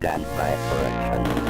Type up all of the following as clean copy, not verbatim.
stand by correction.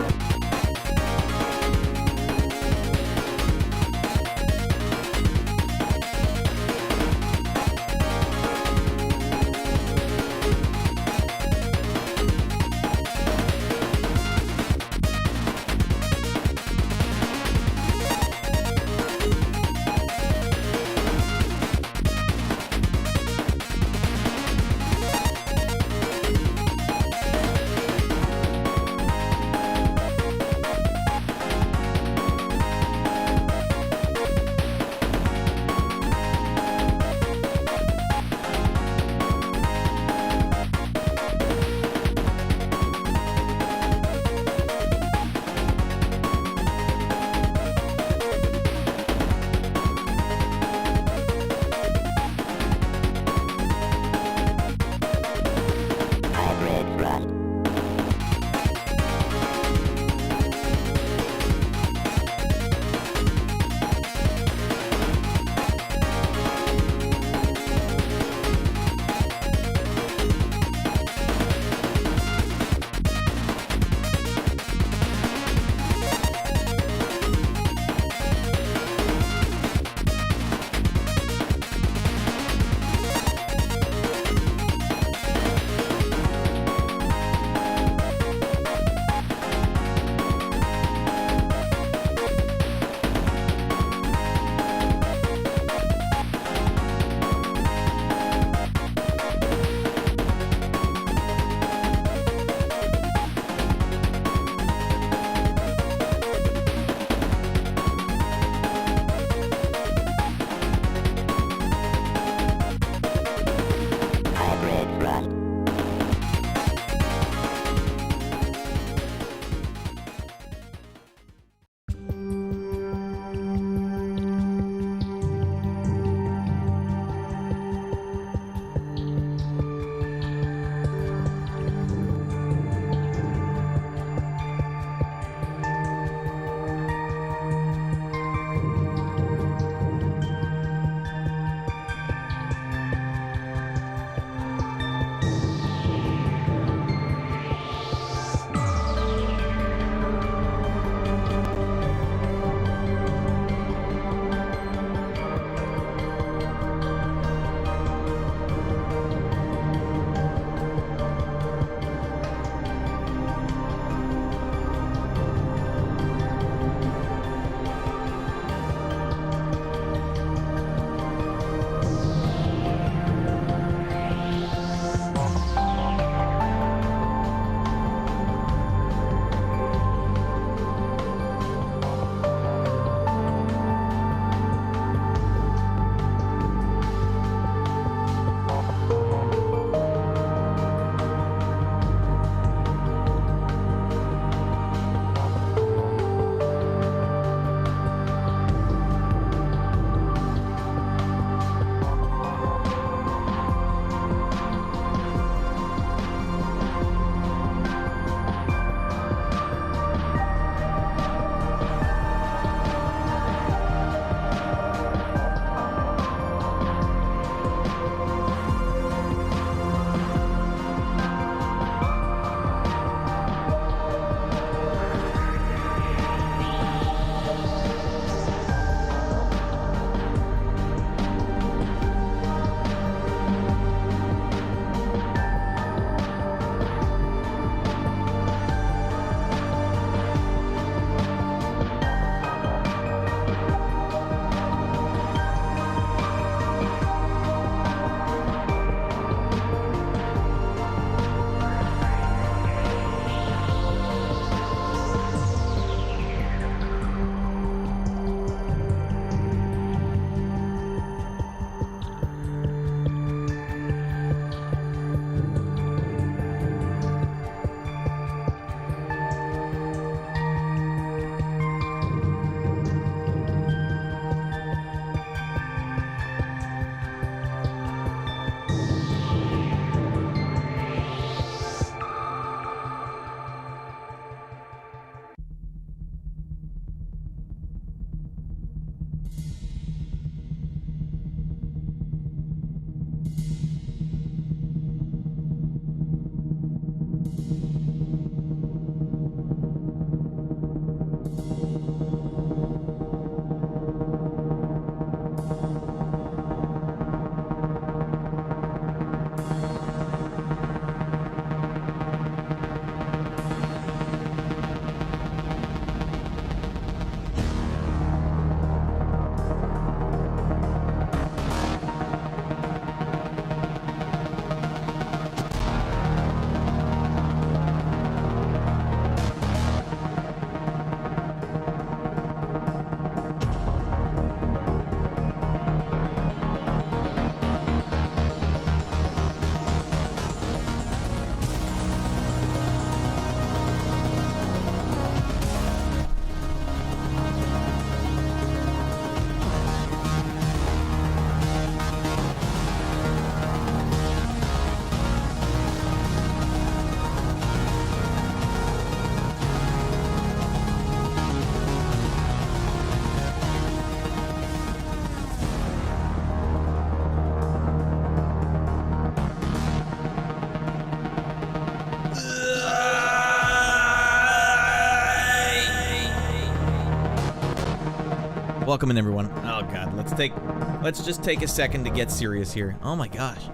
Welcome in, everyone. Oh god, let's just take a second to get serious here. Oh my gosh.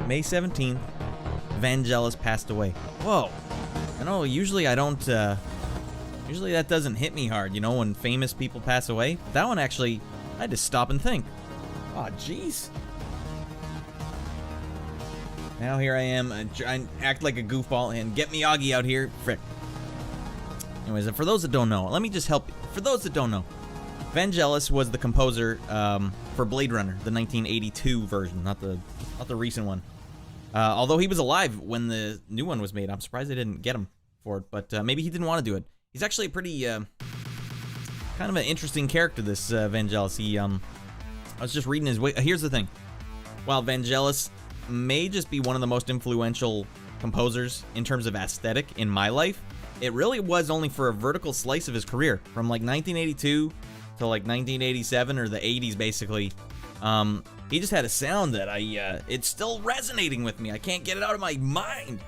May 17th, Vangelis passed away. Whoa. I know usually I don't usually that doesn't hit me hard, you know, when famous people pass away. That one actually, I had to stop and think. Oh jeez. Now here I am, trying to act like a goofball and get Miyagi out here. Frick. Anyways, for those that don't know, let me just help. For those that don't know, Vangelis was the composer for Blade Runner, the 1982 version, not the recent one. Although he was alive when the new one was made, I'm surprised they didn't get him for it. But maybe he didn't want to do it. He's actually a pretty kind of an interesting character, this Vangelis. He I was just reading his. Here's the thing: while Vangelis may just be one of the most influential composers in terms of aesthetic in my life, it really was only for a vertical slice of his career, from like 1982 to like 1987 or the 80s basically. He just had a sound that it's still resonating with me. I can't get it out of my mind.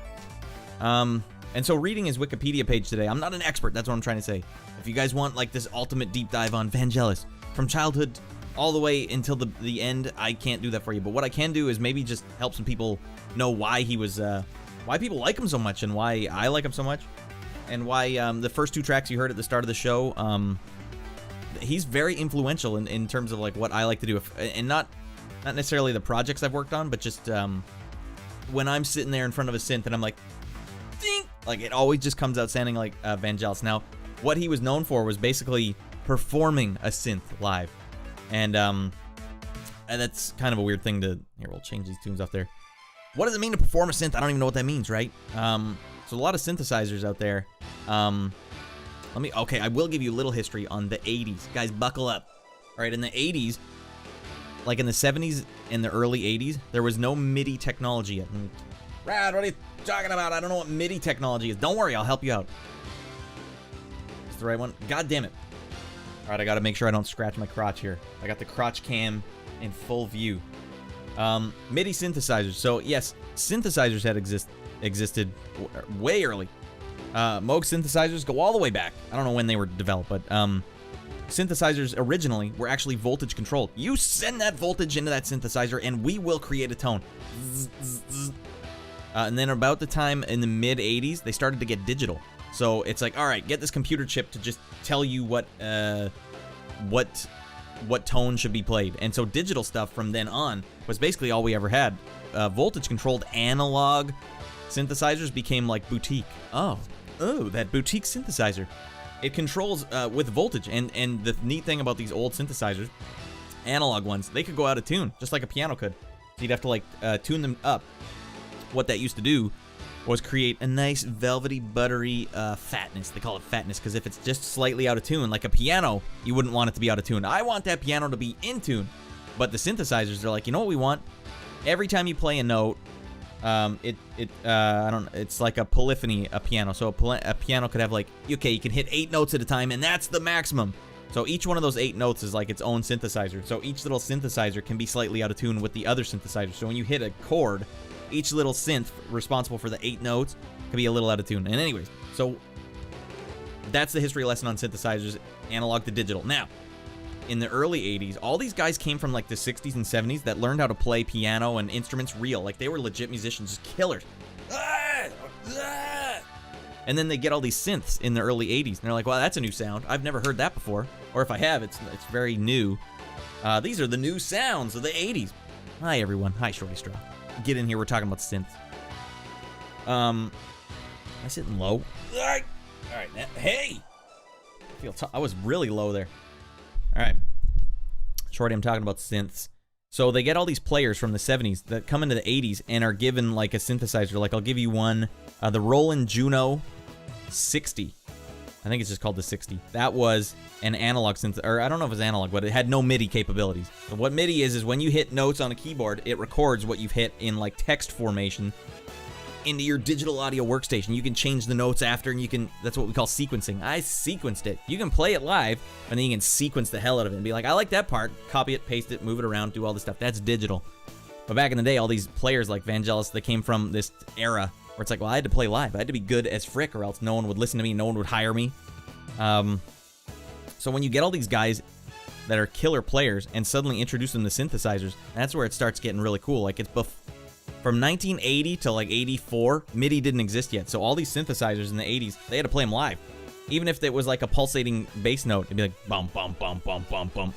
And so reading his Wikipedia page today, I'm not an expert, that's what I'm trying to say. If you guys want like this ultimate deep dive on Vangelis from childhood all the way until the end, I can't do that for you. But what I can do is maybe just help some people know why he was, why people like him so much and why I like him so much. And why the first two tracks you heard at the start of the show, he's very influential in terms of like what I like to do, and not necessarily the projects I've worked on, but just when I'm sitting there in front of a synth and I'm like, ding, like it always just comes out sounding like Vangelis. Now, what he was known for was basically performing a synth live, and that's kind of a weird thing to. Here, we'll change these tunes up there. What does it mean to perform a synth? I don't even know what that means, right? So a lot of synthesizers out there. Okay, I will give you a little history on the 80s. Guys, buckle up. All right, in the 80s, like in the 70s and the early 80s, there was no MIDI technology yet. Radd, what are you talking about? I don't know what MIDI technology is. Don't worry, I'll help you out. Is the right one? God damn it. All right, I got to make sure I don't scratch my crotch here. I got the crotch cam in full view. MIDI synthesizers. So yes, synthesizers had existed way early. Moog synthesizers go all the way back. I don't know when they were developed, but synthesizers originally were actually voltage controlled. You send that voltage into that synthesizer and we will create a tone. And then about the time in the mid 80s, they started to get digital. So it's like, all right, get this computer chip to just tell you what tone should be played. And so digital stuff from then on was basically all we ever had. Voltage controlled analog synthesizers became like boutique. Oh, that boutique synthesizer. It controls with voltage, and the neat thing about these old synthesizers, analog ones, they could go out of tune, just like a piano could. So you'd have to like tune them up. What that used to do was create a nice velvety, buttery fatness. They call it fatness because if it's just slightly out of tune, like a piano, you wouldn't want it to be out of tune. I want that piano to be in tune. But the synthesizers, they're like, you know what we want? Every time you play a note, it's like a polyphony, a piano. So a piano could have like, okay, you can hit 8 notes at a time, and that's the maximum. So each one of those 8 notes is like its own synthesizer. So each little synthesizer can be slightly out of tune with the other synthesizer. So when you hit a chord, each little synth responsible for the 8 notes can be a little out of tune. And anyways, so that's the history lesson on synthesizers, analog to digital. Now, in the early 80s, all these guys came from like the 60s and 70s that learned how to play piano and instruments real. Like they were legit musicians, just killers. And then they get all these synths in the early 80s, and they're like, well, that's a new sound. I've never heard that before. Or if I have, it's very new. These are the new sounds of the 80s. Hi, everyone. Hi, Shorty Straw. Get in here. We're talking about synths. Am I sitting low? All right. Hey! I was really low there. All right. Shorty, I'm talking about synths. So they get all these players from the 70s that come into the 80s and are given like a synthesizer. Like I'll give you one, the Roland Juno 60. I think it's just called the 60. That was an analog synth, or I don't know if it was analog, but it had no MIDI capabilities. So what MIDI is when you hit notes on a keyboard, it records what you've hit in like text formation into your digital audio workstation. You can change the notes after, and that's what we call sequencing. I sequenced it. You can play it live, and then you can sequence the hell out of it and be like, I like that part, copy it, paste it, move it around, do all this stuff. That's digital. But back in the day, all these players like Vangelis, they came from this era where it's like, well, I had to play live. I had to be good as frick, or else no one would listen to me, no one would hire me. So when you get all these guys that are killer players and suddenly introduce them to synthesizers. That's where it starts getting really cool. Like, it's from 1980 to like 84, MIDI didn't exist yet. So all these synthesizers in the 80s, they had to play them live. Even if it was like a pulsating bass note, it'd be like bum, bum, bum, bum, bum, bum.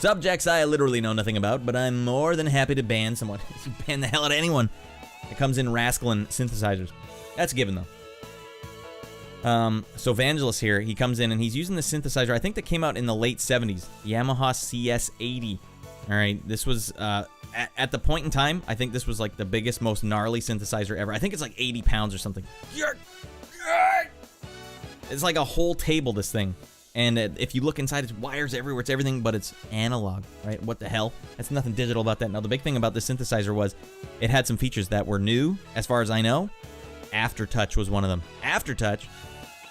Subjects I literally know nothing about, but I'm more than happy to ban someone. Ban the hell out of anyone that comes in rascaling synthesizers. That's a given, though. So Vangelis here, he comes in and he's using the synthesizer, I think that came out in the late 70s, Yamaha CS-80. All right, this was, at the point in time, I think this was like the biggest, most gnarly synthesizer ever. I think it's like 80 pounds or something. It's like a whole table, this thing. And if you look inside, it's wires everywhere, it's everything, but it's analog, right? What the hell? That's nothing digital about that. Now, the big thing about this synthesizer was it had some features that were new, as far as I know. Aftertouch was one of them. Aftertouch,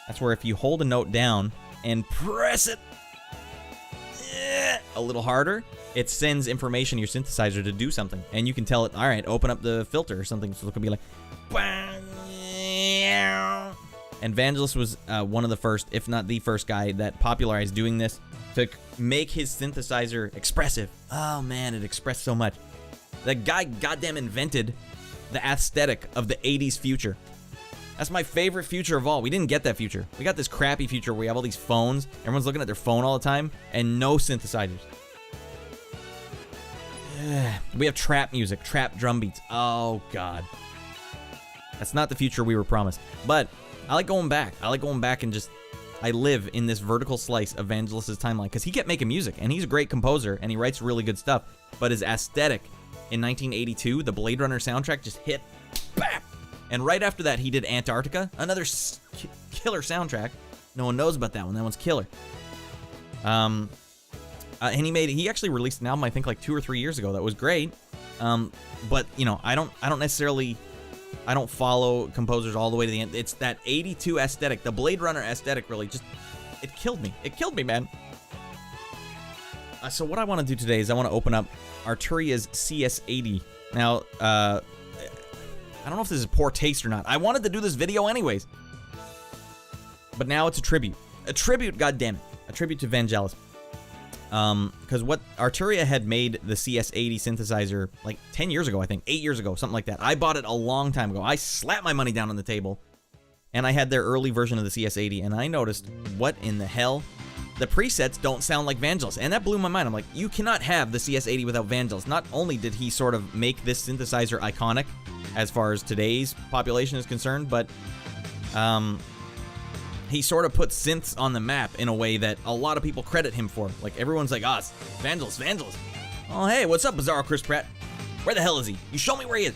that's where if you hold a note down and press it a little harder, it sends information to your synthesizer to do something. And you can tell it, all right, open up the filter or something. So it could be like, and Vangelis was one of the first, if not the first guy that popularized doing this to make his synthesizer expressive. Oh man, it expressed so much. The guy goddamn invented the aesthetic of the 80s future. That's my favorite future of all. We didn't get that future. We got this crappy future where we have all these phones. Everyone's looking at their phone all the time and no synthesizers. We have trap music, trap drum beats. Oh God. That's not the future we were promised. But I like going back. I like going back and just, I live in this vertical slice of Vangelis' timeline because he kept making music and he's a great composer and he writes really good stuff. But his aesthetic in 1982, the Blade Runner soundtrack just hit. Bam! And right after that, he did Antarctica, another killer soundtrack. No one knows about that one. That one's killer. And he actually released an album, I think, like 2 or 3 years ago. That was great. But you know, I don't follow composers all the way to the end. It's that 82 aesthetic, the Blade Runner aesthetic, really just, it killed me. It killed me, man. So what I want to do today is I want to open up Arturia's CS-80. Now, I don't know if this is poor taste or not. I wanted to do this video anyways. But now it's a tribute. A tribute, goddammit. A tribute to Vangelis. Because what Arturia had made the CS-80 synthesizer like 10 years ago, I think. 8 years ago, something like that. I bought it a long time ago. I slapped my money down on the table. And I had their early version of the CS-80. And I noticed, what in the hell? The presets don't sound like Vangelis. And that blew my mind. I'm like, you cannot have the CS-80 without Vangelis. Not only did he sort of make this synthesizer iconic, as far as today's population is concerned, but he sort of put synths on the map in a way that a lot of people credit him for. Like, everyone's like, ah, oh, Vangelis. Oh, hey, what's up, Bizarro Chris Pratt? Where the hell is he? You show me where he is.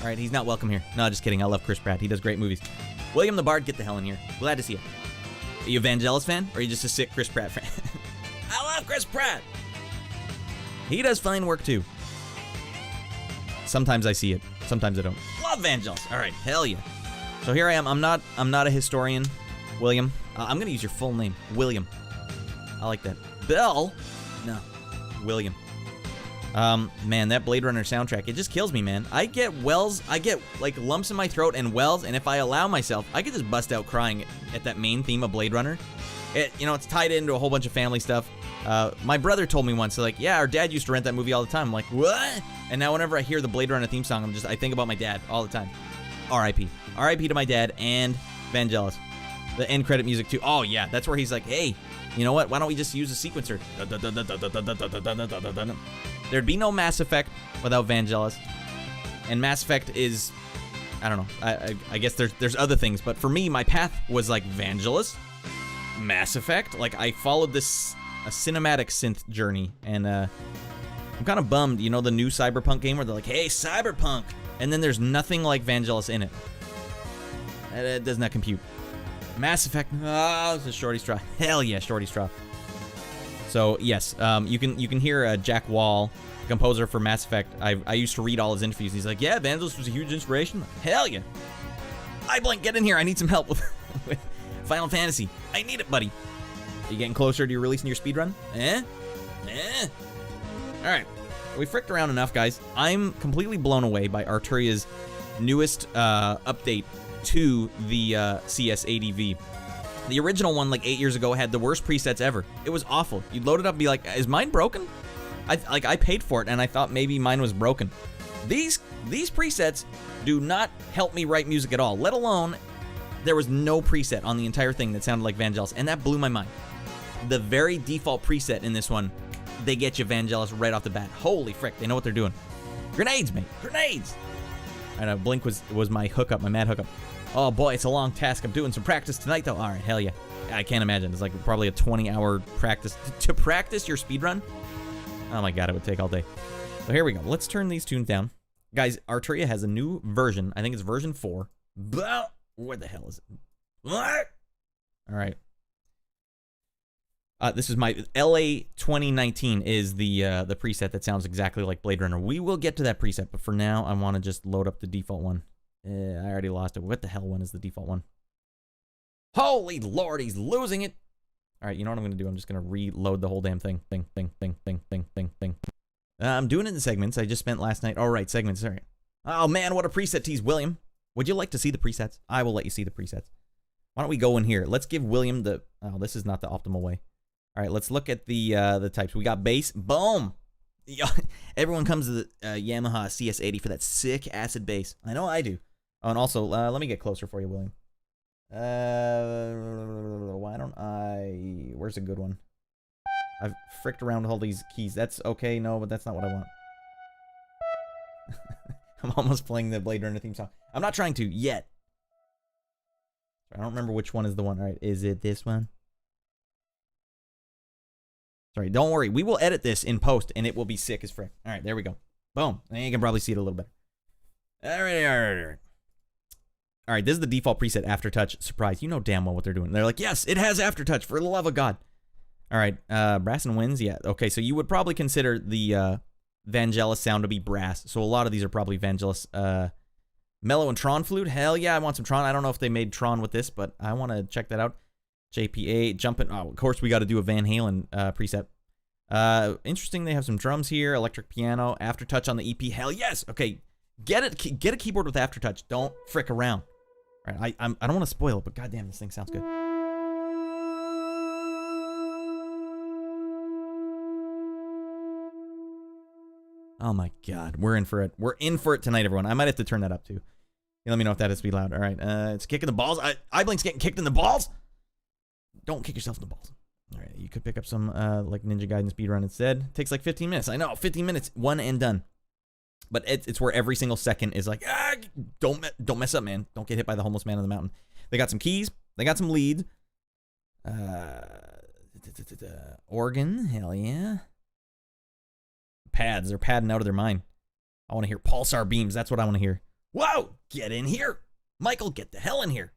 All right, he's not welcome here. No, just kidding. I love Chris Pratt. He does great movies. William the Bard, get the hell in here. Glad to see you. Are you a Vangelis fan, or are you just a sick Chris Pratt fan? I love Chris Pratt. He does fine work, too. Sometimes I see it. Sometimes I don't. Love Vangelis. All right, hell yeah. So here I am. I'm not a historian, William. I'm gonna use your full name, William. I like that. Bill? No, William. Man, that Blade Runner soundtrack, it just kills me, man. I get wells. I get like lumps in my throat and wells, and if I allow myself, I could just bust out crying at that main theme of Blade Runner. It's tied into a whole bunch of family stuff. My brother told me once, like, yeah, our dad used to rent that movie all the time. I'm like, what? And now whenever I hear the Blade Runner theme song, I think about my dad all the time. R.I.P. R.I.P. to my dad and Vangelis. The end credit music too. Oh yeah, that's where he's like, hey, you know what? Why don't we just use a sequencer? There'd be no Mass Effect without Vangelis. And Mass Effect is, I don't know. I guess there's other things, but for me, my path was like Vangelis, Mass Effect. Like, I followed this a cinematic synth journey, and I'm kind of bummed. You know, the new Cyberpunk game where they're like, hey, Cyberpunk, and then there's nothing like Vangelis in it. It does not compute. Mass Effect, oh, it's a shorty straw. Hell yeah, shorty straw. So yes, you can hear Jack Wall, composer for Mass Effect. I used to read all his interviews. He's like, yeah, Vangelis was a huge inspiration. Hell yeah. Blink, get in here. I need some help with Final Fantasy. I need it, buddy. Are you getting closer to your releasing your speedrun? All right, we fricked around enough, guys. I'm completely blown away by Arturia's newest update to the CS-80V. The original one, like 8 years ago, had the worst presets ever. It was awful. You'd load it up and be like, is mine broken? I paid for it, and I thought maybe mine was broken. These presets do not help me write music at all, let alone there was no preset on the entire thing that sounded like Vangelis, and that blew my mind. The very default preset in this one, they get you Vangelis right off the bat. Holy frick, they know what they're doing. Grenades, mate, grenades! I know, Blink was my hookup, my mad hookup. Oh boy, it's a long task. I'm doing some practice tonight, though. All right, hell yeah. I can't imagine. It's like probably a 20-hour practice. To practice your speedrun? Oh my god, it would take all day. So here we go. Let's turn these tunes down. Guys, Arturia has a new version. I think it's version 4. Where the hell is it? What? All right. This is my LA 2019 is the preset that sounds exactly like Blade Runner. We will get to that preset, but for now, I want to just load up the default one. I already lost it. What the hell one is the default one? Holy Lord, he's losing it. All right, you know what I'm going to do? I'm just going to reload the whole damn thing. Bing, bing, bing, bing, bing, bing, bing. I'm doing it in segments. I just spent last night. All right, segments. All right. Oh, man, what a preset tease, William. Would you like to see the presets? I will let you see the presets. Why don't we go in here? Let's give William the... Oh, this is not the optimal way. All right, let's look at the types. We got bass. Boom. Everyone comes to the Yamaha CS-80 for that sick acid bass. I know I do. Oh, and also, let me get closer for you, William. Why don't I... Where's a good one? I've fricked around with all these keys. That's okay, no, but that's not what I want. I'm almost playing the Blade Runner theme song. I'm not trying to yet. I don't remember which one is the one. All right, is it this one? Sorry, don't worry. We will edit this in post, and it will be sick as frick. All right, there we go. Boom. And you can probably see it a little better. All right. All right, this is the default preset, Aftertouch. Surprise. You know damn well what they're doing. They're like, yes, it has Aftertouch, for the love of God. All right, brass and winds, yeah. Okay, so you would probably consider the Vangelis sound to be brass. So a lot of these are probably Vangelis. Mellow and Tron flute, hell yeah, I want some Tron. I don't know if they made Tron with this, but I want to check that out. JPA, jumping. Oh, of course, we got to do a Van Halen preset. Interesting, they have some drums here, electric piano, Aftertouch on the EP. Hell yes. Okay, get a keyboard with Aftertouch. Don't frick around. All right, I don't want to spoil it, but goddamn, this thing sounds good. Oh my god, we're in for it. We're in for it tonight, everyone. I might have to turn that up too. Let me know if that has to be loud. All right, it's kicking the balls. iBlink's getting kicked in the balls. Don't kick yourself in the balls. All right, you could pick up some like Ninja Gaiden speedrun instead. It takes like 15 minutes. I know, 15 minutes, one and done. But it's where every single second is like, don't mess up, man. Don't get hit by the homeless man on the mountain. They got some keys. They got some lead. Organ, hell yeah. Pads, they're padding out of their mind. I want to hear pulsar beams. That's what I want to hear. Whoa, get in here. Michael, get the hell in here.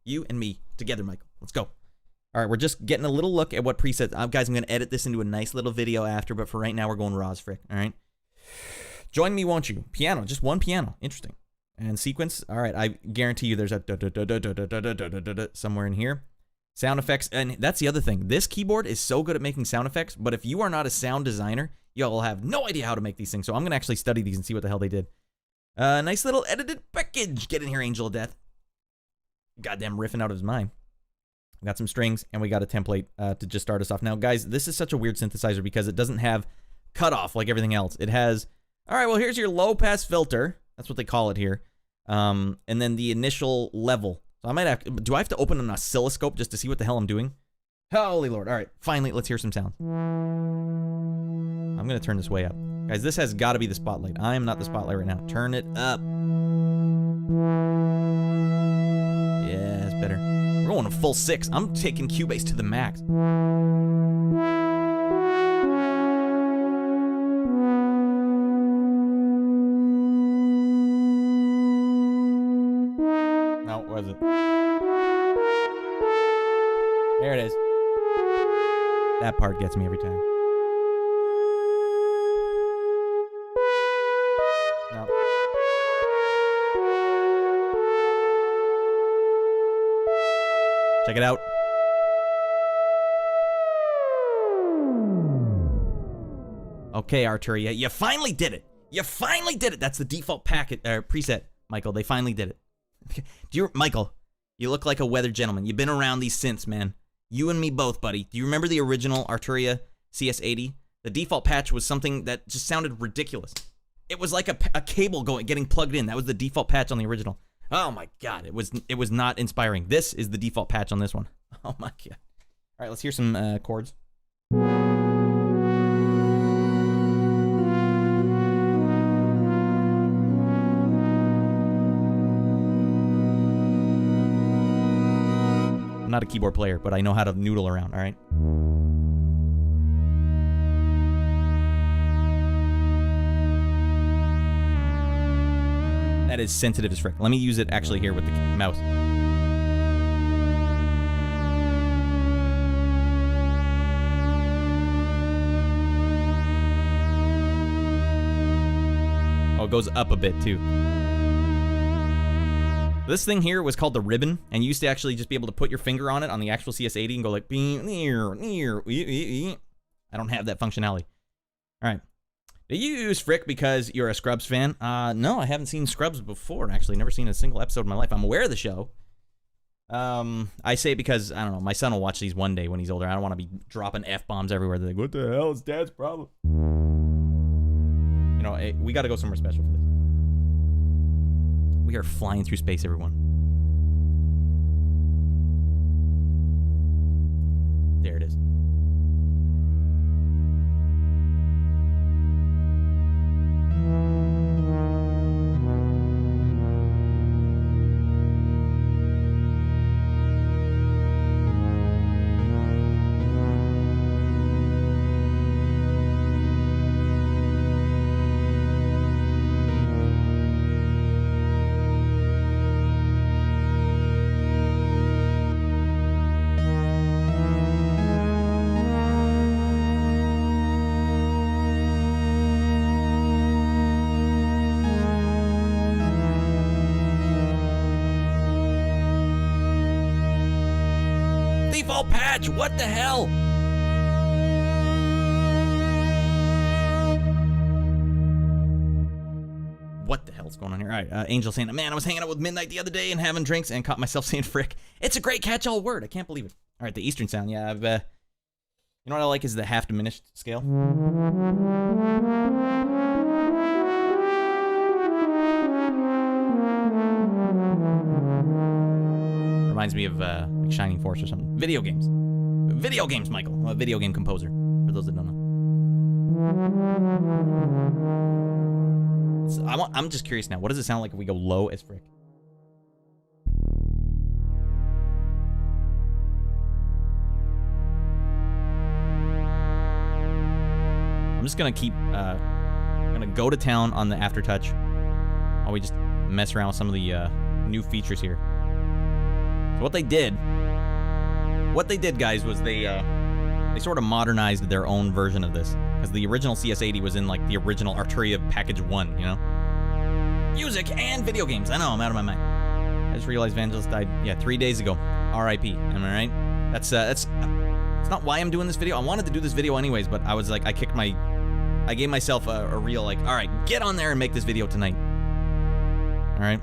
You and me together, Michael. Let's go. All right, we're just getting a little look at what presets. Guys, I'm going to edit this into a nice little video after, but for right now, we're going raw as frick. All right. Join me, won't you? Piano, just one piano. Interesting. And sequence. All right, I guarantee you there's a somewhere in here. Sound effects, and that's the other thing. This keyboard is so good at making sound effects, but if you are not a sound designer, y'all have no idea how to make these things. So I'm going to actually study these and see what the hell they did. Nice little edited package. Get in here, Angel of Death. Goddamn riffing out of his mind. We got some strings, and we got a template to just start us off. Now, guys, this is such a weird synthesizer because it doesn't have cutoff like everything else. It has, all right, well, here's your low-pass filter. That's what they call it here. And then the initial level. So I might have, do I have to open an oscilloscope just to see what the hell I'm doing? Holy Lord. All right, finally, let's hear some sounds. I'm going to turn this way up. Guys, this has got to be the spotlight. I am not the spotlight right now. Turn it up. Yeah, that's better. We're going to full 6. I'm taking Cubase to the max. No, what was it? There it is. That part gets me every time. No. Check it out. Okay, Arturia, you finally did it. You finally did it. That's the default packet preset, Michael. They finally did it. Michael, You look like a weather gentleman. You've been around these synths, man. You and me both, buddy. Do you remember the original Arturia CS-80? The default patch was something that just sounded ridiculous. It was like a cable getting plugged in. That was the default patch on the original. Oh my god, it was not inspiring. This is the default patch on this one. Oh my god. All right, let's hear some chords. I'm not a keyboard player, but I know how to noodle around, all right? That is sensitive as frick. Let me use it actually here with the mouse. Oh, it goes up a bit too. This thing here was called the ribbon, and you used to actually just be able to put your finger on it on the actual CS-80 and go like, I don't have that functionality. All right. Do you use Frick because you're a Scrubs fan? No, I haven't seen Scrubs before, actually. Never seen a single episode in my life. I'm aware of the show. I say it because, I don't know, my son will watch these one day when he's older. I don't want to be dropping F-bombs everywhere. They're like, what the hell is Dad's problem? You know, we got to go somewhere special for this. We are flying through space, everyone. There it is. Default patch, what the hell? What the hell's going on here? All right, Angel saying, man, I was hanging out with Midnight the other day and having drinks and caught myself saying frick. It's a great catch-all word. I can't believe it. All right, the Eastern sound. Yeah, I've, you know what I like is the half diminished scale. Reminds me of like Shining Force or something. Video games. Video games, Michael. I'm a video game composer, for those that don't know. So I'm just curious now. What does it sound like if we go low as frick? I'm just gonna keep, gonna go to town on the aftertouch while we just mess around with some of the new features here. So what they did, guys, was they sort of modernized their own version of this, because the original CS-80 was in like the original Arturia package 1, you know? Music and video games. I know, I'm out of my mind. I just realized Vangelis died, yeah, 3 days ago. R.I.P. Am I right? That's not why I'm doing this video. I wanted to do this video anyways, but I was like, I gave myself a real like, all right, get on there and make this video tonight. All right?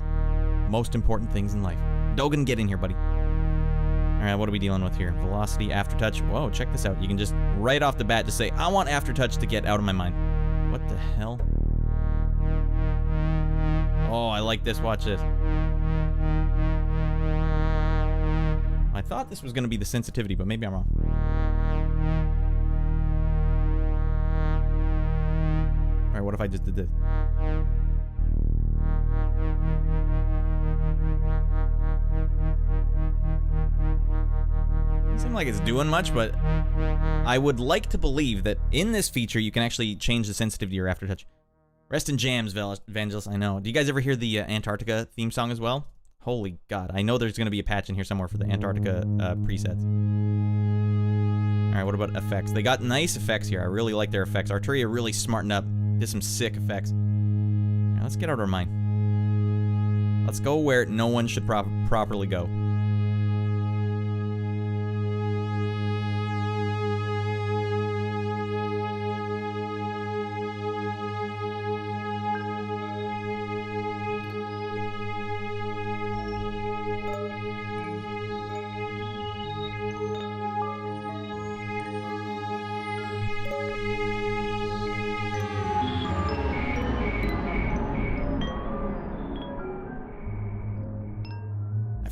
Most important things in life. Dogan, get in here, buddy. All right, what are we dealing with here? Velocity, aftertouch. Whoa, check this out. You can just, right off the bat, just say, I want aftertouch to get out of my mind. What the hell? Oh, I like this. Watch this. I thought this was going to be the sensitivity, but maybe I'm wrong. All right, what if I just did this? Doesn't seem like it's doing much, but I would like to believe that in this feature, you can actually change the sensitivity or aftertouch. Rest in jams, Vangelis, I know. Do you guys ever hear the Antarctica theme song as well? Holy God. I know there's going to be a patch in here somewhere for the Antarctica presets. All right, what about effects? They got nice effects here. I really like their effects. Arturia really smartened up. Did some sick effects. All right, let's get out of our mind. Let's go where no one should properly go.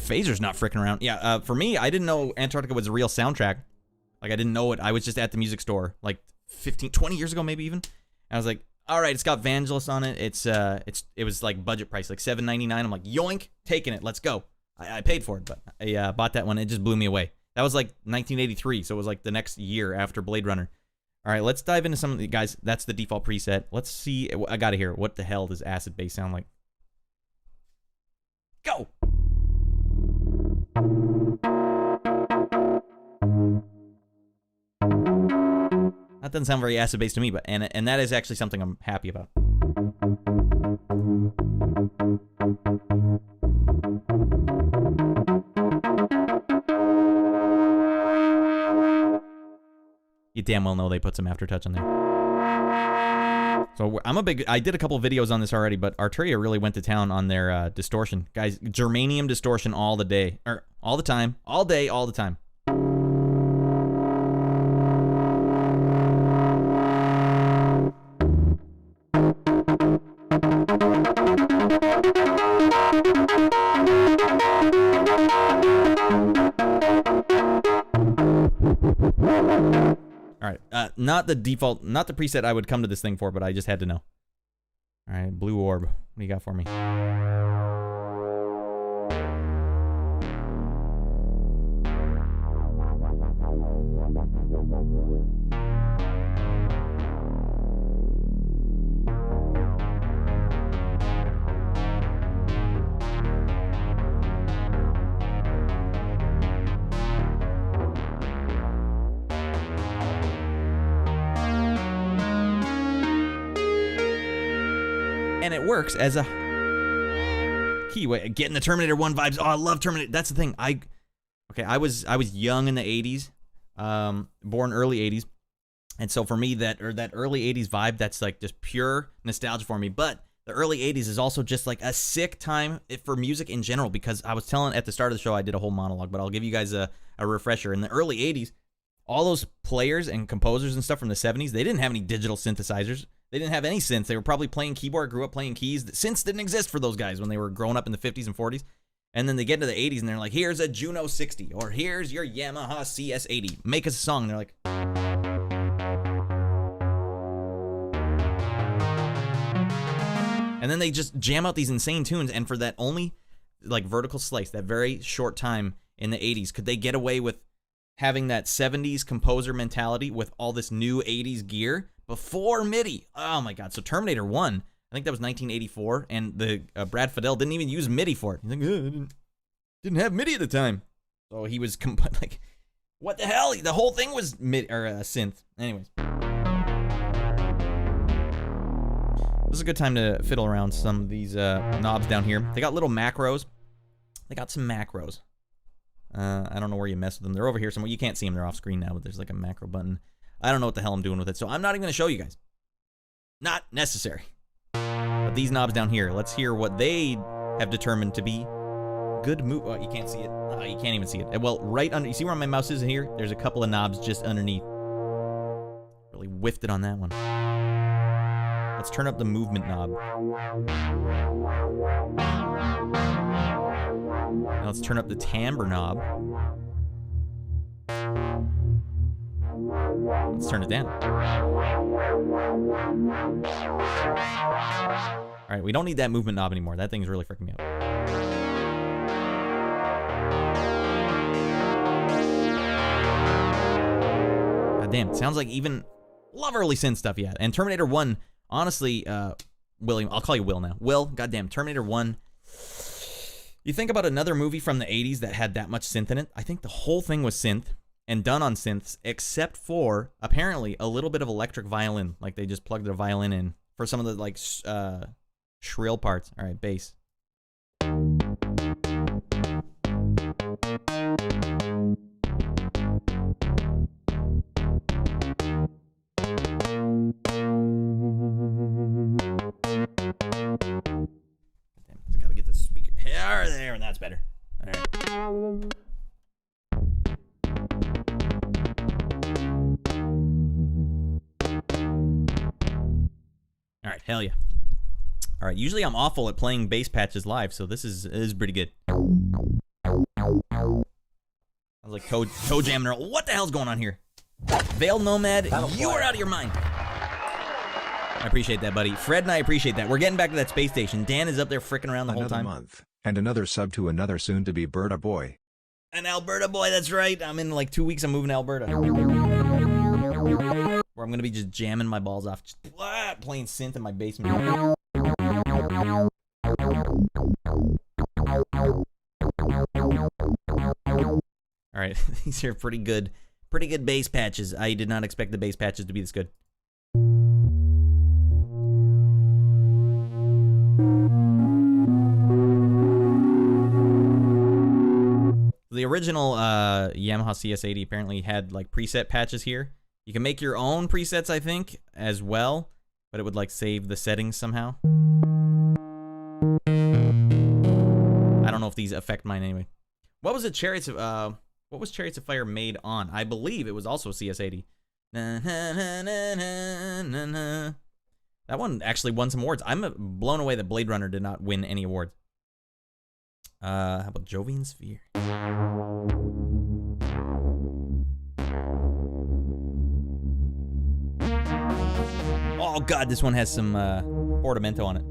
Phaser's not freaking around. Yeah, for me, I didn't know Antarctica was a real soundtrack. Like, I didn't know it. I was just at the music store, like, 15, 20 years ago, maybe even. And I was like, all right, it's got Vangelis on it. It was, like, budget price, like $7.99. I'm like, yoink, taking it. Let's go. I paid for it, but I bought that one. It just blew me away. That was, like, 1983, so it was, like, the next year after Blade Runner. All right, let's dive into some of the guys. That's the default preset. Let's see. I got to hear what the hell does acid bass sound like. Go. That doesn't sound very acid bass to me, but and that is actually something I'm happy about. You damn well know they put some aftertouch on there. So I did a couple videos on this already, but Arturia really went to town on their distortion. Guys, germanium distortion all the day. Or all the time. All day, all the time. All right, not the default, not the preset I would come to this thing for, but I just had to know. All right, blue orb, what do you got for me? And it works as a key way. Getting the Terminator 1 vibes. Oh, I love Terminator. That's the thing. I was young in the 80s, born early 80s, and so for me that early 80s vibe, that's like just pure nostalgia for me. But the early 80s is also just like a sick time for music in general, because I was telling at the start of the show, I did a whole monologue, but I'll give you guys a refresher. In the early 80s, all those players and composers and stuff from the 70s, they didn't have any digital synthesizers. They didn't have any synths. They were probably playing keyboard, grew up playing keys. Synths didn't exist for those guys when they were growing up in the 50s and 40s. And then they get into the 80s and they're like, here's a Juno 60, or here's your Yamaha CS-80. Make us a song. And they're like, and then they just jam out these insane tunes. And for that only like vertical slice, that very short time in the 80s, could they get away with having that 70s composer mentality with all this new 80s gear before MIDI? Oh my God. So Terminator 1, I think that was 1984, and the Brad Fidel didn't even use MIDI for it. He's like, I didn't have MIDI at the time. So he was like, what the hell? The whole thing was MIDI, or synth. Anyways. This is a good time to fiddle around some of these knobs down here. They got little macros. They got some macros. I don't know where you mess with them. They're over here somewhere. You can't see them. They're off screen now, but there's like a macro button. I don't know what the hell I'm doing with it, so I'm not even going to show you guys. Not necessary. But these knobs down here, let's hear what they have determined to be good move. Oh, you can't see it. Oh, you can't even see it. Well, right under, you see where my mouse is in here? There's a couple of knobs just underneath. Really whiffed it on that one. Let's turn up the movement knob. Now let's turn up the timbre knob. Let's turn it down. All right, we don't need that movement knob anymore. That thing's really freaking me out. God damn, it sounds like even love early synth stuff, yeah. And Terminator 1, honestly, William, I'll call you Will now. Will, goddamn, Terminator 1. You think about another movie from the 80s that had that much synth in it, I think the whole thing was synth and done on synths, except for, apparently, a little bit of electric violin. Like, they just plugged a violin in for some of the, like, shrill parts. All right, bass. There, and that's better. All right. All right, hell yeah. All right, usually I'm awful at playing bass patches live, so this is pretty good. I was like toe jamming. What the hell's going on here? Veiled Nomad, you are out of your mind. I appreciate that, buddy. Fred and I appreciate that. We're getting back to that space station. Dan is up there fricking around the whole time. Another month, and another sub to another soon-to-be Berta boy. An Alberta boy, that's right. I'm in like 2 weeks, I'm moving to Alberta. Where I'm going to be just jamming my balls off. Just playing synth in my basement. Alright, these are pretty good bass patches. I did not expect the bass patches to be this good. The original Yamaha CS-80 apparently had like preset patches here. You can make your own presets, I think, as well, but it would like save the settings somehow. I don't know if these affect mine anyway. What was it? What was Chariots of Fire made on? I believe it was also CS-80. That one actually won some awards. I'm blown away that Blade Runner did not win any awards. How about Jovian Sphere? Oh god, this one has some portamento on it.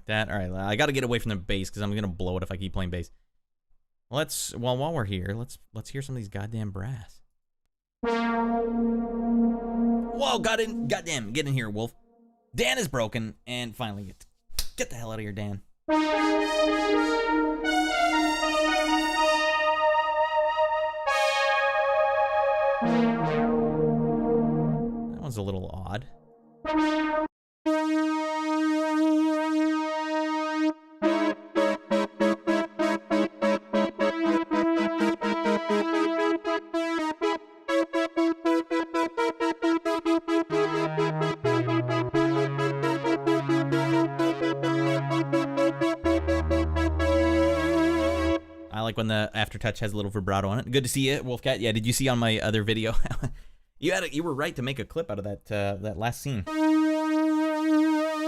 That. All right, I got to get away from the bass because I'm gonna blow it if I keep playing bass. While we're here, let's hear some of these goddamn brass. Whoa, goddamn, get in here, Wolf. Dan is broken, and finally get the hell out of here, Dan. That one's a little odd. When the aftertouch has a little vibrato on it. Good to see you, Wolfcat. Yeah, did you see on my other video? You were right to make a clip out of that last scene. All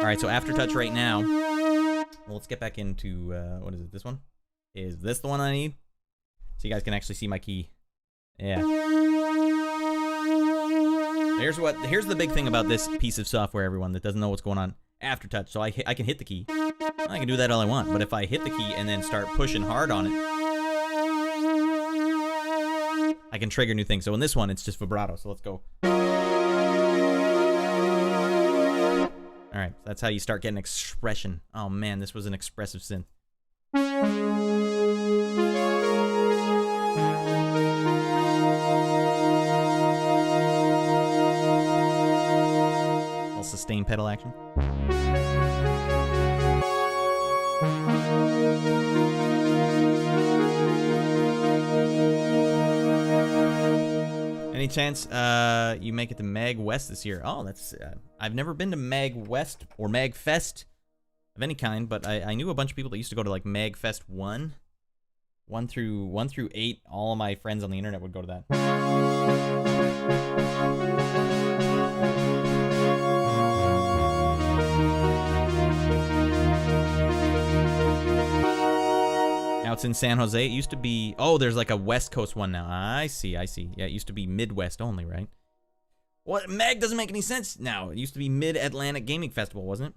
right, so aftertouch right now. Well, let's get back into what is it? This one? Is this the one I need? So you guys can actually see my key. Yeah. Here's the big thing about this piece of software, everyone that doesn't know what's going on. Aftertouch. So I can hit the key. I can do that all I want, but if I hit the key and then start pushing hard on it, I can trigger new things. So in this one, it's just vibrato. So let's go. All right, so that's how you start getting expression. Oh man, this was an expressive synth. Little sustain pedal action. Any chance you make it to Mag West this year? Oh, that's I've never been to Mag West or Mag Fest of any kind, but I knew a bunch of people that used to go to like Mag Fest 1 through 8. All of my friends on the internet would go to that. Now it's in San Jose. It used to be... Oh, there's like a West Coast one now. I see. Yeah, it used to be Midwest only, right? What? Mag doesn't make any sense now. It used to be Mid-Atlantic Gaming Festival, wasn't it?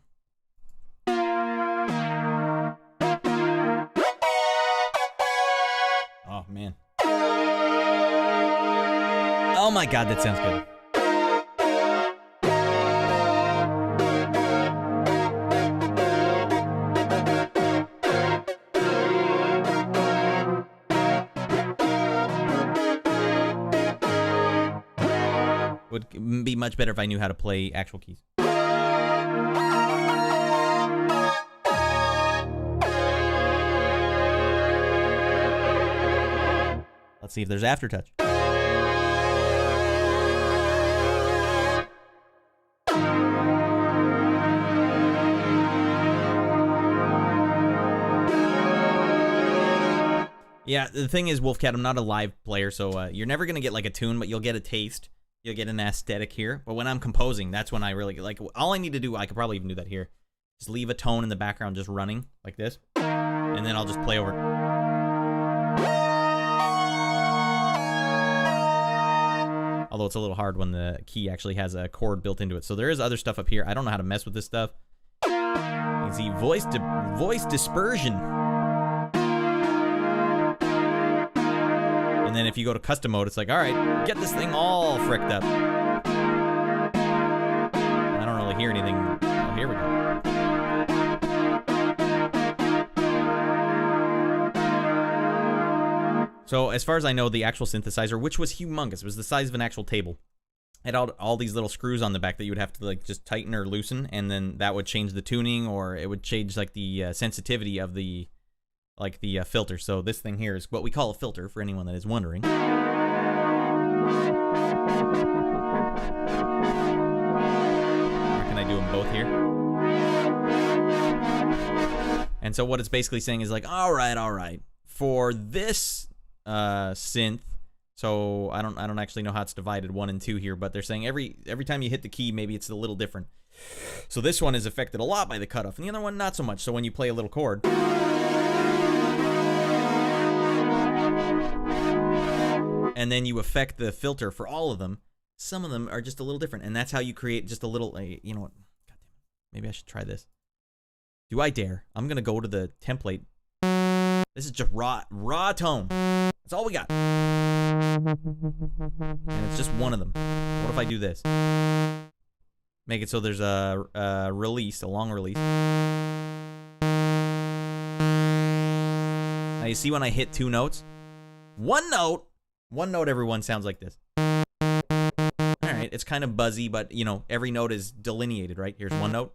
Oh, man. Oh, my God, that sounds good. Would be much better if I knew how to play actual keys. Let's see if there's aftertouch. Yeah, the thing is, Wolfcat, I'm not a live player, so you're never going to get like a tune, but you'll get a taste. You'll get an aesthetic here. But when I'm composing, that's when I really get, like, all I need to do, I could probably even do that here. Just leave a tone in the background just running like this. And then I'll just play over it. Although it's a little hard when the key actually has a chord built into it. So there is other stuff up here. I don't know how to mess with this stuff. You can see voice dispersion. And then if you go to custom mode, it's like, all right, get this thing all fricked up. I don't really hear anything. Oh, here we go. So as far as I know, the actual synthesizer, which was humongous, was the size of an actual table, had all these little screws on the back that you would have to like just tighten or loosen, and then that would change the tuning, or it would change like the sensitivity of the filter. So this thing here is what we call a filter, for anyone that is wondering. Or can I do them both here? And so what it's basically saying is like, all right, for this synth, so I don't actually know how it's divided 1 and 2 here, but they're saying every time you hit the key, maybe it's a little different. So this one is affected a lot by the cutoff, and the other one not so much. So when you play a little chord, and then you affect the filter for all of them, some of them are just a little different, and that's how you create just a little, you know what, God damn it, maybe I should try this. Do I dare? I'm gonna go to the template. This is just raw tone. That's all we got. And it's just one of them. What if I do this? Make it so there's a release, a long release. Now you see when I hit 2 notes? One note, everyone sounds like this. Alright, it's kind of buzzy, but you know, every note is delineated, right? Here's 1 note.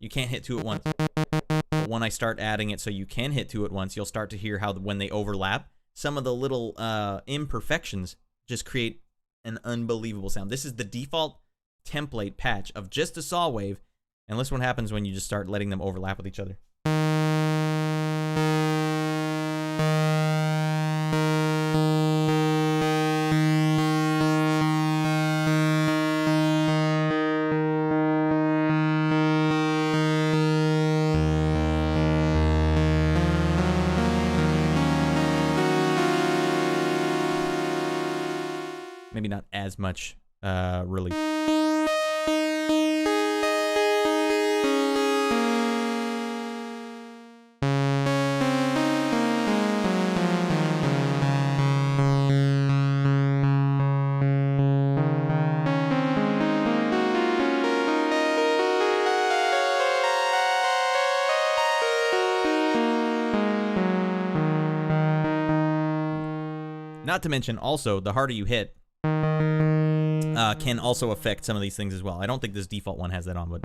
You can't hit 2 at once. But when I start adding it so you can hit 2 at once, you'll start to hear how when they overlap, some of the little imperfections just create an unbelievable sound. This is the default template patch of just a saw wave, and listen what happens when you just start letting them overlap with each other. Maybe not as much relief. Not to mention, also, the harder you hit can also affect some of these things as well. I don't think this default one has that on, but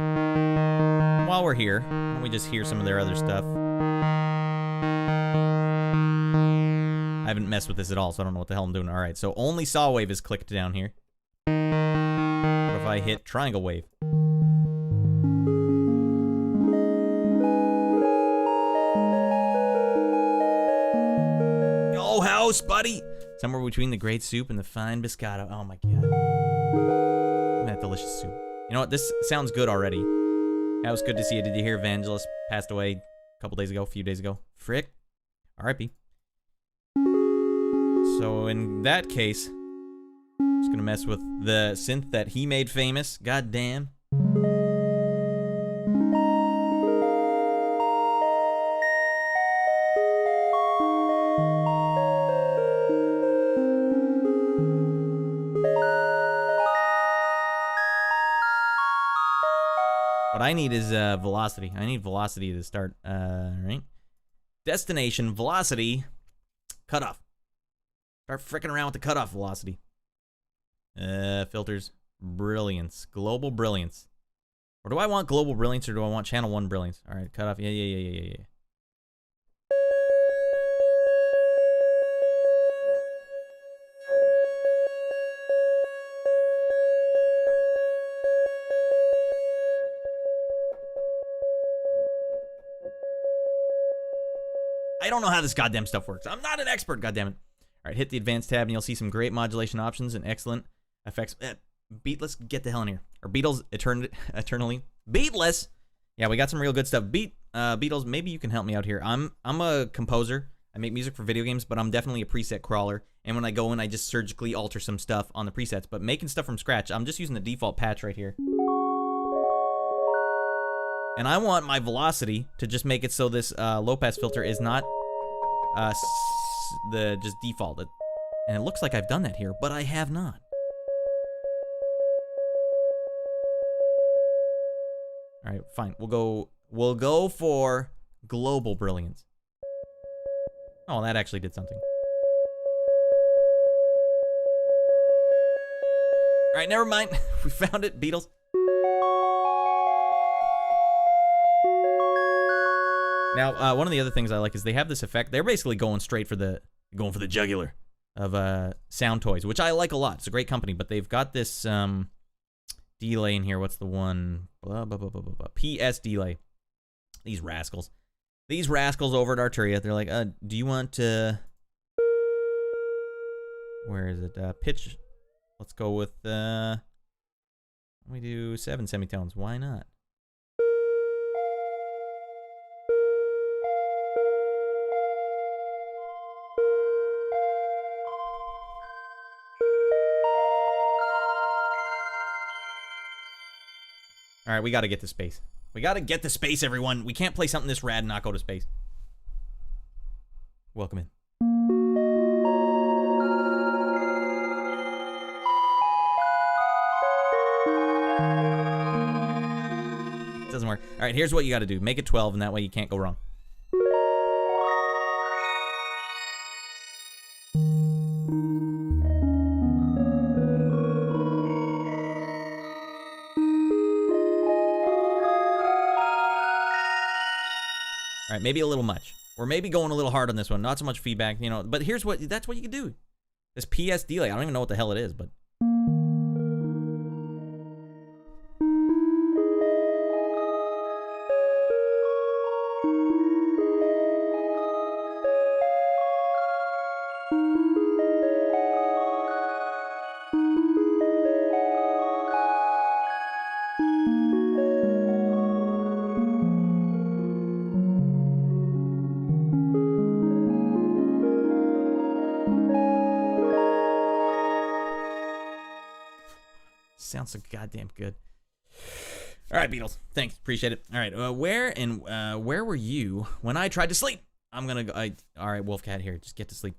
while we're here, why don't we just hear some of their other stuff? I haven't messed with this at all, so I don't know what the hell I'm doing. All right, so only saw wave is clicked down here. What if I hit triangle wave? Yo, house, buddy! Somewhere between the great soup and the fine biscotto. Oh my god. That delicious soup. You know what? This sounds good already. That was good to see you. Did you hear Vangelis passed away a few days ago? Frick. R.I.P. So in that case, I'm just gonna mess with the synth that he made famous. God damn. What I need is velocity. I need velocity to start. Right? Destination, velocity, cutoff. Start fricking around with the cutoff velocity. Filters, brilliance, global brilliance. Or do I want global brilliance or do I want channel 1 brilliance? All right, cutoff. Yeah. I don't know how this goddamn stuff works. I'm not an expert, goddammit. All right, hit the advanced tab and you'll see some great modulation options and excellent effects. Let's get the hell in here. Or Beatles eternally. Beatless. Yeah, we got some real good stuff. Beatles, maybe you can help me out here. I'm a composer. I make music for video games, but I'm definitely a preset crawler. And when I go in, I just surgically alter some stuff on the presets. But making stuff from scratch, I'm just using the default patch right here. And I want my velocity to just make it so this low-pass filter is not the just default. And it looks like I've done that here, but I have not. All right, fine. We'll go for global brilliance. Oh, that actually did something. All right, never mind. We found it, Beatles. Now, one of the other things I like is they have this effect. They're basically going straight for the jugular of sound toys, which I like a lot. It's a great company, but they've got this delay in here. What's the one? Blah, blah, blah, blah, blah, blah. PS delay. These rascals over at Arturia. They're like, do you want to? Where is it? Pitch. Let's go with. Let me do 7 semitones. Why not? All right, we got to get to space. We got to get to space, everyone. We can't play something this rad and not go to space. Welcome in. It doesn't work. All right, here's what you got to do. Make it 12, and that way you can't go wrong. All right, maybe a little much. Or maybe going a little hard on this one. Not so much feedback, you know. But here's what, that's what you can do. This PS delay, I don't even know what the hell it is, but. Sounds so goddamn good. All right, Beatles. Thanks. Appreciate it. All right. Where were you when I tried to sleep? I'm gonna go. All right, Wolfcat here. Just get to sleep.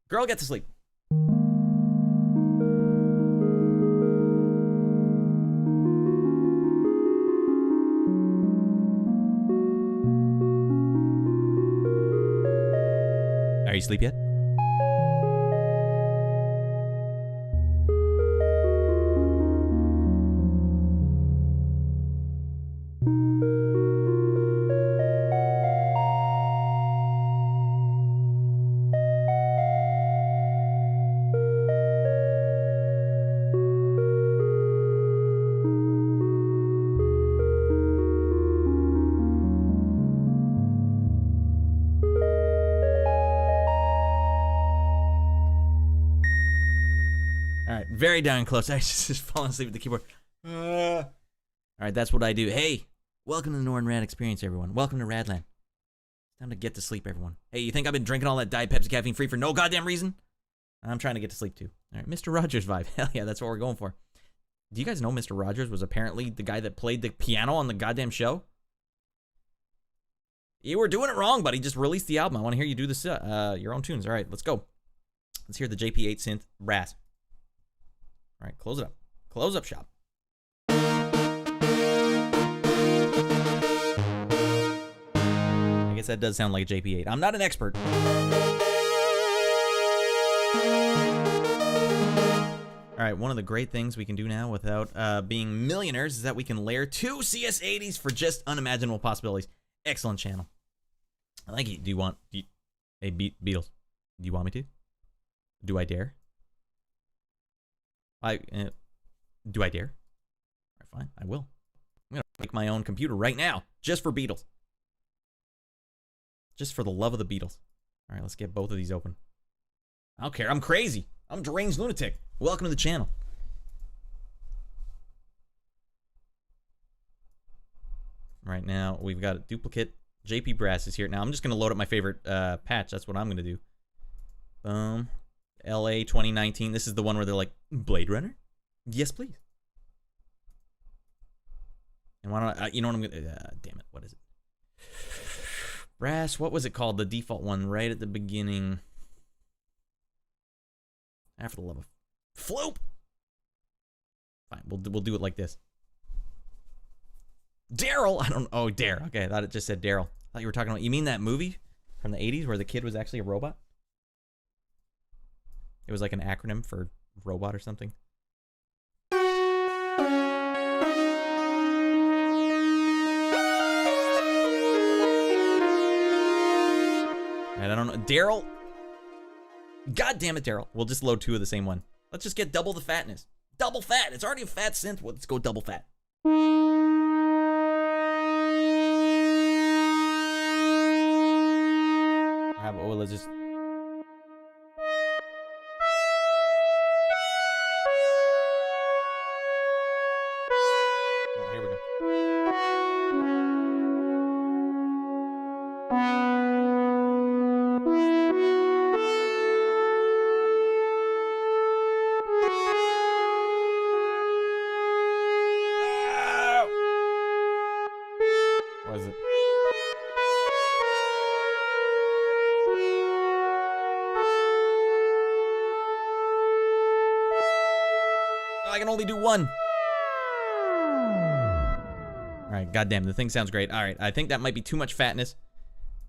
Girl, get to sleep. Are you asleep yet? Very down close. I just falling asleep at the keyboard. All right, that's what I do. Hey, welcome to the Northern Rad Experience, everyone. Welcome to Radland. Time to get to sleep, everyone. Hey, you think I've been drinking all that Diet Pepsi caffeine free for no goddamn reason? I'm trying to get to sleep too. All right, Mr. Rogers vibe. Hell yeah, that's what we're going for. Do you guys know Mr. Rogers was apparently the guy that played the piano on the goddamn show? You were doing it wrong, buddy. Just released the album. I want to hear you do this, your own tunes. All right, let's go. Let's hear the JP8 synth brass. All right, close it up. Close up shop. I guess that does sound like a JP8. I'm not an expert. All right, one of the great things we can do now without being millionaires is that we can layer 2 CS-80s for just unimaginable possibilities. Excellent channel. I like it. Hey, Beatles, do you want me to? Do I dare? Do I dare? All right, fine, I will. I'm gonna make my own computer right now, just for Beatles. Just for the love of the Beatles. All right, let's get both of these open. I don't care. I'm crazy. I'm a deranged lunatic. Welcome to the channel. Right now, we've got a duplicate. JP Brass is here. Now, I'm just going to load up my favorite patch. That's what I'm going to do. Boom. LA 2019. This is the one where they're like, Blade Runner? Yes, please. And why don't I, you know what I'm going to, damn it, what is it? Brass, what was it called? The default one right at the beginning. After the love of Floop. Fine, we'll do it like this. Daryl! I don't, oh, Dare. Okay, I thought it just said Daryl. I thought you were talking about, you mean that movie from the 80s where the kid was actually a robot? It was like an acronym for robot or something. I don't know. Daryl? God damn it, Daryl. We'll just load two of the same one. Let's just get double the fatness. Double fat. It's already a fat synth. Well, let's go double fat. Oh, let's just... Oh, here we go. What is it? I can only do one. All right, goddamn, the thing sounds great. All right, I think that might be too much fatness.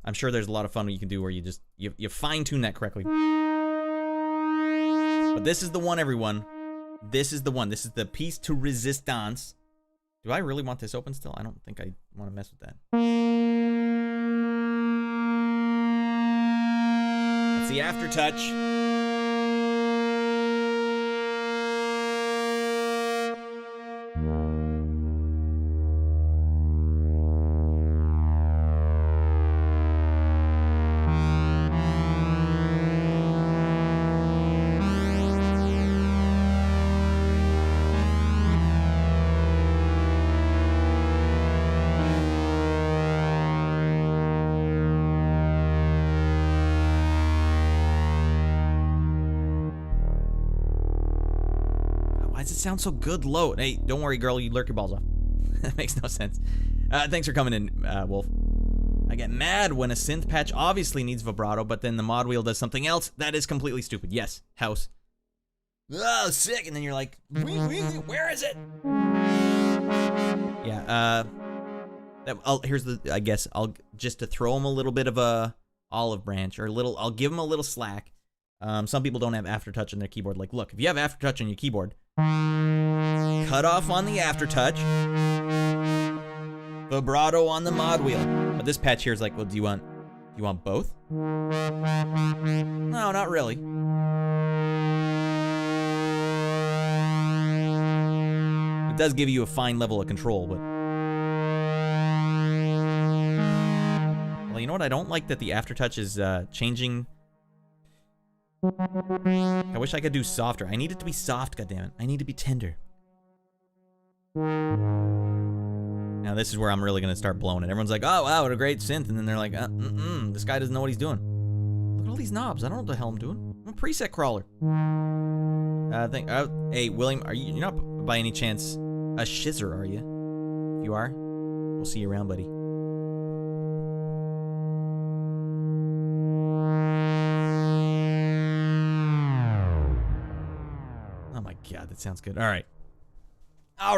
I'm sure there's a lot of fun you can do where you just you fine tune that correctly. But this is the one, everyone. This is the one. This is the piece to resistance. Do I really want this open still? I don't think I want to mess with that. That's the aftertouch. Why does it sound so good low? Hey, don't worry, girl. You lurk your balls off. That makes no sense. Thanks for coming in, Wolf. I get mad when a synth patch obviously needs vibrato, but then the mod wheel does something else that is completely stupid. Yes, house. Oh, sick. And then you're like, where is it? Yeah, here's the, I guess, I'll just to throw him a little bit of a olive branch, or a little, I'll give him a little slack. Some people don't have aftertouch on their keyboard. Like, look, if you have aftertouch on your keyboard, cut off on the aftertouch, vibrato on the mod wheel. But this patch here is like, well, do you want both? No, not really. It does give you a fine level of control, but... Well, you know what? I don't like that the aftertouch is changing... I wish I could do softer. I need it to be soft, goddammit. I need to be tender. Now this is where I'm really gonna start blowing it. Everyone's like, oh wow, what a great synth, and then they're like, this guy doesn't know what he's doing. Look at all these knobs. I don't know what the hell I'm doing. I'm a preset crawler. Hey, William, you're not by any chance a shizzer, are you? If you are, we'll see you around, buddy. God, that sounds good. All right. I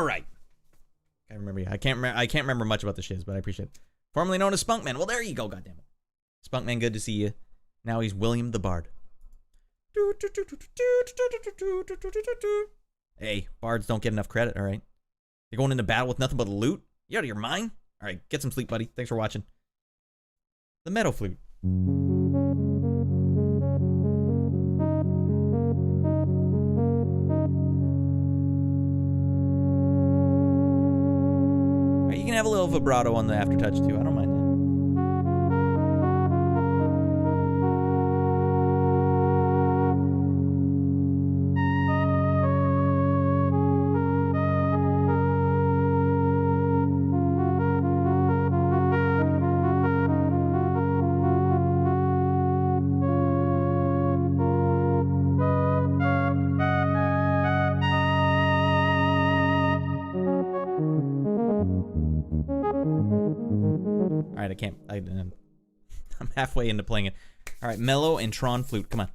remember you. I can't remember much about the shiz, but I appreciate it. Formerly known as Spunkman. Well, there you go. Goddammit. Spunkman, good to see you. Now he's William the Bard. Hey, bards don't get enough credit. All right. You're going into battle with nothing but loot. You out of your mind? All right, get some sleep, buddy. Thanks for watching. The meadow flute. You can have a little vibrato on the aftertouch too. I don't mind that. can't. I'm halfway into playing it. All right, mellow and Tron flute. Come on.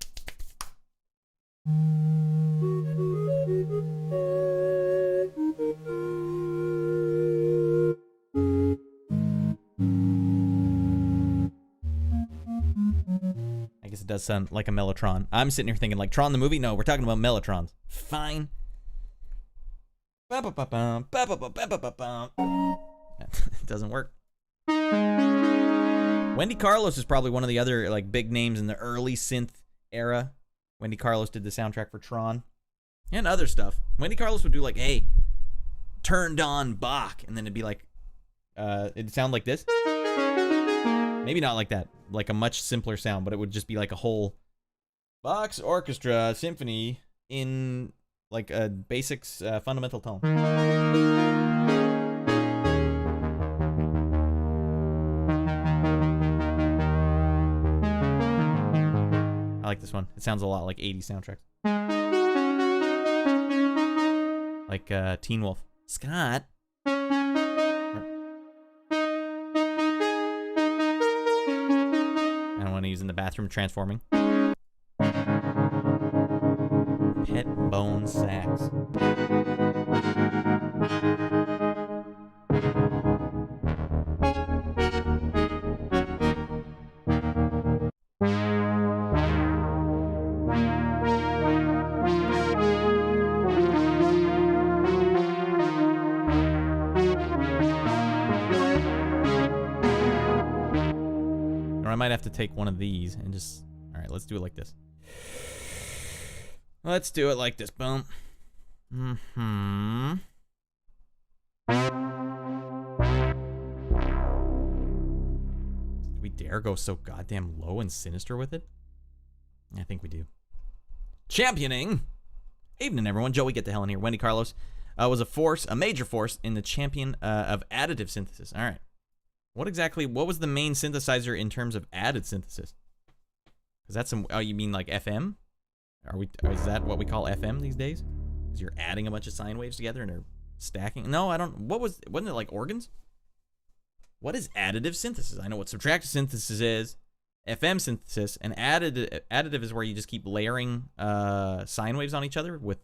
I guess it does sound like a mellotron. I'm sitting here thinking like Tron the movie. No, we're talking about mellotrons. Fine. It doesn't work. Wendy Carlos is probably one of the other like big names in the early synth era. Wendy Carlos did the soundtrack for Tron and other stuff. Wendy Carlos would do like, hey, turned on Bach, and then it'd be like, it'd sound like this. Maybe not like that, like a much simpler sound, but it would just be like a whole Bach's orchestra symphony in like a basics fundamental tone. I like this one. It sounds a lot like 80s soundtracks. Like Teen Wolf. Scott. And when he's in the bathroom transforming. Pet bone sax. I might have to take one of these and just... Alright, let's do it like this. Let's do it like this. Boom. Mm-hmm. Do we dare go so goddamn low and sinister with it? I think we do. Championing! Evening, everyone. Joey, get the hell in here. Wendy Carlos was a major force in the champion of additive synthesis. Alright. What was the main synthesizer in terms of added synthesis? Is that some, oh, you mean like FM? Is that what we call FM these days? Because you're adding a bunch of sine waves together and they're stacking? No, I don't, wasn't it like organs? What is additive synthesis? I know what subtractive synthesis is, FM synthesis, and additive is where you just keep layering sine waves on each other with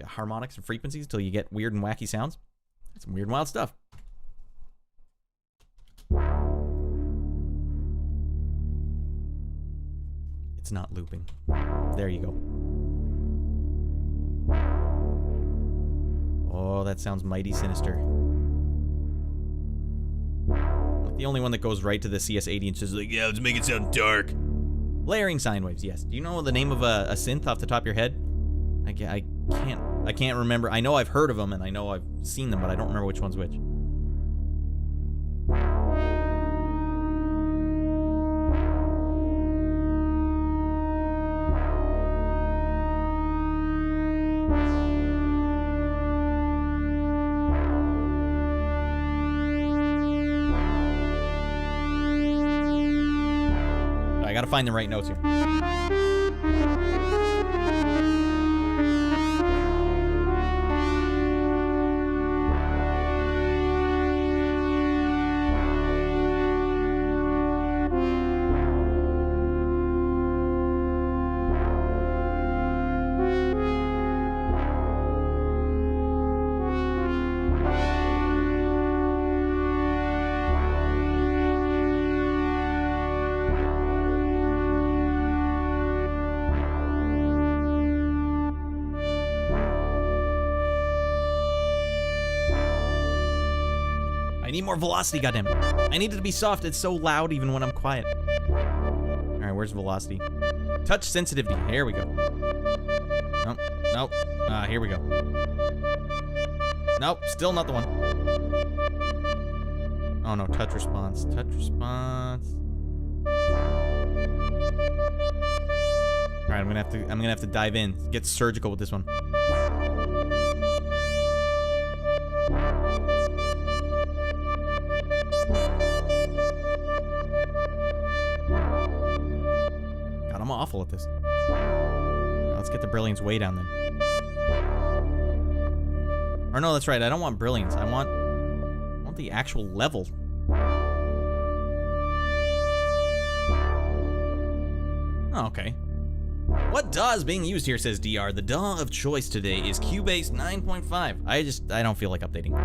harmonics and frequencies until you get weird and wacky sounds. That's some weird and wild stuff. It's not looping. There you go. Oh, that sounds mighty sinister. Like the only one that goes right to the CS-80 and says like, yeah, let's make it sound dark. Layering sine waves, yes. Do you know the name of a synth off the top of your head? I can't remember. I know I've heard of them and I know I've seen them, but I don't remember which one's which. I gotta find the right notes here. I need more velocity, goddammit. I need it to be soft. It's so loud even when I'm quiet. Alright, where's velocity? Touch sensitivity. Here we go. Nope. Nope. Here we go. Nope. Still not the one. Oh no, touch response. Touch response. Alright, I'm gonna have to dive in. Get surgical with this one. I'm awful at this. Let's get the brilliance way down then. Or no, that's right. I don't want brilliance. I want the actual level. Oh, okay. What DAW is being used here, says DR. The DAW of choice today is Cubase 9.5. I don't feel like updating.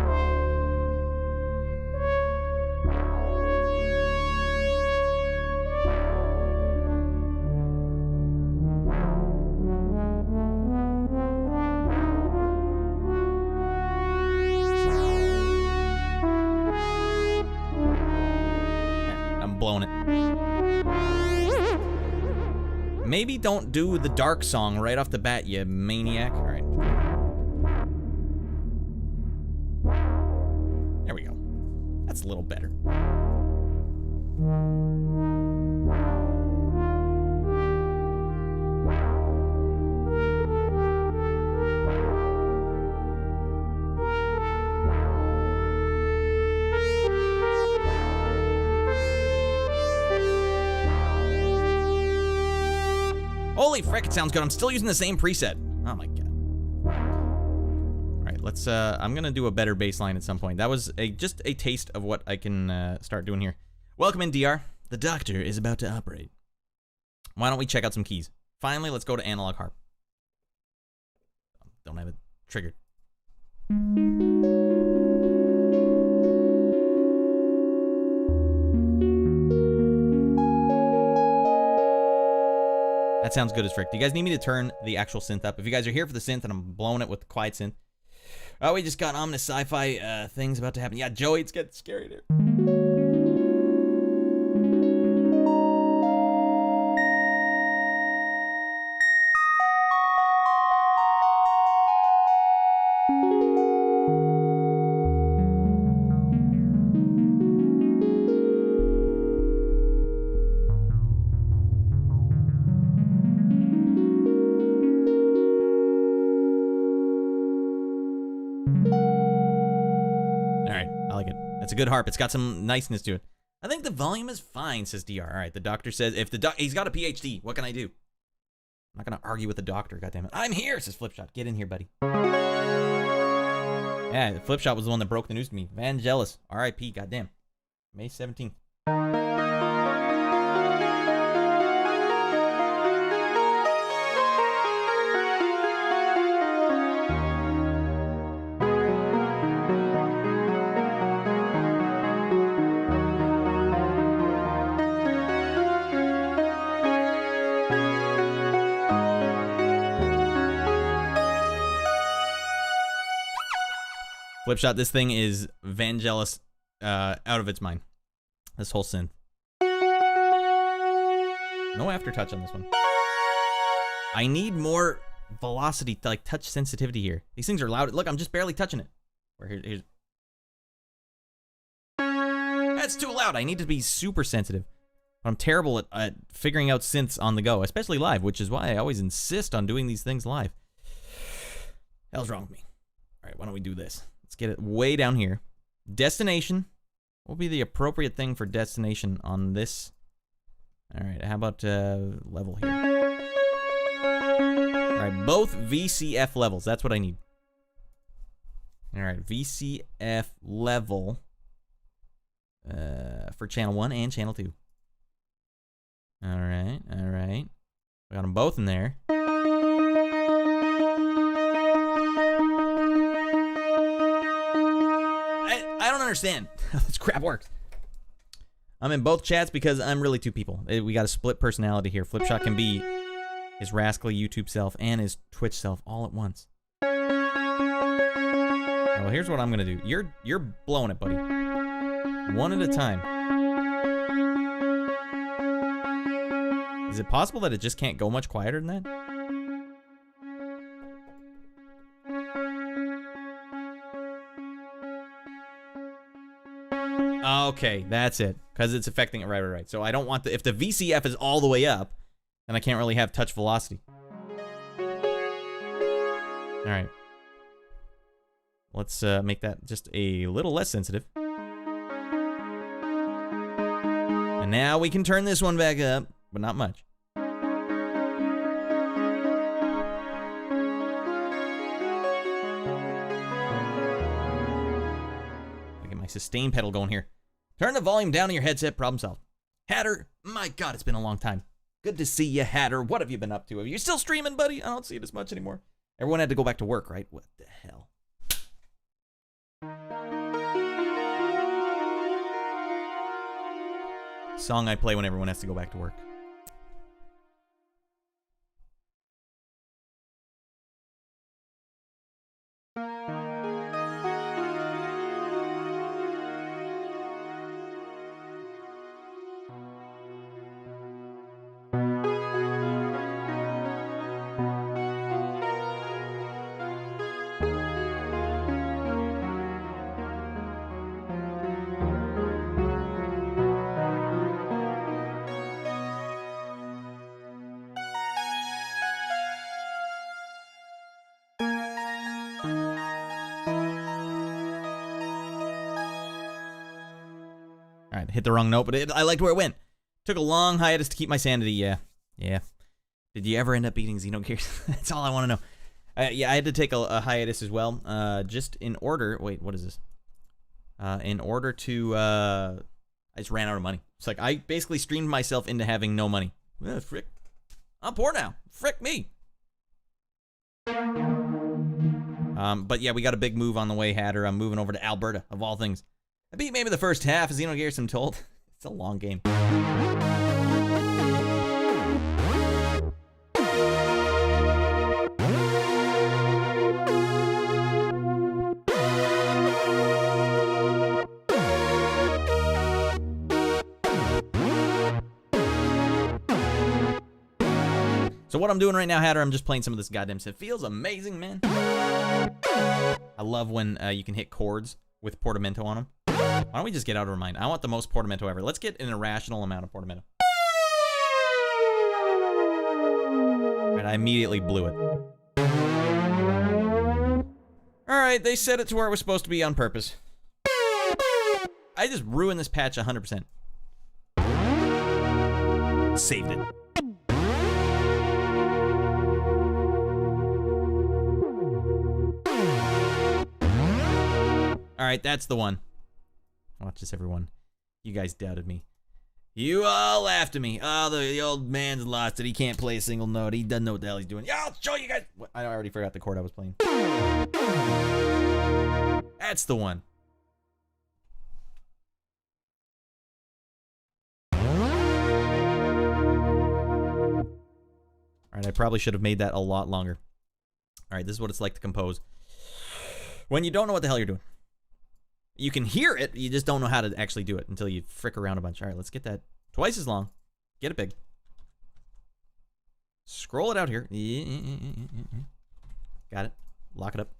Blowing it. Maybe don't do the dark song right off the bat, you maniac. All right. There we go. That's a little better. Holy frick, it sounds good. I'm still using the same preset. Oh my god. Alright, let's, I'm gonna do a better bass line at some point. That was just a taste of what I can start doing here. Welcome in, DR. The doctor is about to operate. Why don't we check out some keys? Finally, let's go to analog harp. Don't have it triggered. That sounds good as frick. Do you guys need me to turn the actual synth up? If you guys are here for the synth and I'm blowing it with the quiet synth. Oh, we just got ominous sci-fi things about to happen. Yeah, Joey, it's getting scary there. It's a good harp. It's got some niceness to it. I think the volume is fine, says DR. All right, the doctor says if the he's got a PhD. What can I do? I'm not gonna argue with the doctor. Goddammit. I'm here, says Flipshot. Get in here, buddy. Yeah, Flipshot was the one that broke the news to me. Vangelis, R.I.P. Goddamn. May 17th. Flipshot, this thing is Vangelis out of its mind. This whole synth. No aftertouch on this one. I need more velocity, like touch sensitivity here. These things are loud. Look, I'm just barely touching it. Here's. That's too loud. I need to be super sensitive. I'm terrible at figuring out synths on the go, especially live, which is why I always insist on doing these things live. Hell's wrong with me. All right, why don't we do this? Let's get it way down here. Destination. What will be the appropriate thing for destination on this? All right, how about level here? All right, both VCF levels. That's what I need. All right, VCF level for channel 1 and channel 2. All right, all right. We got them both in there. I don't understand how this crap works. I'm in both chats because I'm really two people. We got a split personality here. Flipshot can be his rascally YouTube self and his Twitch self all at once. Well, here's what I'm gonna do. You're blowing it, buddy. One at a time. Is it possible that it just can't go much quieter than that? Okay, that's it. Because it's affecting it right. So I don't want if the VCF is all the way up, then I can't really have touch velocity. Alright. Let's make that just a little less sensitive. And now we can turn this one back up, but not much. Get my sustain pedal going here. Turn the volume down in your headset, problem solved. Hatter, my god, it's been a long time. Good to see you, Hatter. What have you been up to? Are you still streaming, buddy? I don't see it as much anymore. Everyone had to go back to work, right? What the hell? Song I play when everyone has to go back to work. Hit the wrong note, but I liked where it went. Took a long hiatus to keep my sanity, yeah. Did you ever end up beating Xenogears? That's all I want to know. Yeah, I had to take a hiatus as well, just in order... Wait, what is this? In order to... I just ran out of money. It's like, I basically streamed myself into having no money. Frick. I'm poor now. Frick me. But yeah, we got a big move on the way, Hatter. I'm moving over to Alberta, of all things. I beat maybe the first half of Xenogears, I'm told. It's a long game. So what I'm doing right now, Hatter, I'm just playing some of this goddamn synth. It feels amazing, man. I love when you can hit chords with portamento on them. Why don't we just get out of our mind? I want the most portamento ever. Let's get an irrational amount of portamento. Right, I immediately blew it. Alright, they set it to where it was supposed to be on purpose. I just ruined this patch 100%. Saved it. Alright, that's the one. Watch this, everyone. You guys doubted me. You all laughed at me. Oh, the old man's lost it. He can't play a single note. He doesn't know what the hell he's doing. Yeah, I'll show you guys. I already forgot the chord I was playing. That's the one. Alright, I probably should have made that a lot longer. Alright, this is what it's like to compose when you don't know what the hell you're doing. You can hear it, you just don't know how to actually do it until you frick around a bunch. Alright, let's get that twice as long. Get it big. Scroll it out here. Got it. Lock it up.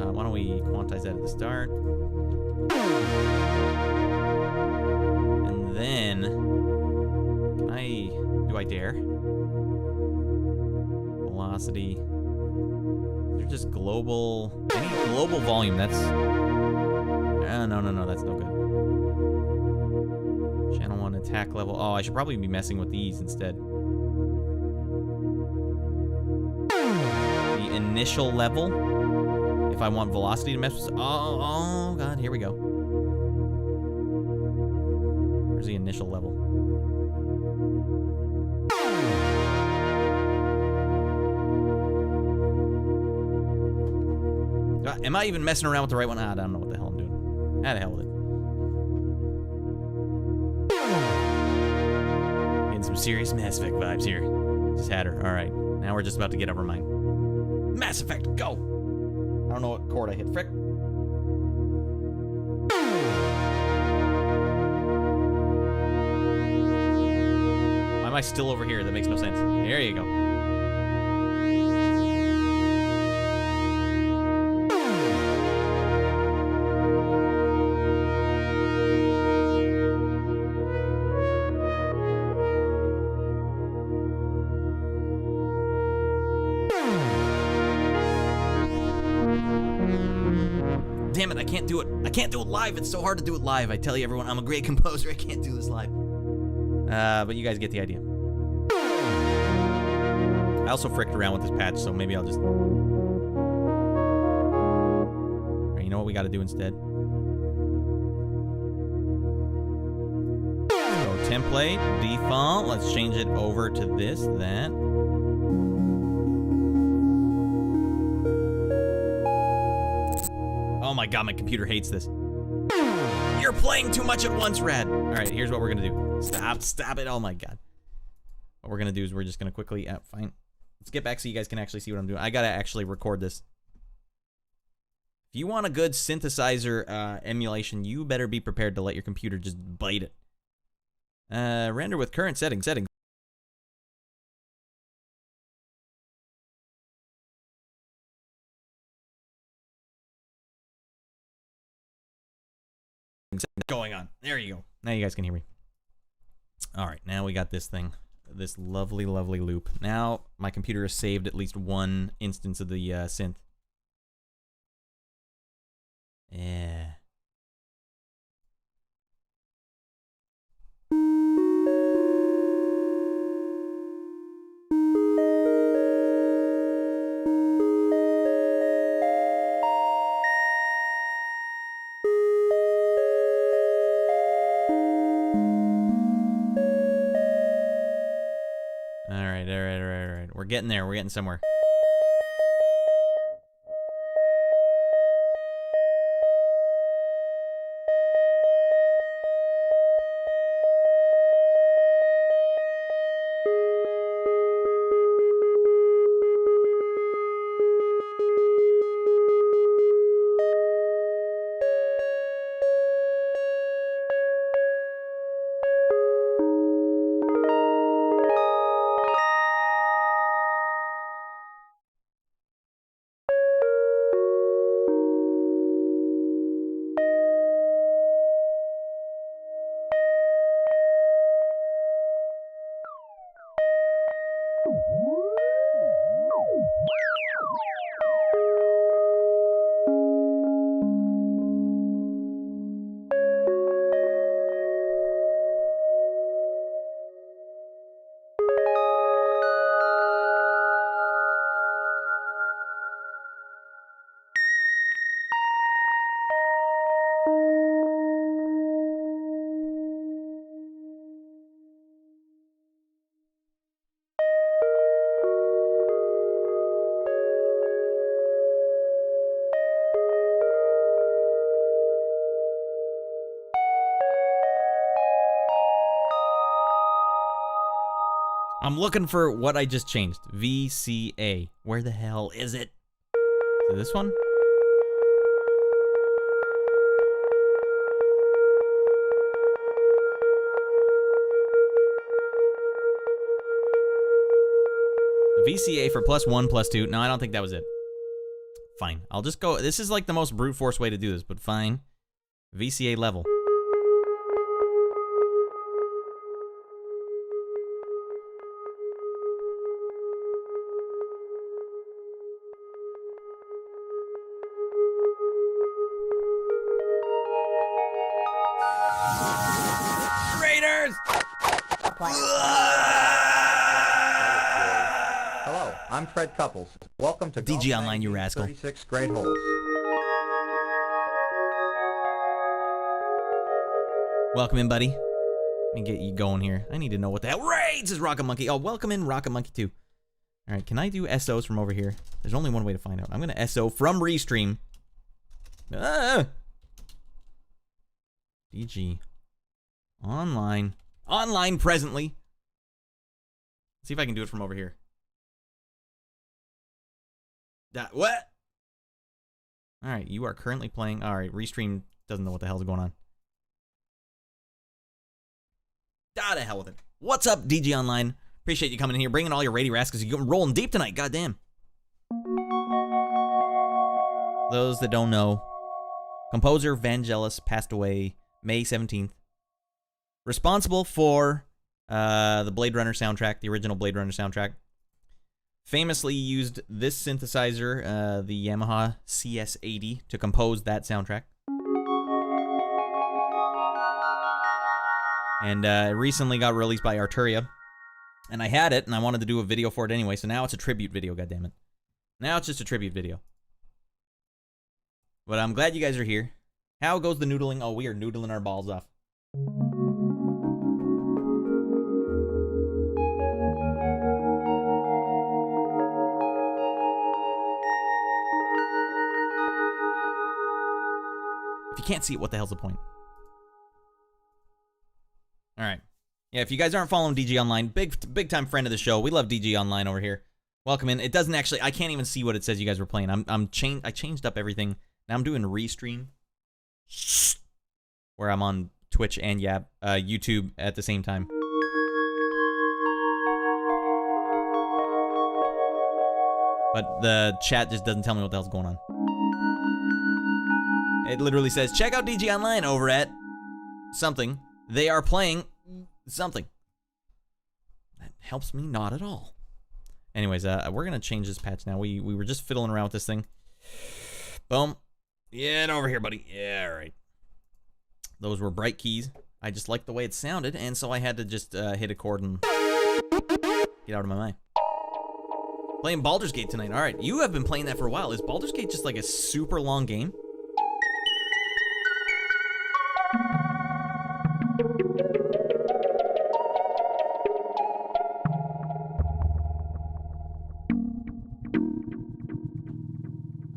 Why don't we quantize that at the start? And then... Do I dare? Velocity... Just global, any global volume, that's, no, that's no good. Channel 1 attack level, oh, I should probably be messing with these instead. The initial level, if I want velocity to mess with, oh god, here we go. Where's the initial level? Am I even messing around with the right one? I don't know what the hell I'm doing. How the hell with it. Getting some serious Mass Effect vibes here. Just had her. Alright. Now we're just about to get over mine. Mass Effect, go! I don't know what chord I hit. Frick. Why am I still over here? That makes no sense. There you go. Damn it, I can't do it. I can't do it live. It's so hard to do it live. I tell you, everyone, I'm a great composer. I can't do this live. But you guys get the idea. I also fricked around with this patch, so maybe I'll just... Right, you know what we gotta do instead? template, default. Let's change it over to this, that. Oh my god, my computer hates this. You're playing too much at once, Radd. All right, here's what we're gonna do. Stop it. Oh my god. What we're gonna do is we're just gonna quickly, fine. Let's get back so you guys can actually see what I'm doing. I gotta actually record this. If you want a good synthesizer emulation, you better be prepared to let your computer just bite it. Render with current settings. Going on. There you go. Now you guys can hear me. All right, now we got this thing. This lovely, lovely loop. Now my computer has saved at least one instance of the synth. Yeah. All right. We're getting there. We're getting somewhere. I'm looking for what I just changed. VCA. Where the hell is it? Is it this one? VCA for +1, +2. No, I don't think that was it. Fine. I'll just go. This is like the most brute force way to do this, but fine. VCA level. Hello, I'm Fred Couples. Welcome to DG Online, you rascal. 36 great holes. Welcome in, buddy. Let me get you going here. I need to know what the hell. Right, says Rocket Monkey. Oh, welcome in, Rocket Monkey 2. All right, can I do SOs from over here? There's only one way to find out. I'm going to SO from Restream. DG Online. Online presently. Let's see if I can do it from over here. What? All right, you are currently playing. All right, Restream doesn't know what the hell's going on. To hell with it. What's up, DG Online? Appreciate you coming in here, bringing all your radio rascals. You're rolling deep tonight, goddamn. Those that don't know, composer Vangelis passed away May 17th. Responsible for the Blade Runner soundtrack, the original Blade Runner soundtrack. Famously used this synthesizer, the Yamaha CS-80, to compose that soundtrack. And it recently got released by Arturia. And I had it, and I wanted to do a video for it anyway, so now it's a tribute video, goddammit. Now it's just a tribute video. But I'm glad you guys are here. How goes the noodling? Oh, we are noodling our balls off. can't see it, what the hell's the point? All right. Yeah, if you guys aren't following DG Online, big time friend of the show. We love DG Online over here. Welcome in. It doesn't actually, I can't even see what it says you guys were playing. I changed up everything. Now I'm doing restream, where I'm on Twitch and YouTube at the same time. But the chat just doesn't tell me what the hell's going on. It literally says, check out DG Online over at something. They are playing something. That helps me not at all. Anyways, we're going to change this patch now. We were just fiddling around with this thing. Boom. Yeah, and over here, buddy. Yeah, all right. Those were bright keys. I just liked the way it sounded, and so I had to just hit a chord and get out of my mind. Playing Baldur's Gate tonight. All right, you have been playing that for a while. Is Baldur's Gate just like a super long game?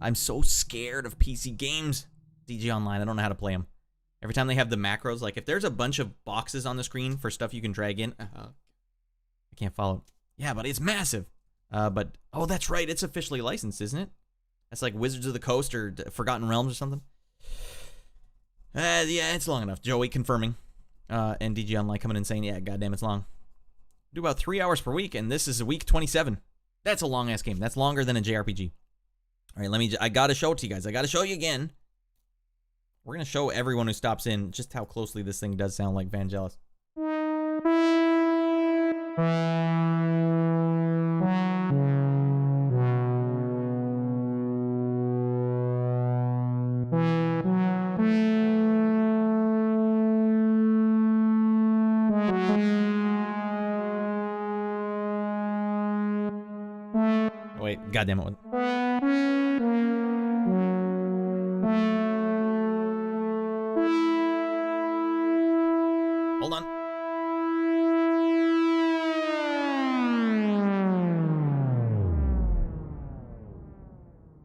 I'm so scared of PC games. DG Online, I don't know how to play them. Every time they have the macros, like if there's a bunch of boxes on the screen for stuff you can drag in, I can't follow. Yeah, but it's massive. But, oh, that's right. It's officially licensed, isn't it? That's like Wizards of the Coast or Forgotten Realms or something. Yeah, it's long enough. Joey confirming. And DG Online coming in saying, yeah, goddamn, it's long. Do about 3 hours per week, and this is week 27. That's a long-ass game. That's longer than a JRPG. All right, I got to show it to you guys. I got to show you again. We're going to show everyone who stops in just how closely this thing does sound like Vangelis. Wait, goddamn it. Hold on.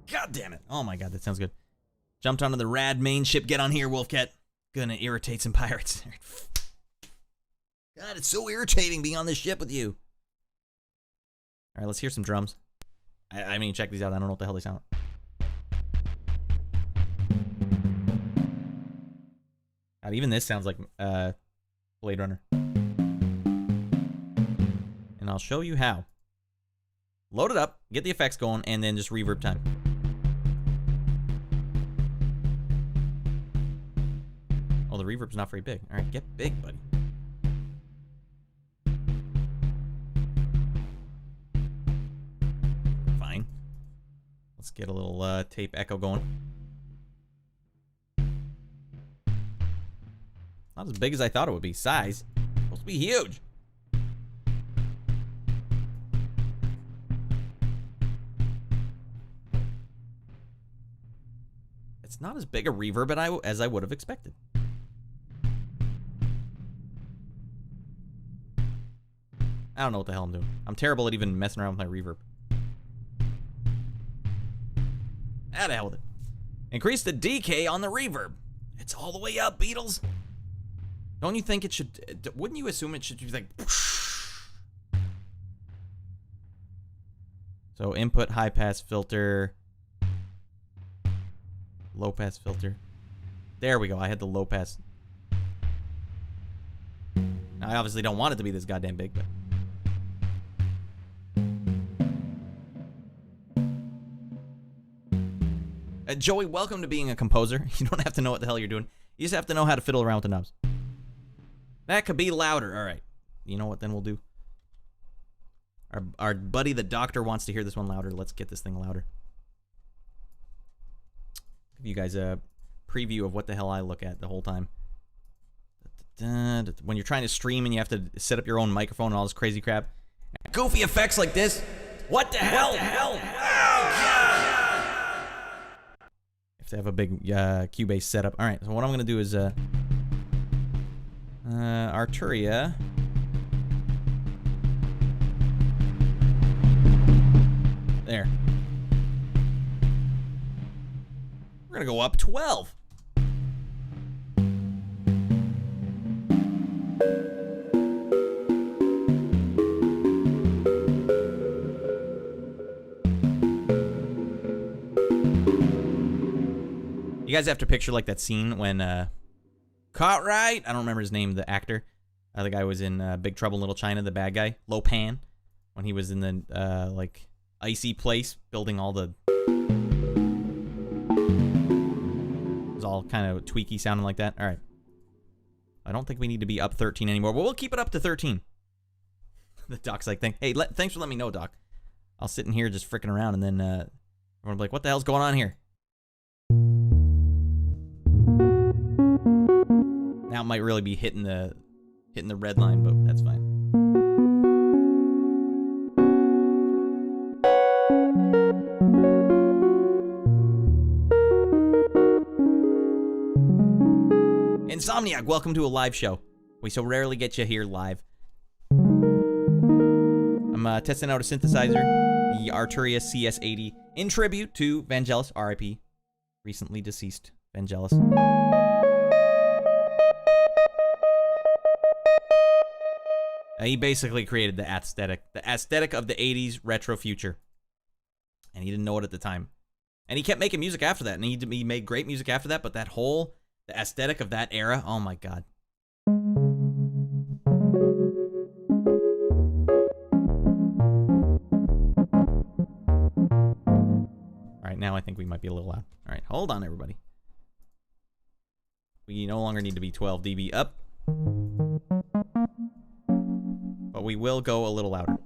God damn it. Oh my god, that sounds good. Jumped onto the Radd main ship. Get on here, Wolfcat. Gonna irritate some pirates. God, it's so irritating being on this ship with you. Alright, let's hear some drums. I mean, check these out. I don't know what the hell they sound like. God, even this sounds like Blade Runner. And I'll show you how. Load it up, get the effects going, and then just reverb time. Oh, the reverb's not very big. All right, get big, buddy. Fine. Let's get a little tape echo going. Not as big as I thought it would be. Size. It's supposed to be huge. It's not as big a reverb as I would have expected. I don't know what the hell I'm doing. I'm terrible at even messing around with my reverb. Ah, the hell with it. Increase the decay on the reverb. It's all the way up, Beatles. Don't you think it should... Wouldn't you assume it should be like... So input, high pass filter... Low pass filter. There we go. I had the low pass. Now, I obviously don't want it to be this goddamn big, but... Joey, welcome to being a composer. You don't have to know what the hell you're doing. You just have to know how to fiddle around with the knobs. That could be louder. All right. You know what then we'll do? Our buddy the doctor wants to hear this one louder. Let's get this thing louder. Give you guys a preview of what the hell I look at the whole time. When you're trying to stream and you have to set up your own microphone and all this crazy crap. Goofy effects like this. What the hell? What the hell? Oh, God. You have to have a big Cubase setup. All right. So what I'm going to do is... Arturia. There. We're gonna go up 12. You guys have to picture like that scene when Cartwright, I don't remember his name, the actor. The guy was in Big Trouble in Little China, the bad guy, Lo Pan, when he was in the like icy place building all the. It was all kind of tweaky sounding like that. All right. I don't think we need to be up 13 anymore, but we'll keep it up to 13. The Doc's like, hey, thanks for letting me know, Doc. I'll sit in here just freaking around, and then everyone will be like, what the hell's going on here? Now it might really be hitting the red line, but that's fine. Insomniac, welcome to a live show. We so rarely get you here live. I'm testing out a synthesizer, the Arturia CS-80, in tribute to Vangelis, R.I.P., recently deceased Vangelis. He basically created the aesthetic of the 80s retro future. And he didn't know it at the time. And he kept making music after that, and he made great music after that, but the aesthetic of that era, oh my god. Alright, now I think we might be a little loud. Alright, hold on everybody. We no longer need to be 12 dB up. But we will go a little louder. I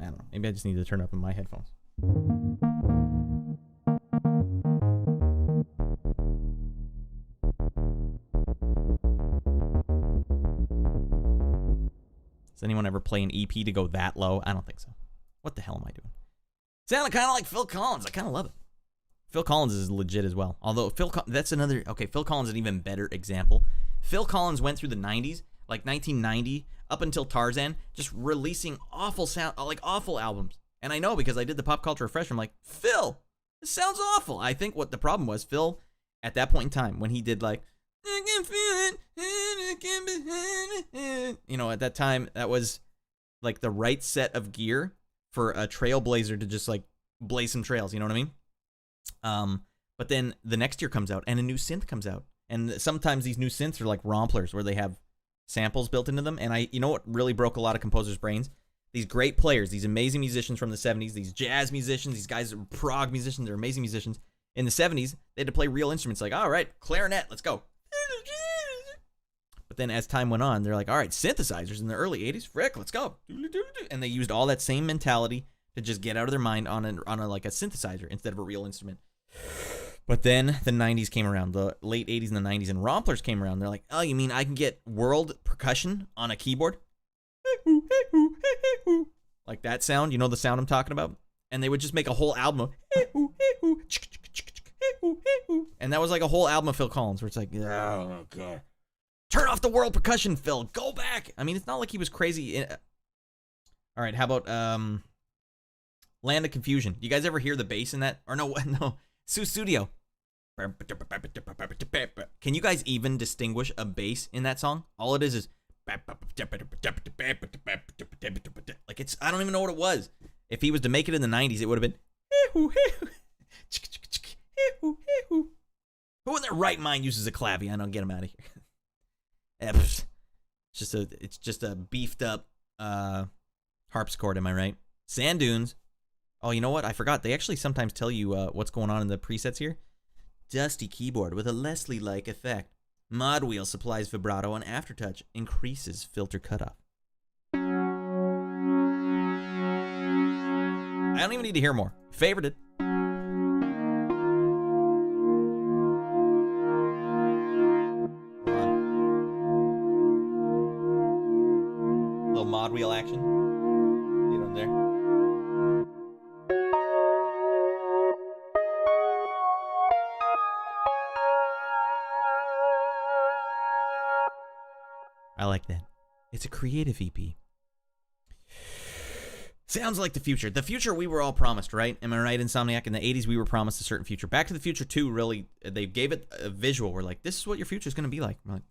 don't know. Maybe I just need to turn up in my headphones. Does anyone ever play an EP to go that low? I don't think so. What the hell am I doing? Sounded kind of like Phil Collins. I kind of love it. Phil Collins is legit as well. Although Phil Collins is an even better example. Phil Collins went through the 90s, like 1990, up until Tarzan, just releasing awful albums. And I know because I did the Pop Culture Refresh, I'm like, Phil, this sounds awful. I think what the problem was, Phil, at that point in time, when he did like, I can feel it, you know, at that time, that was like the right set of gear for a trailblazer to just like blaze some trails, you know what I mean? But then the next year comes out and a new synth comes out. And sometimes these new synths are like romplers where they have samples built into them. And you know what really broke a lot of composers' brains? These great players, these amazing musicians from the 70s, these jazz musicians, these guys are prog musicians, they're amazing musicians. In the 70s, they had to play real instruments like, all right, clarinet, let's go. But then as time went on, they're like, all right, synthesizers in the early 80s, frick, let's go. And they used all that same mentality to just get out of their mind on a like a synthesizer instead of a real instrument. But then the 90s came around, the late 80s and the 90s, and romplers came around. They're like, oh, you mean I can get world percussion on a keyboard? Like that sound, you know the sound I'm talking about? And they would just make a whole album of and that was like a whole album of Phil Collins where it's like, oh, God. Turn off the world percussion, Phil. Go back. I mean, it's not like he was crazy. All right, how about Land of Confusion? Do you guys ever hear the bass in that? Or no, Studio. Can you guys even distinguish a bass in that song? All it is like it's, I don't even know what it was. If he was to make it in the 90s, it would have been who in their right mind uses a clavie? I don't get him out of here. It's just a beefed up harpsichord, am I right? Sand dunes. Oh, you know what? I forgot. They actually sometimes tell you what's going on in the presets here. Dusty keyboard with a Leslie-like effect. Mod wheel supplies vibrato and aftertouch. Increases filter cutoff. I don't even need to hear more. Favorited. Little mod wheel action. Get on there. I like that. It's a creative EP. Sounds like the future. The future we were all promised, right? Am I right, Insomniac? In the 80s, we were promised a certain future. Back to the Future 2, really, they gave it a visual. We're like, this is what your future is going to be like. I'm like,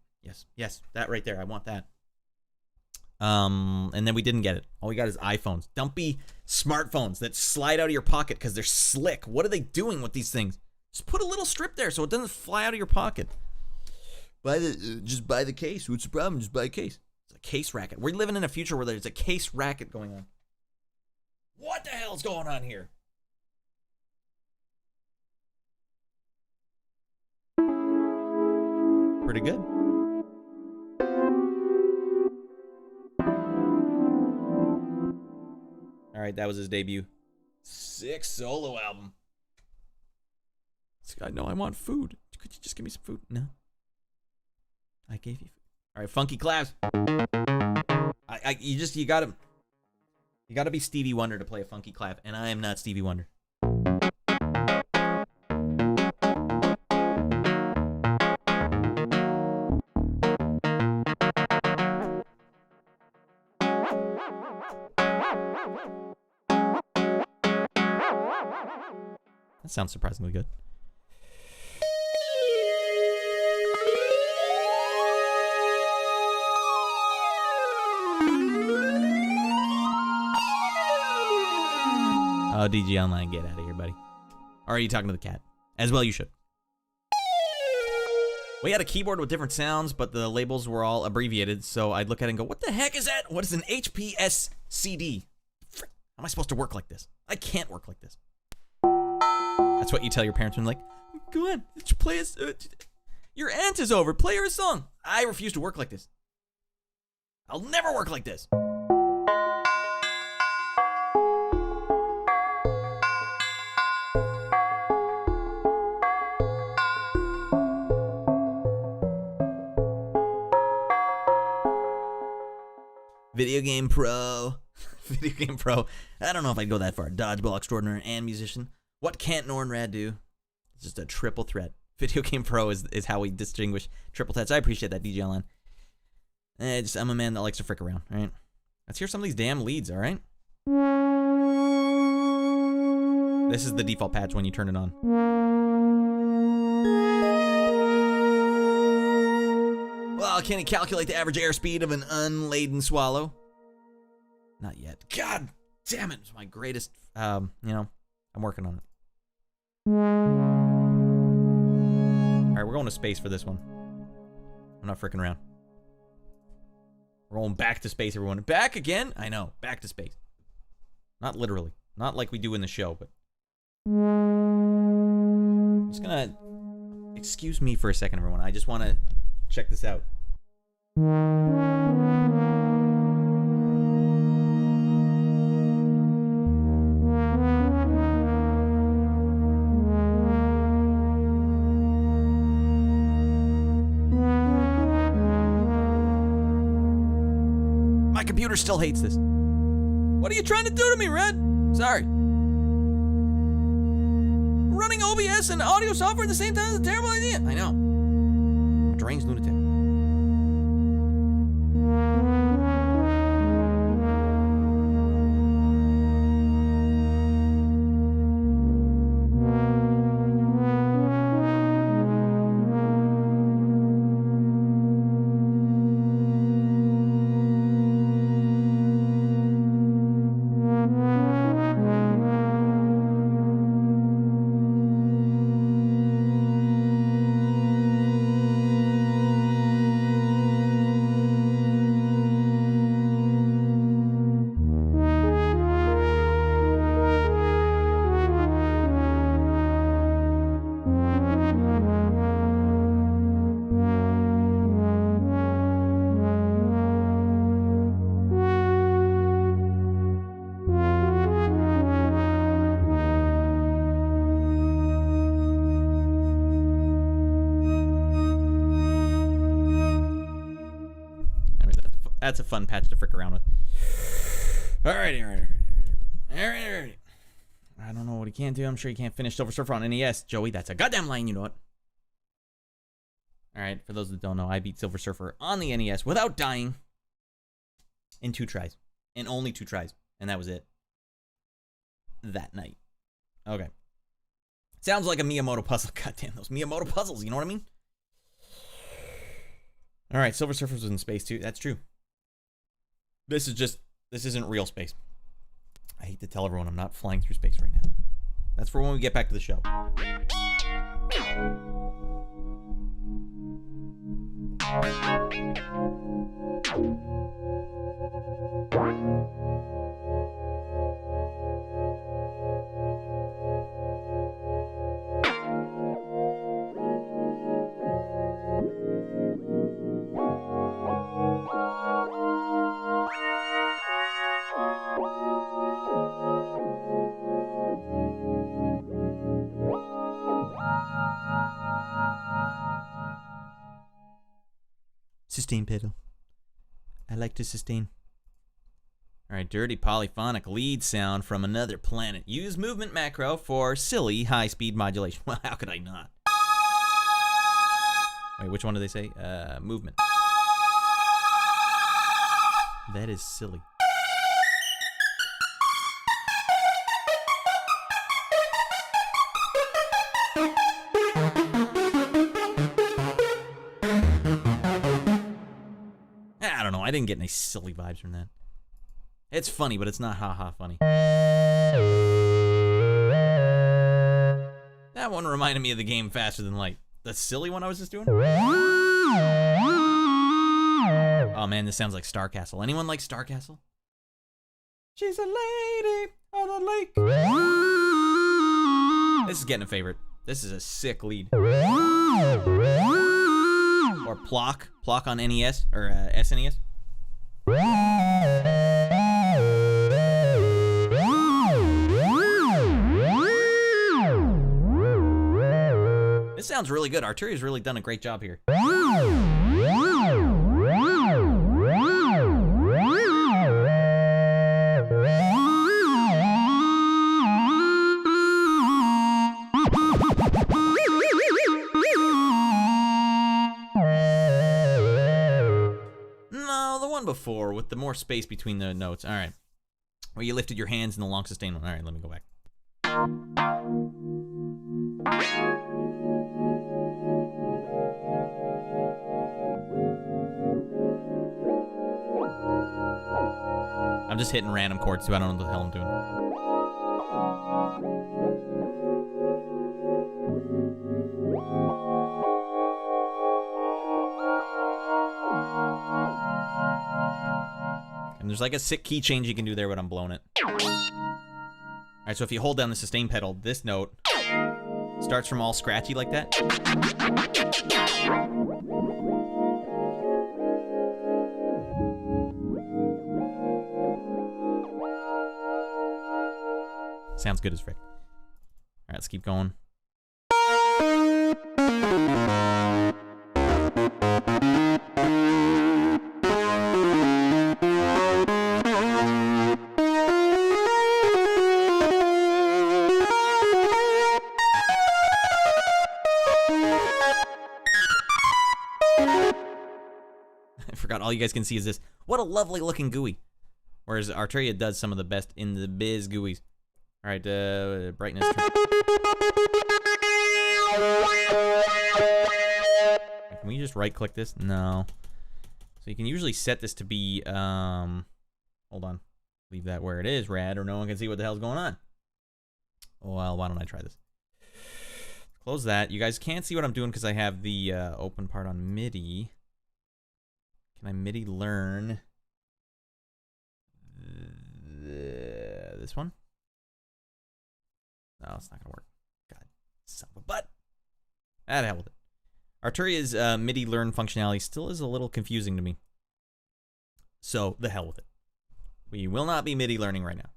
yes, that right there. I want that. And then we didn't get it. All we got is iPhones. Dumpy smartphones that slide out of your pocket because they're slick. What are they doing with these things? Just put a little strip there so it doesn't fly out of your pocket. Just buy the case. What's the problem? Just buy a case. It's a case racket. We're living in a future where there's a case racket going on. What the hell's going on here? Pretty good. All right, that was his debut. Sick solo album. This guy, no, I want food. Could you just give me some food? No. I gave you food. All right, funky claps. You gotta be Stevie Wonder to play a funky clap, and I am not Stevie Wonder. That sounds surprisingly good. Oh, DG Online, get out of here, buddy. Or are you talking to the cat? As well you should. We had a keyboard with different sounds, but the labels were all abbreviated, so I'd look at it and go, what the heck is that? What is an HPSCD? Frick, how am I supposed to work like this? I can't work like this. That's what you tell your parents when like, go on, play us. Your aunt is over, play her a song. I refuse to work like this. I'll never work like this. Video Game Pro. Video Game Pro. I don't know if I'd go that far. Dodgeball extraordinary and musician. What can't Norn Radd do? It's just a triple threat. Video Game Pro is how we distinguish triple threats. I appreciate that, DJ Online. I'm a man that likes to frick around, all right? Let's hear some of these damn leads, all right? This is the default patch when you turn it on. Well, can he calculate the average airspeed of an unladen swallow? Not yet. God damn it. It's my greatest, I'm working on it. All right, we're going to space for this one. I'm not freaking around. We're going back to space, everyone. Back again? I know. Back to space. Not literally. Not like we do in the show, but... I'm just gonna... Excuse me for a second, everyone. I just want to check this out. My computer still hates this. What are you trying to do to me, Radd? Sorry. Running OBS and audio software at the same time is a terrible idea. I know. I'm a deranged lunatic. That's a fun patch to frick around with. All right. I don't know what he can't do. I'm sure he can't finish Silver Surfer on NES. Joey, that's a goddamn line, you know it. All right, for those that don't know, I beat Silver Surfer on the NES without dying in 2 tries. In only 2 tries. And that was it. That night. Okay. Sounds like a Miyamoto puzzle. Goddamn, those Miyamoto puzzles, you know what I mean? All right, Silver Surfer was in space too. That's true. This isn't real space. I hate to tell everyone I'm not flying through space right now. That's for when we get back to the show. Sustain pedal. I like to sustain. Alright, dirty polyphonic lead sound from another planet. Use movement macro for silly high-speed modulation. Well, how could I not? Wait, which one do they say? Movement. That is silly. I don't know. I didn't get any silly vibes from that. It's funny, but it's not ha-ha funny. That one reminded me of the game Faster Than Light. The silly one I was just doing? Oh man, this sounds like Star Castle. Anyone like Star Castle? She's a lady on the lake. This is getting a favorite. This is a sick lead. Or Plock on NES, or SNES. This sounds really good. Arturia's really done a great job here. Before with the more space between the notes. All right, where you lifted your hands in the long sustain one. All right, let me go back. I'm just hitting random chords, so I don't know what the hell I'm doing. And there's like a sick key change you can do there, but I'm blowing it. Alright, so if you hold down the sustain pedal, this note starts from all scratchy like that. Sounds good as frick. Alright, let's keep going. All you guys can see is this. What a lovely looking GUI. Whereas Arturia does some of the best in the biz GUIs. Alright, brightness. Can we just right click this? No. So you can usually set this to be, hold on. Leave that where it is, Radd, or no one can see what the hell's going on. Well, why don't I try this? Close that. You guys can't see what I'm doing because I have the open part on MIDI. Can I MIDI learn this one? No, it's not gonna work. God, son of a butt. Ah, the hell with it. Arturia's MIDI learn functionality still is a little confusing to me. So, the hell with it. We will not be MIDI learning right now.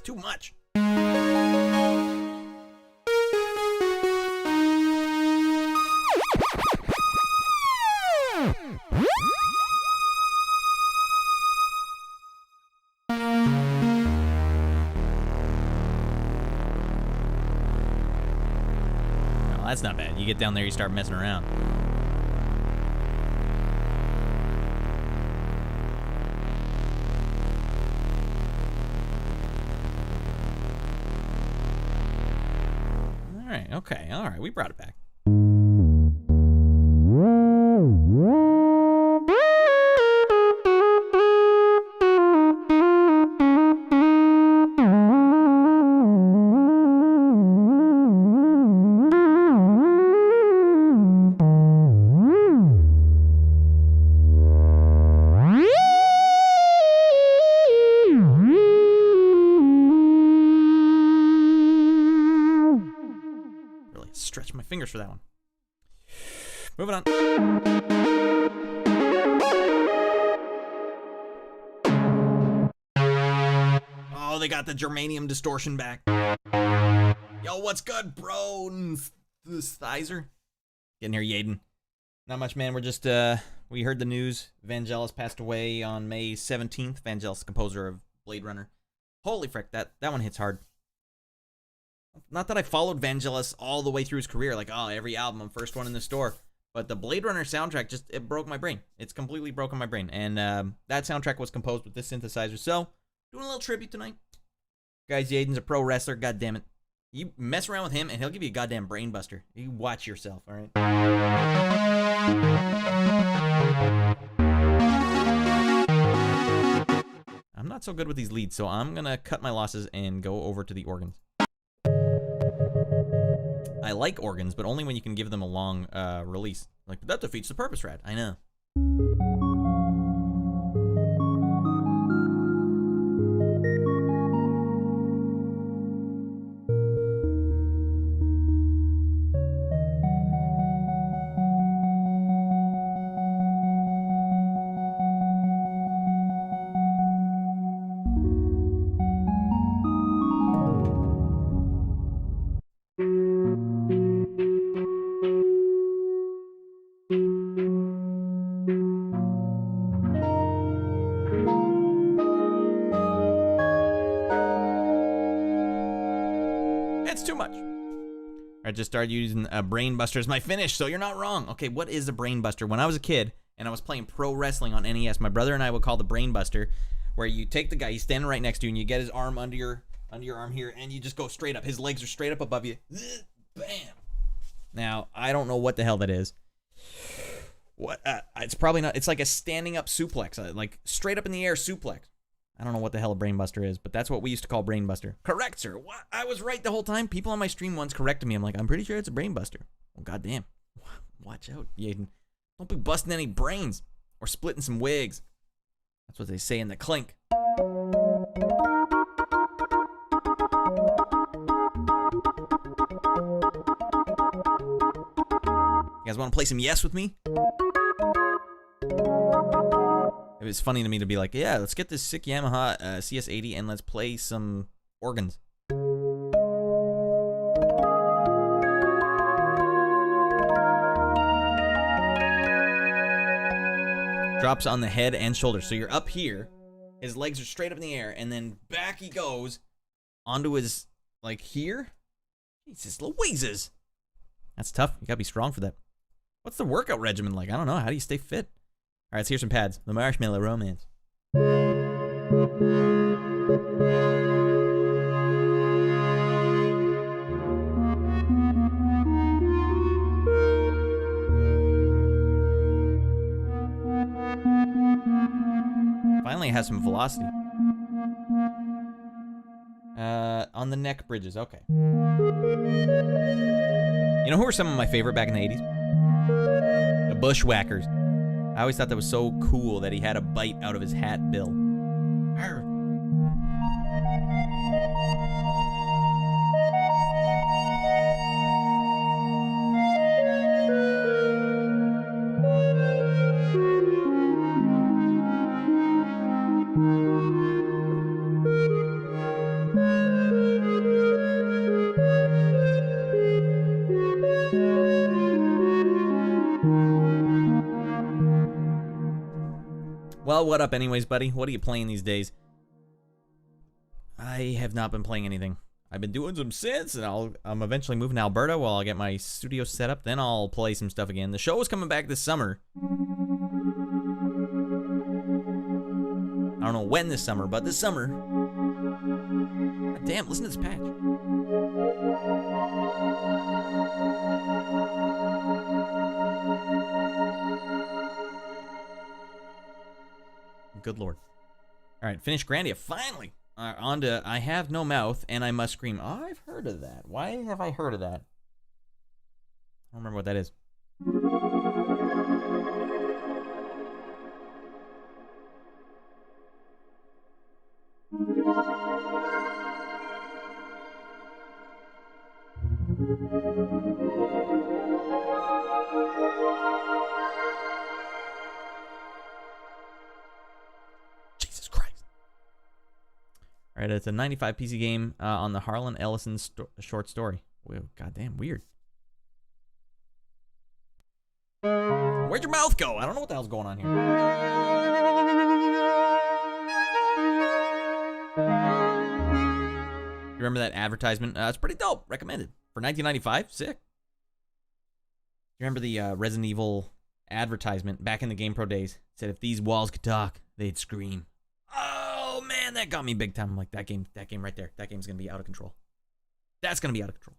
too much. Well, that's not bad. You get down there, you start messing around. Okay, all right, we brought it back. Stretch my fingers for that one. Moving on. Oh, they got the germanium distortion back. Yo, what's good, bro? Synthesizer. Getting here, Yaden. Not much, man. We're just, we heard the news. Vangelis passed away on May 17th. Vangelis, composer of Blade Runner. Holy frick, that one hits hard. Not that I followed Vangelis all the way through his career, like, oh, every album, I'm first one in the store. But the Blade Runner soundtrack it broke my brain. It's completely broken my brain. And that soundtrack was composed with this synthesizer. So, doing a little tribute tonight. Guys, Yaden's a pro wrestler, god damn it. You mess around with him and he'll give you a goddamn brain buster. You watch yourself, alright? I'm not so good with these leads, so I'm gonna cut my losses and go over to the organs. I like organs, but only when you can give them a long release. Like, that defeats the purpose, Radd. I know. It's too much. I just started using a brain buster as my finish, so you're not wrong. Okay, what is a brain buster? When I was a kid and I was playing pro wrestling on NES, my brother and I would call the brain buster, where you take the guy, he's standing right next to you, and you get his arm under your arm here, and you just go straight up. His legs are straight up above you. Bam. Now, I don't know what the hell that is. What? It's probably not. It's like a standing up suplex, like straight up in the air suplex. I don't know what the hell a brain buster is, but that's what we used to call brain buster. Correct, sir. What? I was right the whole time. People on my stream once corrected me. I'm like, I'm pretty sure it's a brain buster. Well, goddamn. Watch out, Yaden. Don't be busting any brains or splitting some wigs. That's what they say in the clink. You guys want to play some Yes with me? It was funny to me to be like, yeah, let's get this sick Yamaha CS-80 and let's play some organs. Drops on the head and shoulders. So you're up here, his legs are straight up in the air, and then back he goes onto his, like, here. Jesus Louises. That's tough. You gotta be strong for that. What's the workout regimen like? I don't know. How do you stay fit? All right, let's hear some pads. The Marshmallow Romance. Finally has some velocity. On the neck bridges, okay. You know who were some of my favorite back in the 80s? The Bushwhackers. I always thought that was so cool that he had a bite out of his hat bill. Arr. Well, what up anyways, buddy? What are you playing these days? I have not been playing anything. I've been doing some synths, and I'm eventually moving to Alberta while I get my studio set up. Then I'll play some stuff again. The show is coming back this summer. I don't know when this summer, but this summer. God damn, listen to this patch. Good lord. Alright, finish Grandia, finally! On to I Have No Mouth and I Must Scream. Oh, I've heard of that. Why have I heard of that? I don't remember what that is. Jesus Christ. Alright, it's a 95 PC game on the Harlan Ellison short story. Whoa, goddamn weird. Where'd your mouth go? I don't know what the hell's going on here. You remember that advertisement? It's pretty dope. Recommended. For $19.95? Sick. You remember the Resident Evil advertisement back in the GamePro days? It said if these walls could talk, they'd scream. Oh man, that got me big time. I'm like, that game right there. That game's gonna be out of control. That's gonna be out of control.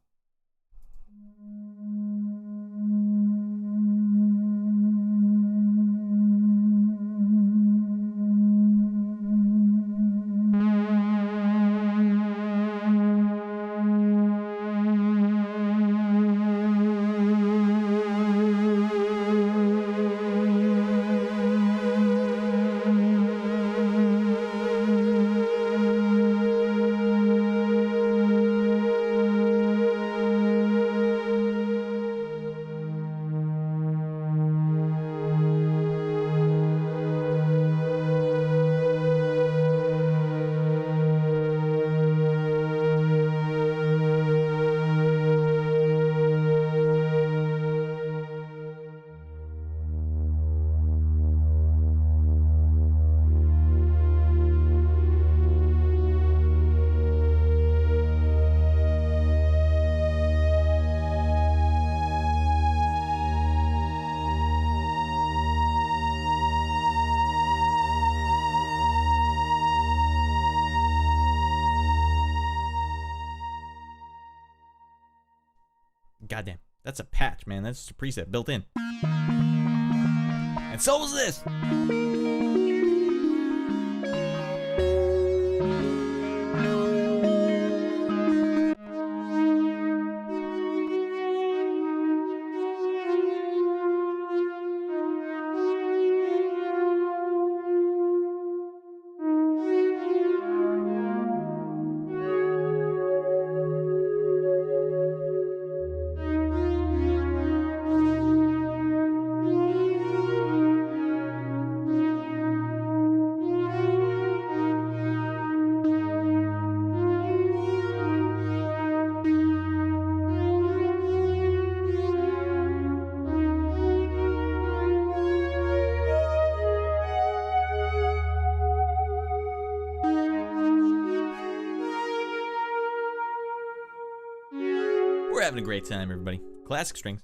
Goddamn, that's a patch, man. That's just a preset built in. And so was this. We're having a great time, everybody. Classic strings.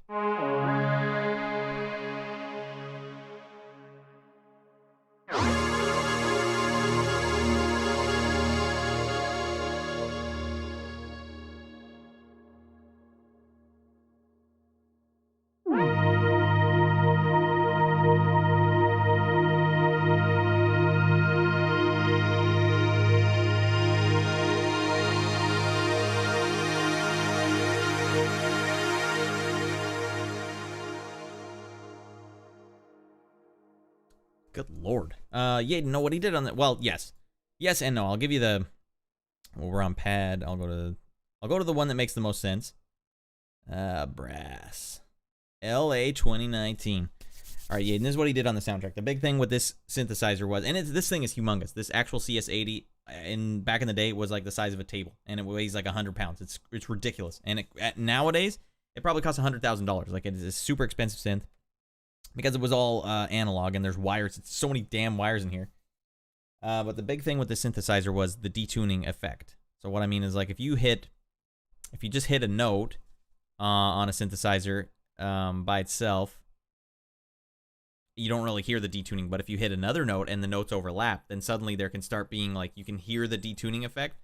Good lord. Yeah, know what he did on that? Well, yes. Yes and no. I'll give you the... Well, we're on pad. I'll go to the one that makes the most sense. Brass. LA 2019. All right, yeah, and this is what he did on the soundtrack. The big thing with this synthesizer was, and this thing is humongous. This actual CS-80 back in the day was like the size of a table, and it weighs like 100 pounds. It's ridiculous. And nowadays, it probably costs $100,000. Like, it is a super expensive synth. because it was all analog and there's wires. It's so many damn wires in here. But the big thing with the synthesizer was the detuning effect. So what I mean is, like, if you just hit a note on a synthesizer by itself, you don't really hear the detuning. But if you hit another note and the notes overlap, then suddenly there can start being, like, you can hear the detuning effect.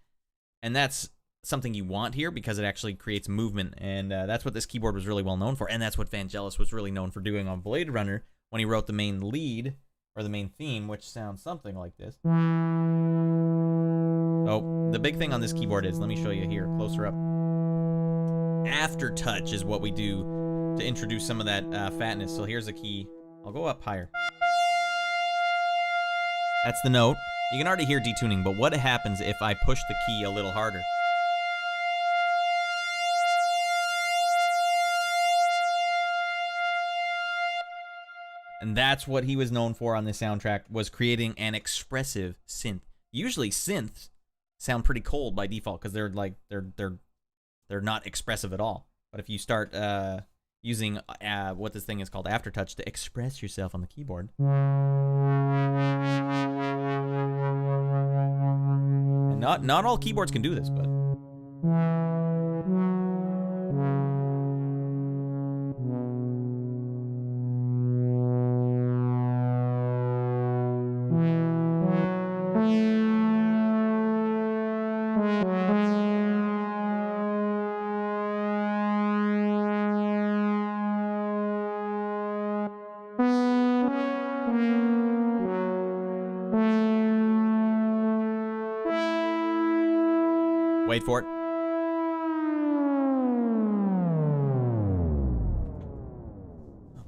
And that's something you want here because it actually creates movement. And that's what this keyboard was really well known for. And that's what Vangelis was really known for doing on Blade Runner when he wrote the main lead, or the main theme, which sounds something like this. Oh, the big thing on this keyboard is, let me show you here, closer up. Aftertouch is what we do to introduce some of that fatness. So here's a key. I'll go up higher. That's the note. You can already hear detuning, but what happens if I push the key a little harder? And that's what he was known for on this soundtrack, was creating an expressive synth. Usually synths sound pretty cold by default because they're not expressive at all. But if you start using what this thing is called, Aftertouch, to express yourself on the keyboard. And not all keyboards can do this, but wait for it. Oh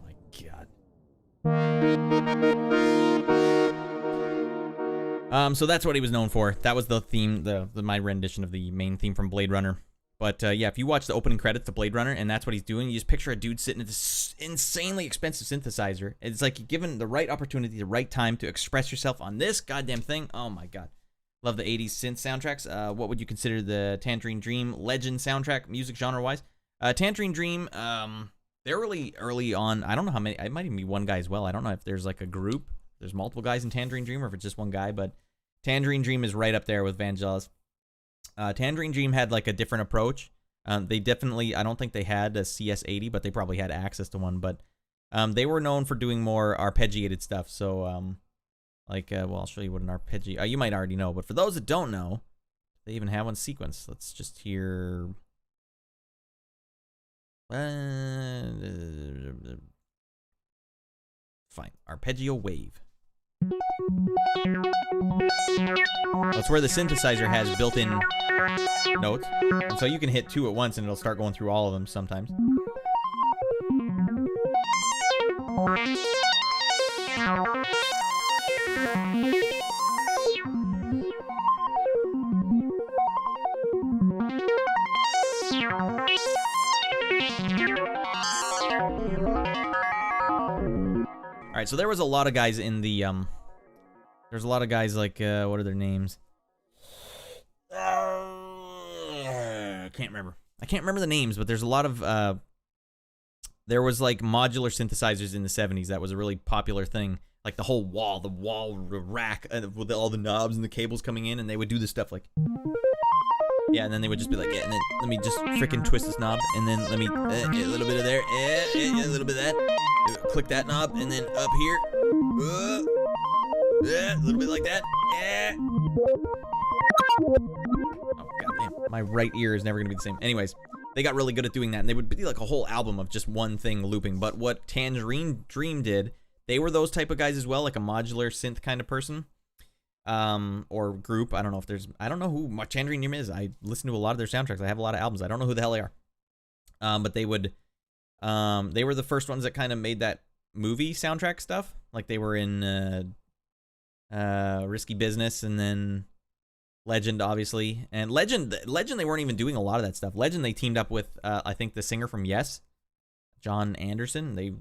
my god. So that's what he was known for. That was the theme, my rendition of the main theme from Blade Runner. But yeah, if you watch the opening credits to Blade Runner and that's what he's doing, you just picture a dude sitting at this insanely expensive synthesizer. It's like given the right opportunity, the right time to express yourself on this goddamn thing. Oh my god. Love the 80s synth soundtracks. What would you consider the Tangerine Dream Legend soundtrack, music genre-wise? Tangerine Dream, they're really early on. I don't know how many. It might even be one guy as well. I don't know if there's like a group. There's multiple guys in Tangerine Dream or if it's just one guy. But Tangerine Dream is right up there with Vangelis. Tangerine Dream had like a different approach. They definitely, I don't think they had a CS-80, but they probably had access to one. But they were known for doing more arpeggiated stuff. So, well, I'll show you what an arpeggio. You might already know, but for those that don't know, they even have one sequence. Let's just hear. Fine, arpeggio wave. That's where the synthesizer has built-in notes, and so you can hit two at once, and it'll start going through all of them sometimes. Alright, so there was a lot of guys in the, there's a lot of guys like, what are their names? I can't remember. I can't remember the names, but there's a lot of, there was like modular synthesizers in the 70s. That was a really popular thing. Like the whole wall, rack with all the knobs and the cables coming in, and they would do this stuff like, yeah, and then they would just be like, yeah, and then let me just frickin' twist this knob, and then let me, a little bit of there, a little bit of that, click that knob, and then up here, a little bit like that, oh, goddamn, my right ear is never gonna be the same. Anyways, they got really good at doing that, and they would be like a whole album of just one thing looping. But what Tangerine Dream did, they were those type of guys as well, like a modular synth kind of person, or group. I don't know if there's, I don't know who Tangerine Dream is. I listen to a lot of their soundtracks. I have a lot of albums. I don't know who the hell they are. But they would, they were the first ones that kind of made that movie soundtrack stuff. Like they were in Risky Business, and then Legend, obviously. And Legend, they weren't even doing a lot of that stuff. Legend, they teamed up with, I think, the singer from Yes, John Anderson. They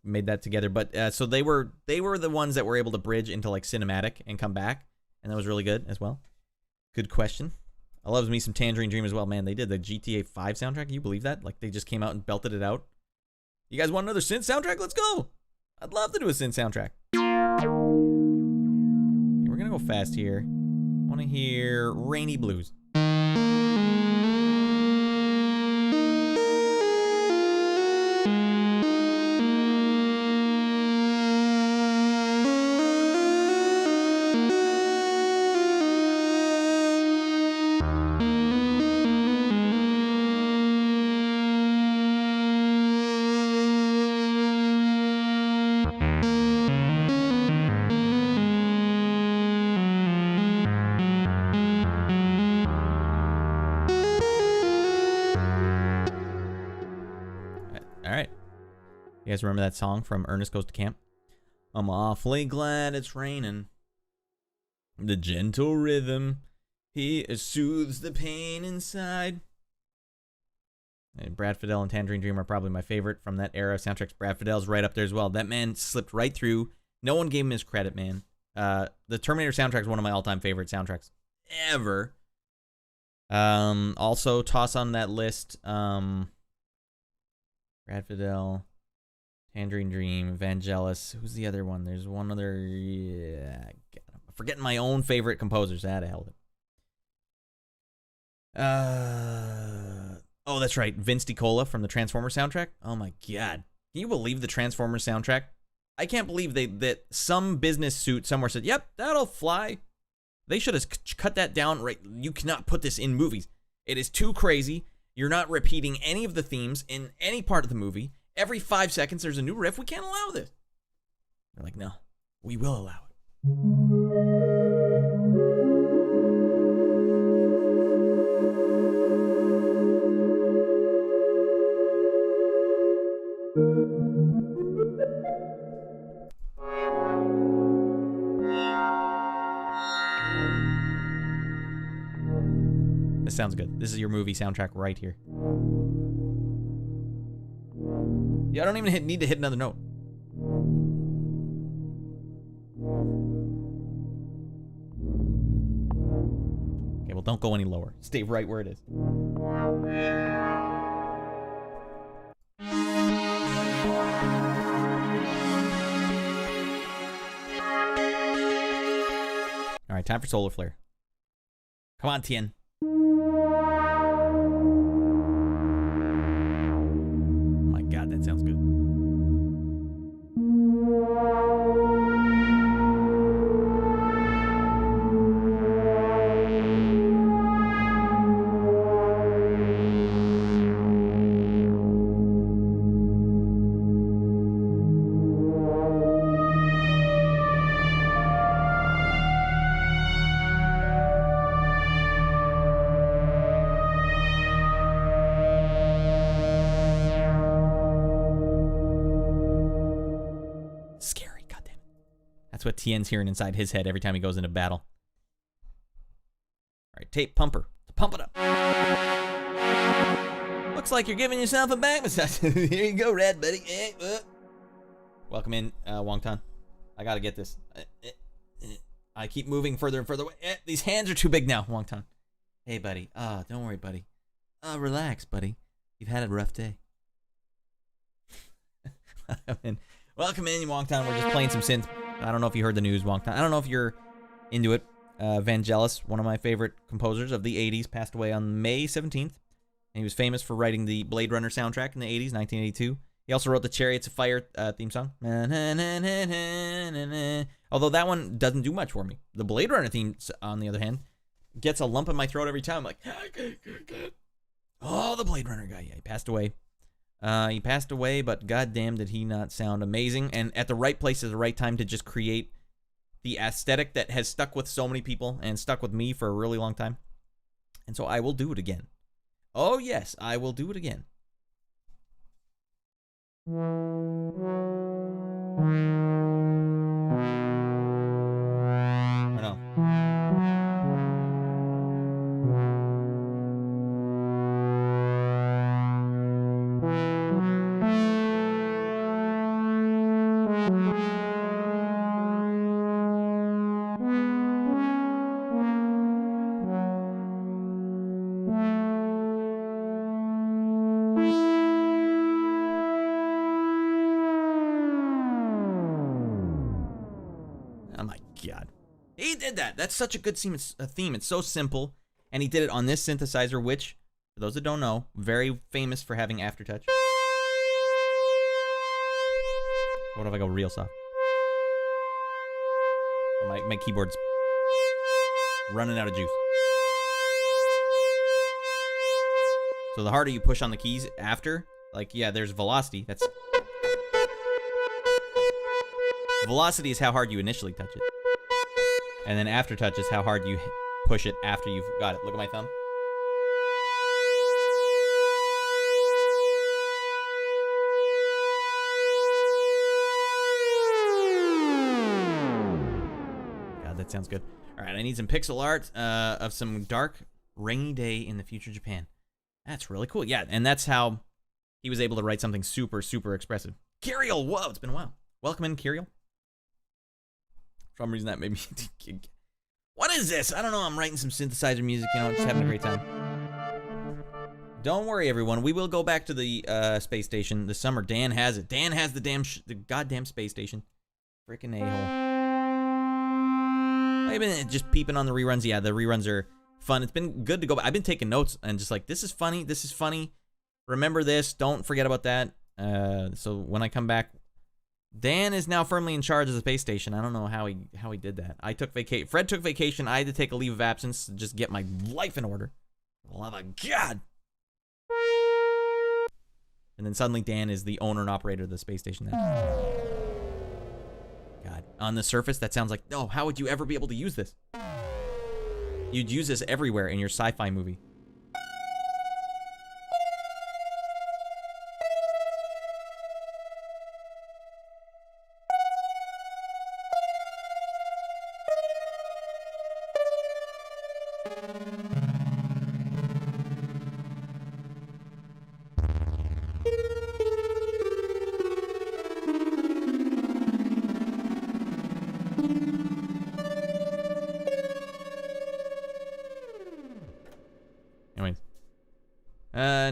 made that together. But so they were the ones that were able to bridge into like cinematic and come back, and that was really good as well. Good question. I love me some Tangerine Dream as well, man. They did the GTA 5 soundtrack. Can you believe that? Like they just came out and belted it out. You guys want another synth soundtrack? Let's go. I'd love to do a synth soundtrack. We're gonna go fast here. I want to hear Rainy Blues. Alright. You guys remember that song from Ernest Goes to Camp? I'm awfully glad it's raining. The gentle rhythm, he soothes the pain inside. And Brad Fiedel and Tangerine Dream are probably my favorite from that era of soundtracks. Brad Fiedel's right up there as well. That man slipped right through. No one gave him his credit, man. The Terminator soundtrack is one of my all-time favorite soundtracks ever. Also, toss on that list, Brad Fiedel, Tangerine Dream, Vangelis. Who's the other one? There's one other. Yeah, I'm forgetting my own favorite composers. I had to hell it. Oh, that's right. Vince DiCola from the Transformers soundtrack. Oh my god. Can you believe the Transformers soundtrack? I can't believe that some business suit somewhere said, yep, that'll fly. They should have cut that down. Right. You cannot put this in movies. It is too crazy. You're not repeating any of the themes in any part of the movie. Every 5 seconds, there's a new riff. We can't allow this. They're like, no, we will allow it. This sounds good. This is your movie soundtrack right here. Yeah, I don't even need to hit another note. Okay, well, don't go any lower. Stay right where it is. All right, time for Solar Flare. Come on, Tien. God, that sounds good. What Tien's hearing inside his head every time he goes into battle. All right, tape pumper. Pump it up. Looks like you're giving yourself a back massage. Here you go, Radd, buddy. Welcome in, Wongtan. I gotta get this. I keep moving further and further away. These hands are too big now, Wongtan. Hey, buddy. Don't worry, buddy. Relax, buddy. You've had a rough day. Welcome in, Wongtan. We're just playing some synth. I don't know if you heard the news, Wongtan. I don't know if you're into it. Vangelis, one of my favorite composers of the 80s, passed away on May 17th. And he was famous for writing the Blade Runner soundtrack in the 80s, 1982. He also wrote the Chariots of Fire theme song. Although that one doesn't do much for me. The Blade Runner theme, on the other hand, gets a lump in my throat every time. I'm like, oh, the Blade Runner guy. Yeah, he passed away. But goddamn did he not sound amazing, and at the right place at the right time to just create the aesthetic that has stuck with so many people and stuck with me for a really long time. And so I will do it again. Oh yes, I will do it again. Or no. God. He did that. That's such a good theme. It's so simple. And he did it on this synthesizer, which, for those that don't know, very famous for having aftertouch. What if I go real soft? My keyboard's running out of juice. So the harder you push on the keys after, like, yeah, there's velocity. That's... Velocity is how hard you initially touch it. And then aftertouch is how hard you push it after you've got it. Look at my thumb. God, that sounds good. All right, I need some pixel art of some dark, rainy day in the future Japan. That's really cool. Yeah, and that's how he was able to write something super, super expressive. Kirill, whoa, it's been a while. Welcome in, Kirill. For some reason that made me... What is this? I don't know. I'm writing some synthesizer music, you know, just having a great time. Don't worry, everyone. We will go back to the space station this summer. Dan has it. Dan has the goddamn space station. Frickin' a-hole. I've been just peeping on the reruns. Yeah, the reruns are fun. It's been good to go back. I've been taking notes and just like, this is funny. This is funny. Remember this. Don't forget about that. So when I come back, Dan is now firmly in charge of the space station. I don't know how he did that. I took vacation. Fred took vacation. I had to take a leave of absence to just get my life in order. Love of God. And then suddenly Dan is the owner and operator of the space station now. God. On the surface, that sounds like, no, how would you ever be able to use this? You'd use this everywhere in your sci-fi movie.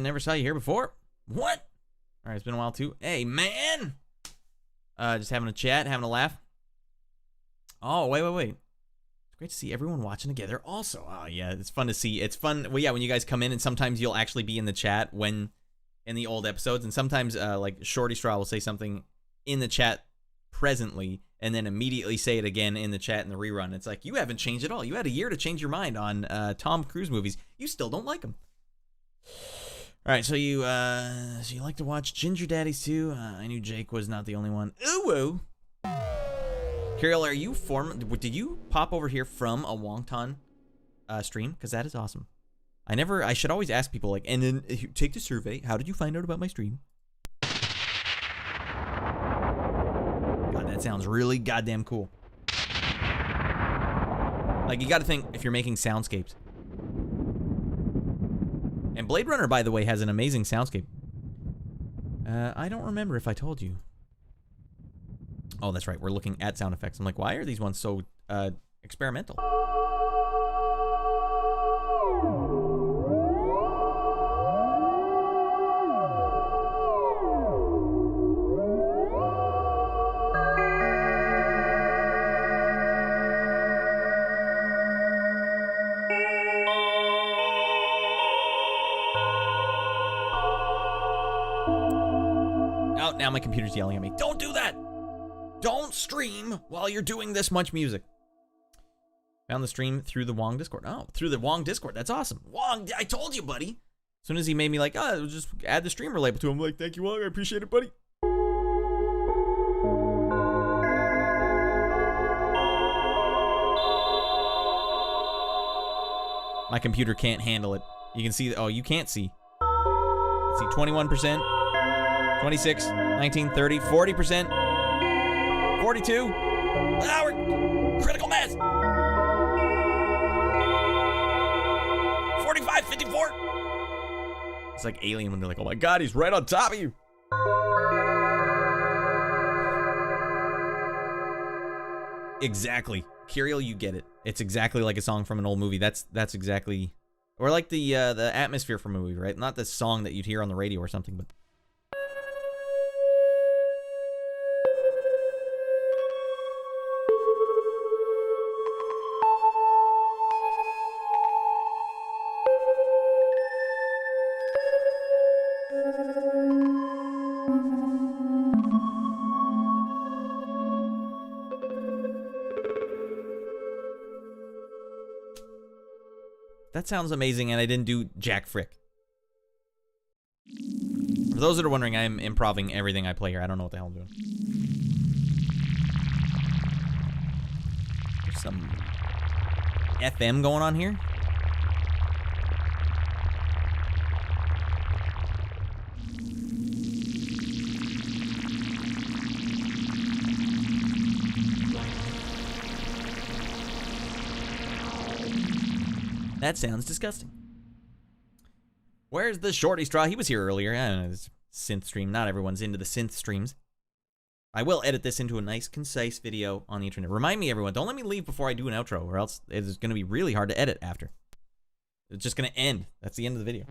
Never saw you here before. What? All right, it's been a while too. Hey, man. Just having a chat, having a laugh. Oh, wait. It's great to see everyone watching together also. Oh, yeah, it's fun to see. It's fun. Well, yeah, when you guys come in, and sometimes you'll actually be in the chat when in the old episodes, and sometimes like Shorty Straw will say something in the chat presently and then immediately say it again in the chat in the rerun. It's like, you haven't changed at all. You had a year to change your mind on Tom Cruise movies. You still don't like them. All right, so you like to watch Ginger Daddies too? I knew Jake was not the only one. Ooh, Kirill, are you did you pop over here from a Wongton stream? Because that is awesome. I should always ask people, like, and then take the survey. How did you find out about my stream? God, that sounds really goddamn cool. Like, you got to think if you're making soundscapes. And Blade Runner, by the way, has an amazing soundscape. I don't remember if I told you. Oh, that's right. We're looking at sound effects. I'm like, why are these ones so experimental? Now my computer's yelling at me. Don't do that! Don't stream while you're doing this much music. Found the stream through the Wong Discord. Oh, through the Wong Discord. That's awesome. Wong, I told you, buddy. As soon as he made me like, oh, just add the streamer label to him. I'm like, thank you, Wong. I appreciate it, buddy. My computer can't handle it. You can see, oh, you can't see. Let's see, 21%. 26, 19, 30, 40%, 42. Ah, we're critical mass. 45, 54. It's like Alien when they're like, oh my God, he's right on top of you. Exactly. Kirill, you get it. It's exactly like a song from an old movie. That's exactly, or like the atmosphere from a movie, right? Not the song that you'd hear on the radio or something, but. That sounds amazing, and I didn't do jack frick. For those that are wondering, I'm improving everything I play here. I don't know what the hell I'm doing. There's some FM going on here. That sounds disgusting. Where's the shorty straw? He was here earlier. I don't know, this synth stream. Not everyone's into the synth streams. I will edit this into a nice, concise video on the internet. Remind me, everyone, don't let me leave before I do an outro, or else it's going to be really hard to edit after. It's just going to end. That's the end of the video.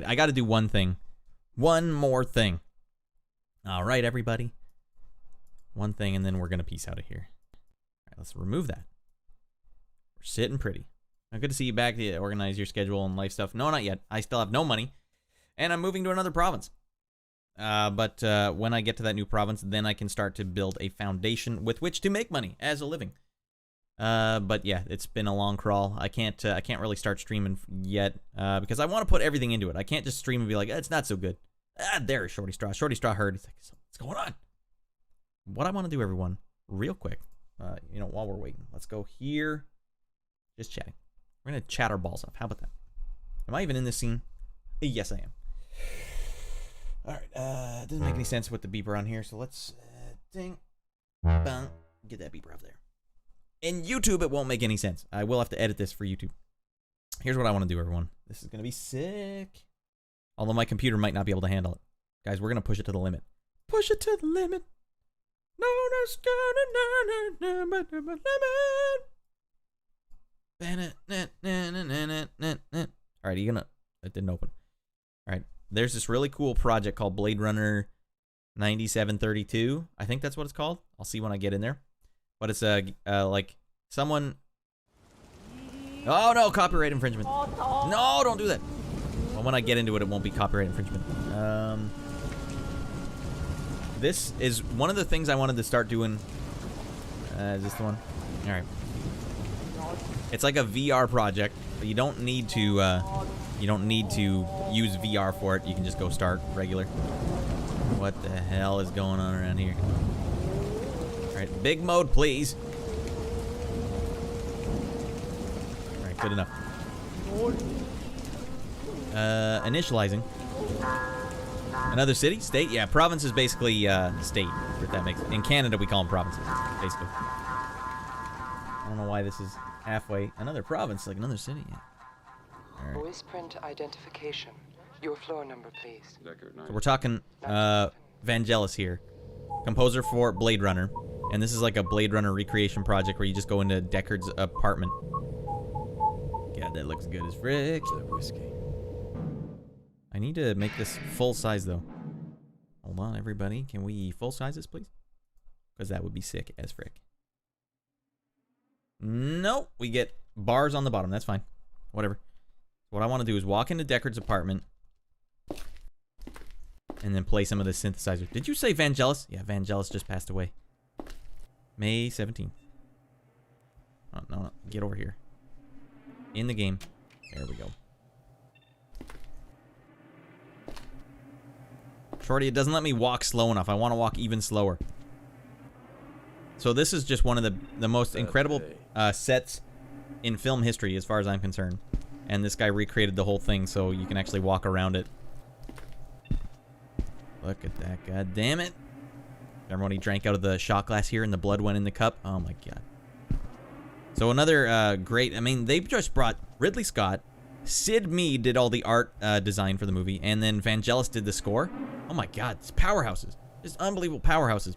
I got to do one thing. One more thing. All right, everybody. One thing, and then we're going to peace out of here. All right, let's remove that. We're sitting pretty. Now, good to see you back to organize your schedule and life stuff. No, not yet. I still have no money, and I'm moving to another province. But when I get to that new province, then I can start to build a foundation with which to make money as a living. But yeah, it's been a long crawl. I can't really start streaming yet, because I want to put everything into it. I can't just stream and be like, it's not so good. There's Shorty Straw. Shorty Straw heard. He's like, what's going on? What I want to do, everyone, real quick, you know, while we're waiting, let's go here. Just chatting. We're gonna chat our balls off. How about that? Am I even in this scene? Yes, I am. All right. It doesn't make any sense with the beeper on here, so let's ding, bang, get that beeper off there. In YouTube, it won't make any sense. I will have to edit this for YouTube. Here's what I want to do, everyone. This is going to be sick. Although my computer might not be able to handle it. Guys, we're going to push it to the limit. Push it to the limit. No one's gonna but the limit. All right, you gonna... That didn't open. All right. There's this really cool project called Blade Runner 9732. I think that's what it's called. I'll see when I get in there. But it's like someone. Oh no, copyright infringement. No, don't do that. Well, when I get into it, it won't be copyright infringement. This is one of the things I wanted to start doing. Is this the one? All right. It's like a VR project, but you don't need to. You don't need to use VR for it. You can just go start regular. What the hell is going on around here? Alright, big mode, please. Alright, good enough. Initializing. Another city? State? Yeah, province is basically state, if that makes sense. In Canada, we call them provinces, basically. I don't know why this is halfway. Another province, like another city, yeah. Alright. Voice print identification. Your floor number, please. So we're talking Vangelis here. Composer for Blade Runner. And this is like a Blade Runner recreation project where you just go into Deckard's apartment. God, that looks good as frick. That whiskey. I need to make this full size though. Hold on, everybody. Can we full size this, please? Because that would be sick as frick. Nope. We get bars on the bottom. That's fine. Whatever. What I want to do is walk into Deckard's apartment and then play some of the synthesizers. Did you say Vangelis? Yeah, Vangelis just passed away. May 17th. Oh, no, get over here. In the game. There we go. Shorty, it doesn't let me walk slow enough. I want to walk even slower. So this is just one of the most incredible sets in film history as far as I'm concerned. And this guy recreated the whole thing so you can actually walk around it. Look at that, god damn it. Remember when he drank out of the shot glass here and the blood went in the cup? Oh my god. So another great, I mean, they just brought Ridley Scott. Sid Mead did all the art design for the movie, and then Vangelis did the score. Oh my god, it's powerhouses. Just unbelievable powerhouses.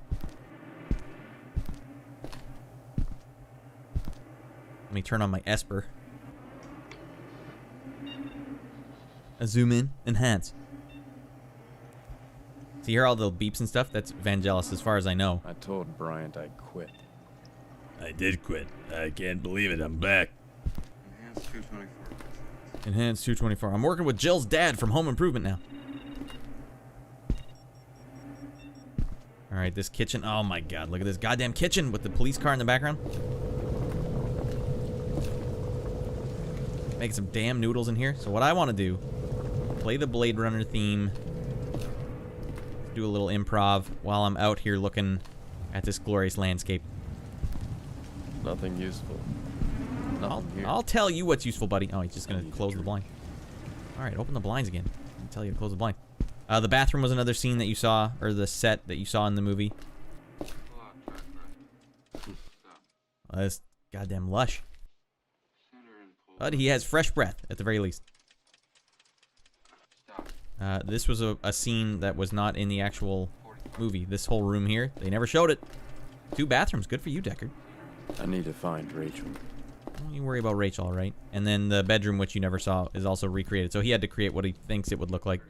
Let me turn on my Esper. Zoom in, enhance. Do you hear all the beeps and stuff? That's Vangelis, as far as I know. I told Bryant I'd quit. I did quit. I can't believe it. I'm back. Enhanced 224. I'm working with Jill's dad from Home Improvement now. Alright, this kitchen. Oh my god, look at this goddamn kitchen with the police car in the background. Making some damn noodles in here. So what I want to do, play the Blade Runner theme. Do a little improv while I'm out here looking at this glorious landscape. Nothing useful. I'll tell you what's useful, buddy. Oh, he's just gonna close the blind. Alright, open the blinds again. I'll tell you to close the blind. The bathroom was another scene that you saw, or the set that you saw in the movie. That's goddamn lush. But he has fresh breath, at the very least. This was a scene that was not in the actual movie. This whole room here, they never showed it. 2 bathrooms, good for you, Deckard. I need to find Rachel. Don't you worry about Rachel, all right? And then the bedroom, which you never saw, is also recreated. So he had to create what he thinks it would look like.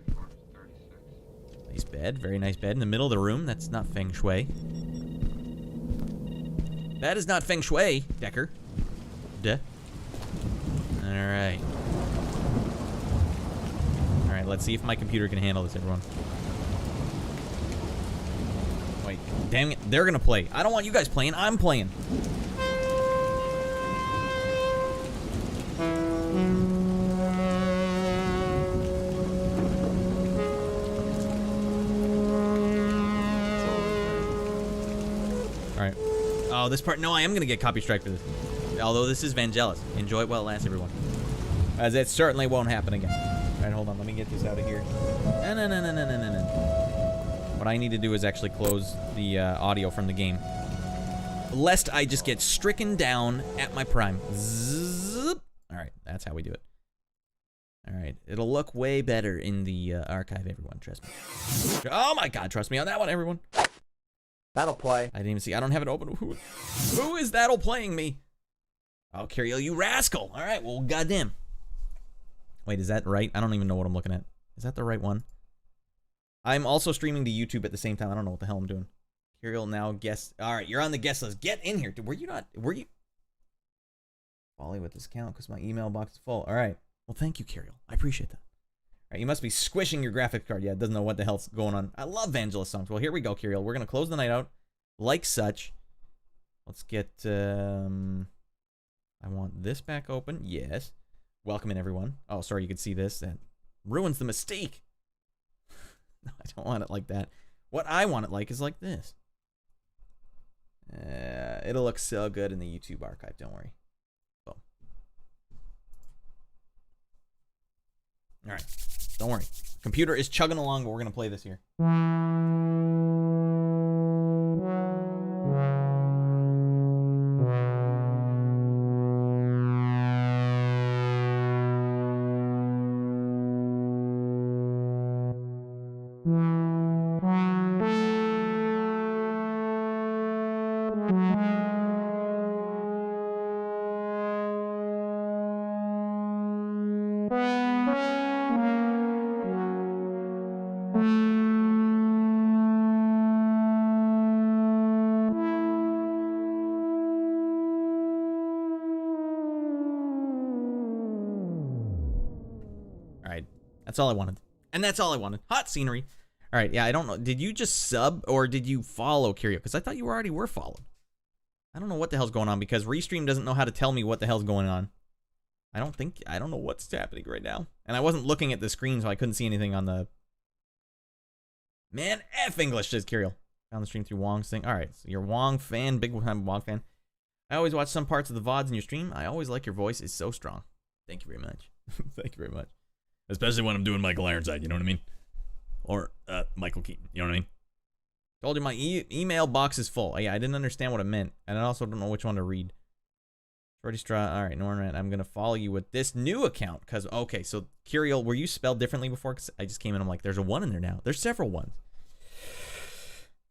Nice bed, very nice bed in the middle of the room. That's not feng shui. That is not feng shui, Decker. Duh. Alright. Alright, let's see if my computer can handle this, everyone. Wait, dang it, they're gonna play. I don't want you guys playing, I'm playing. Alright. Oh, this part, no, I am gonna get copy strike for this. Although this is Vangelis. Enjoy it while it lasts, everyone. As it certainly won't happen again. Alright, hold on. Let me get this out of here. No. What I need to do is actually close the audio from the game. Lest I just get stricken down at my prime. Alright, that's how we do it. Alright, it'll look way better in the archive, everyone. Trust me. Oh my god, trust me on that one, everyone. That'll play. I didn't even see. I don't have it open. Who is that'll playing me? Oh, Kirill, you rascal. All right, well, goddamn. Wait, is that right? I don't even know what I'm looking at. Is that the right one? I'm also streaming to YouTube at the same time. I don't know what the hell I'm doing. Kirill now guest. All right, you're on the guest list. Get in here. Were you? Wally with this account because my email box is full. All right. Well, thank you, Kirill. I appreciate that. All right, you must be squishing your graphics card. Yeah, it doesn't know what the hell's going on. I love Vangelis songs. Well, here we go, Kirill. We're going to close the night out like such. Let's get... I want this back open. Yes. Welcome in, everyone. Oh, sorry, you can see this. That ruins the mystique. No, I don't want it like that. What I want it like is like this. It'll look so good in the YouTube archive. Don't worry. Boom. All right. Don't worry. Computer is chugging along, but we're going to play this here. That's all I wanted. And that's all I wanted. Hot scenery. All right, yeah, I don't know. Did you just sub or did you follow Curio? Because I thought you already were followed. I don't know what the hell's going on because Restream doesn't know how to tell me what the hell's going on. I don't know what's happening right now. And I wasn't looking at the screen, so I couldn't see anything on the... Man, F English, says Curio. Found the stream through Wong's thing. All right, so you're a Wong fan, big time Wong fan. I always watch some parts of the VODs in your stream. I always like your voice. It's so strong. Thank you very much. Thank you very much. Especially when I'm doing Michael Ironside, you know what I mean? Or Michael Keaton, you know what I mean? Told you my email box is full. Yeah, I didn't understand what it meant. And I also don't know which one to read. Shorty Straw. All right, Norman, I'm going to follow you with this new account. Because, okay, so, Curiel, were you spelled differently before? Because I just came in, I'm like, there's a 1 in there now. There's several 1s.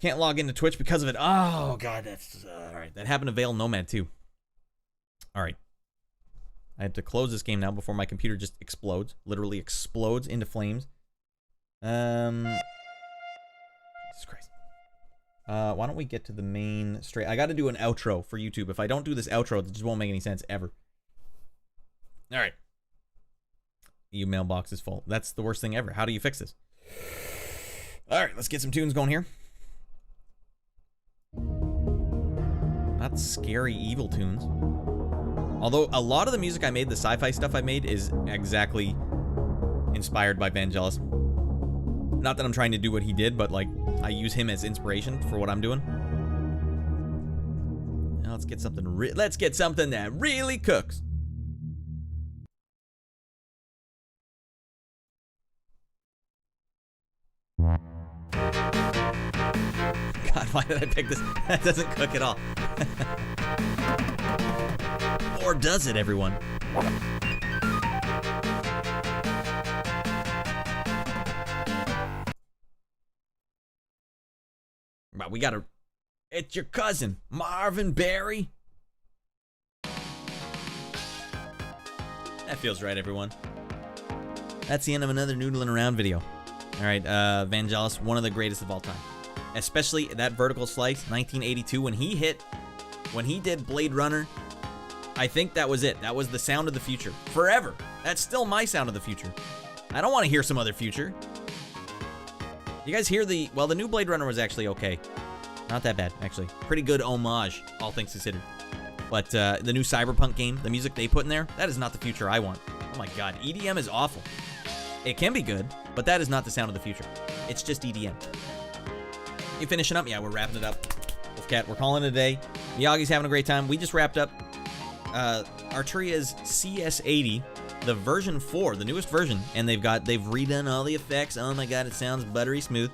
Can't log into Twitch because of it. Oh, God, that's... all right, that happened to Veil Nomad, too. All right. I have to close this game now before my computer just explodes. Literally explodes into flames. Jesus Christ. Why don't we get to the main straight? I got to do an outro for YouTube. If I don't do this outro, it just won't make any sense ever. All right. Email box is full. That's the worst thing ever. How do you fix this? All right, let's get some tunes going here. Not scary, evil tunes. Although a lot of the music I made, the sci-fi stuff I made, is exactly inspired by Vangelis. Not that I'm trying to do what he did, but like I use him as inspiration for what I'm doing. Now let's get something. Let's get something that really cooks. God, why did I pick this? That doesn't cook at all. Or does it, everyone? But we gotta... It's your cousin, Marvin Berry. That feels right, everyone. That's the end of another Noodling Around video. Alright, Vangelis, one of the greatest of all time. Especially that vertical slice, 1982, when he did Blade Runner. I think that was it. That was the sound of the future. Forever. That's still my sound of the future. I don't want to hear some other future. You guys hear the... Well, the new Blade Runner was actually okay. Not that bad, actually. Pretty good homage, all things considered. But the new Cyberpunk game, the music they put in there, that is not the future I want. Oh my god, EDM is awful. It can be good, but that is not the sound of the future. It's just EDM. You finishing up? Yeah, we're wrapping it up. Wolfcat, we're calling it a day. Miyagi's having a great time. We just wrapped up Arturia's CS-80, the version 4, the newest version, and they've redone all the effects. Oh my god, it sounds buttery smooth.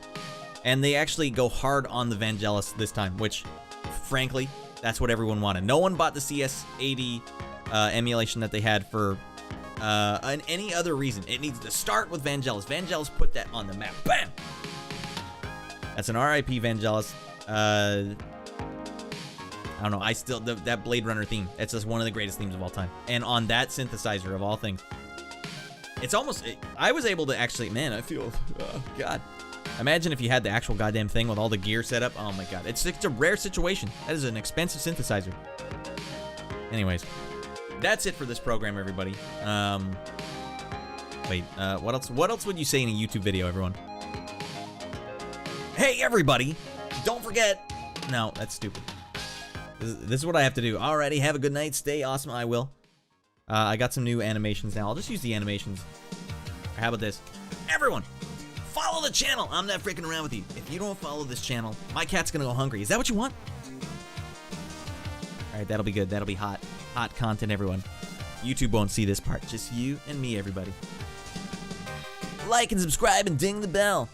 And they actually go hard on the Vangelis this time, which, frankly, that's what everyone wanted. No one bought the CS-80 emulation that they had for any other reason. It needs to start with Vangelis. Vangelis put that on the map. Bam! That's an RIP Vangelis. I don't know. That Blade Runner theme. It's just one of the greatest themes of all time. And on that synthesizer of all things. It's almost... I was able to actually... Man, I feel... Oh, God. Imagine if you had the actual goddamn thing with all the gear set up. Oh, my God. It's a rare situation. That is an expensive synthesizer. Anyways. That's it for this program, everybody. Wait. What else? What else would you say in a YouTube video, everyone? Hey, everybody. Don't forget... No, that's stupid. This is what I have to do. Alrighty, have a good night. Stay awesome. I will. I got some new animations now. I'll just use the animations. Or how about this? Everyone, follow the channel. I'm not freaking around with you. If you don't follow this channel, my cat's gonna go hungry. Is that what you want? Alright, that'll be good. That'll be hot. Hot content, everyone. YouTube won't see this part. Just you and me, everybody. Like and subscribe and ding the bell.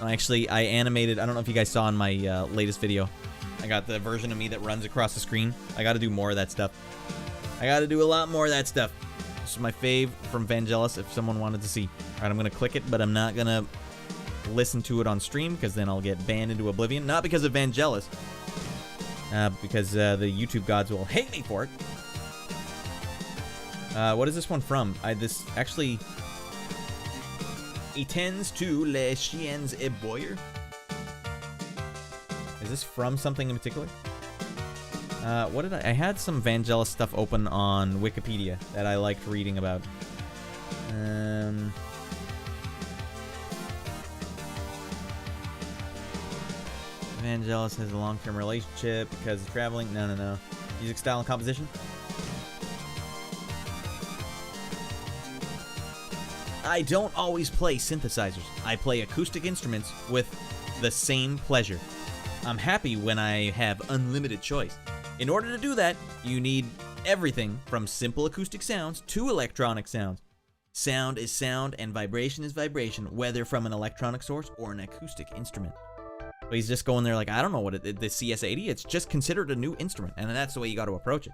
Actually, I animated... I don't know if you guys saw in my latest video. I got the version of me that runs across the screen. I got to do more of that stuff. I got to do a lot more of that stuff. This is my fave from Vangelis if someone wanted to see. All right, I'm going to click it, but I'm not going to listen to it on stream because then I'll get banned into oblivion. Not because of Vangelis. Because the YouTube gods will hate me for it. What is this one from? This actually... Itens to les chiens et boyer. Is this from something in particular? What did I had some Vangelis stuff open on Wikipedia that I liked reading about. Vangelis has a long-term relationship because of traveling. No. Music style and composition. I don't always play synthesizers. I play acoustic instruments with the same pleasure. I'm happy when I have unlimited choice. In order to do that, you need everything from simple acoustic sounds to electronic sounds. Sound is sound and vibration is vibration, whether from an electronic source or an acoustic instrument. But he's just going there like, I don't know what the CS-80, it's just considered a new instrument, and that's the way you got to approach it.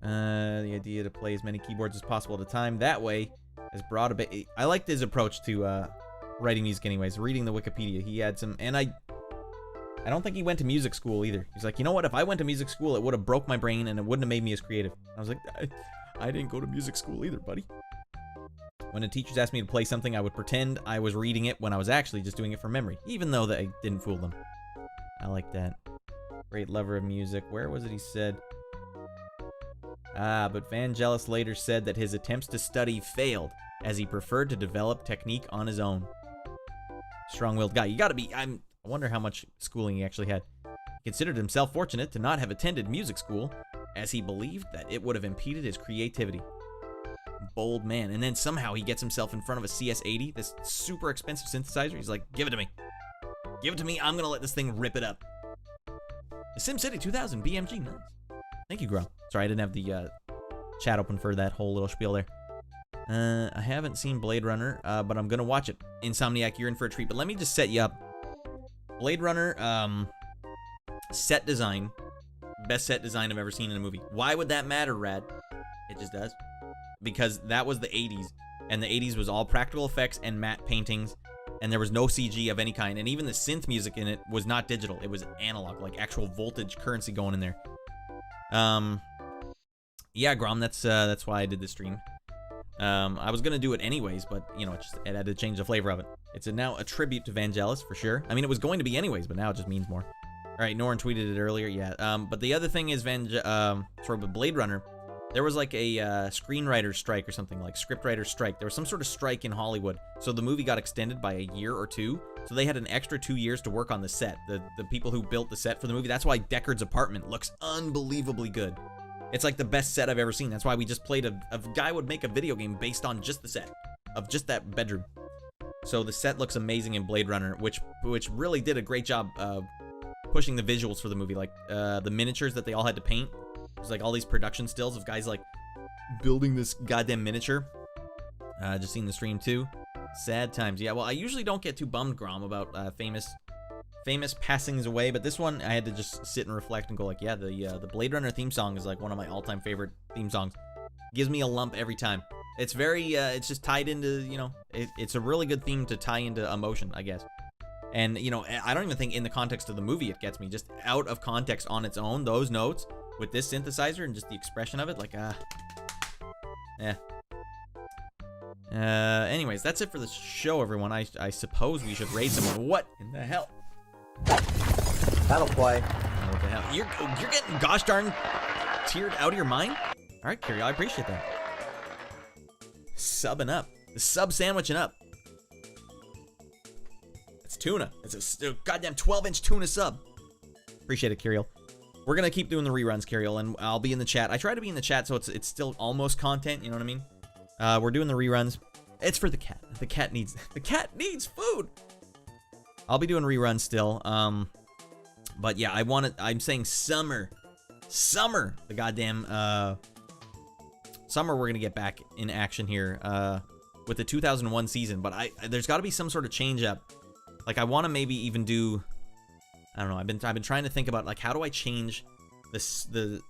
The idea to play as many keyboards as possible at a time. That way, has brought a bit... I liked his approach to writing music anyways. Reading the Wikipedia, he had some... And I don't think he went to music school either. He's like, you know what? If I went to music school, it would have broke my brain and it wouldn't have made me as creative. I was like, I didn't go to music school either, buddy. When the teachers asked me to play something, I would pretend I was reading it when I was actually just doing it from memory, even though I didn't fool them. I like that. Great lover of music. Where was it he said? But Vangelis later said that his attempts to study failed, as he preferred to develop technique on his own. Strong-willed guy. You gotta be... I wonder how much schooling he actually had. He considered himself fortunate to not have attended music school, as he believed that it would have impeded his creativity. Bold man. And then somehow he gets himself in front of a CS-80, this super expensive synthesizer. He's like, give it to me. Give it to me. I'm gonna let this thing rip it up. The SimCity 2000 BMG. Nice. Thank you, Grom. Sorry, I didn't have the chat open for that whole little spiel there. I haven't seen Blade Runner, but I'm gonna watch it. Insomniac, you're in for a treat. But let me just set you up. Blade Runner, set design. Best set design I've ever seen in a movie. Why would that matter, Radd? It just does. Because that was the 80s. And the 80s was all practical effects and matte paintings. And there was no CG of any kind. And even the synth music in it was not digital. It was analog, like actual voltage currency going in there. Yeah, Grom, that's why I did this stream. I was gonna do it anyways, but you know, it had to change the flavor of it. It's now a tribute to Vangelis for sure. I mean, it was going to be anyways, but now it just means more. All right, Norin tweeted it earlier. Yeah. But the other thing is with Blade Runner, there was like a screenwriter strike or something, like scriptwriter strike. There was some sort of strike in Hollywood, so the movie got extended by a year or two. So they had an extra 2 years to work on the set. The people who built the set for the movie. That's why Deckard's apartment looks unbelievably good. It's like the best set I've ever seen. That's why we just played a guy would make a video game based on just the set of just that bedroom. So the set looks amazing in Blade Runner, which really did a great job pushing the visuals for the movie. Like the miniatures that they all had to paint. There's like all these production stills of guys like building this goddamn miniature. Just seen the stream too. Sad times. Yeah, well, I usually don't get too bummed, Grom, about famous passings away, but this one I had to just sit and reflect and go like, yeah, the Blade Runner theme song is like one of my all-time favorite theme songs. Gives me a lump every time. It's very it's just tied into, you know, it's a really good theme to tie into emotion, I guess. And you know, I don't even think in the context of the movie it gets me. Just out of context on its own, those notes with this synthesizer and just the expression of it, like yeah. Anyways, that's it for the show, everyone. I suppose we should raid someone. What in the hell? That'll play. What the hell? You're getting gosh darn tiered out of your mind? All right, Kirill, I appreciate that. Subbing up. The sub sandwiching up. It's tuna. It's a goddamn 12-inch tuna sub. Appreciate it, Kirill. We're going to keep doing the reruns, Kirill, and I'll be in the chat. I try to be in the chat so it's still almost content, you know what I mean? We're doing the reruns. It's for the cat. The cat needs food. I'll be doing reruns still. But yeah, I'm saying summer. The goddamn summer we're gonna get back in action here with the 2001 season. But there's got to be some sort of change up. Like I want to maybe even do. I don't know. I've been trying to think about like how do I change the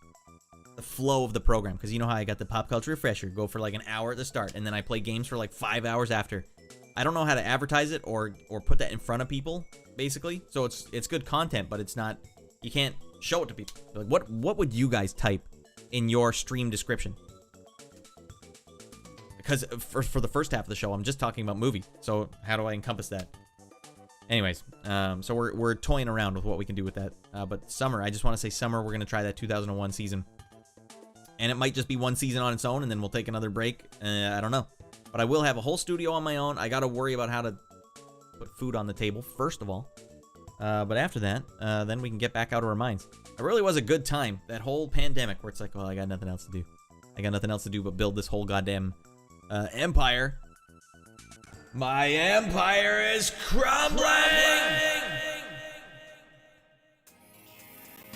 flow of the program, because you know how I got the pop culture refresher, go for like an hour at the start, and then I play games for like 5 hours after. I don't know how to advertise it or put that in front of people, basically. So it's good content, but it's not. You can't show it to people. Like what would you guys type in your stream description? Because for the first half of the show, I'm just talking about movie. So how do I encompass that? Anyways, so we're toying around with what we can do with that. But summer, I just want to say summer, we're gonna try that 2001 season. And it might just be one season on its own, and then we'll take another break. I don't know. But I will have a whole studio on my own. I got to worry about how to put food on the table, first of all. But after that, then we can get back out of our minds. It really was a good time, that whole pandemic, where it's like, well, I got nothing else to do. I got nothing else to do but build this whole goddamn empire. My empire is crumbling!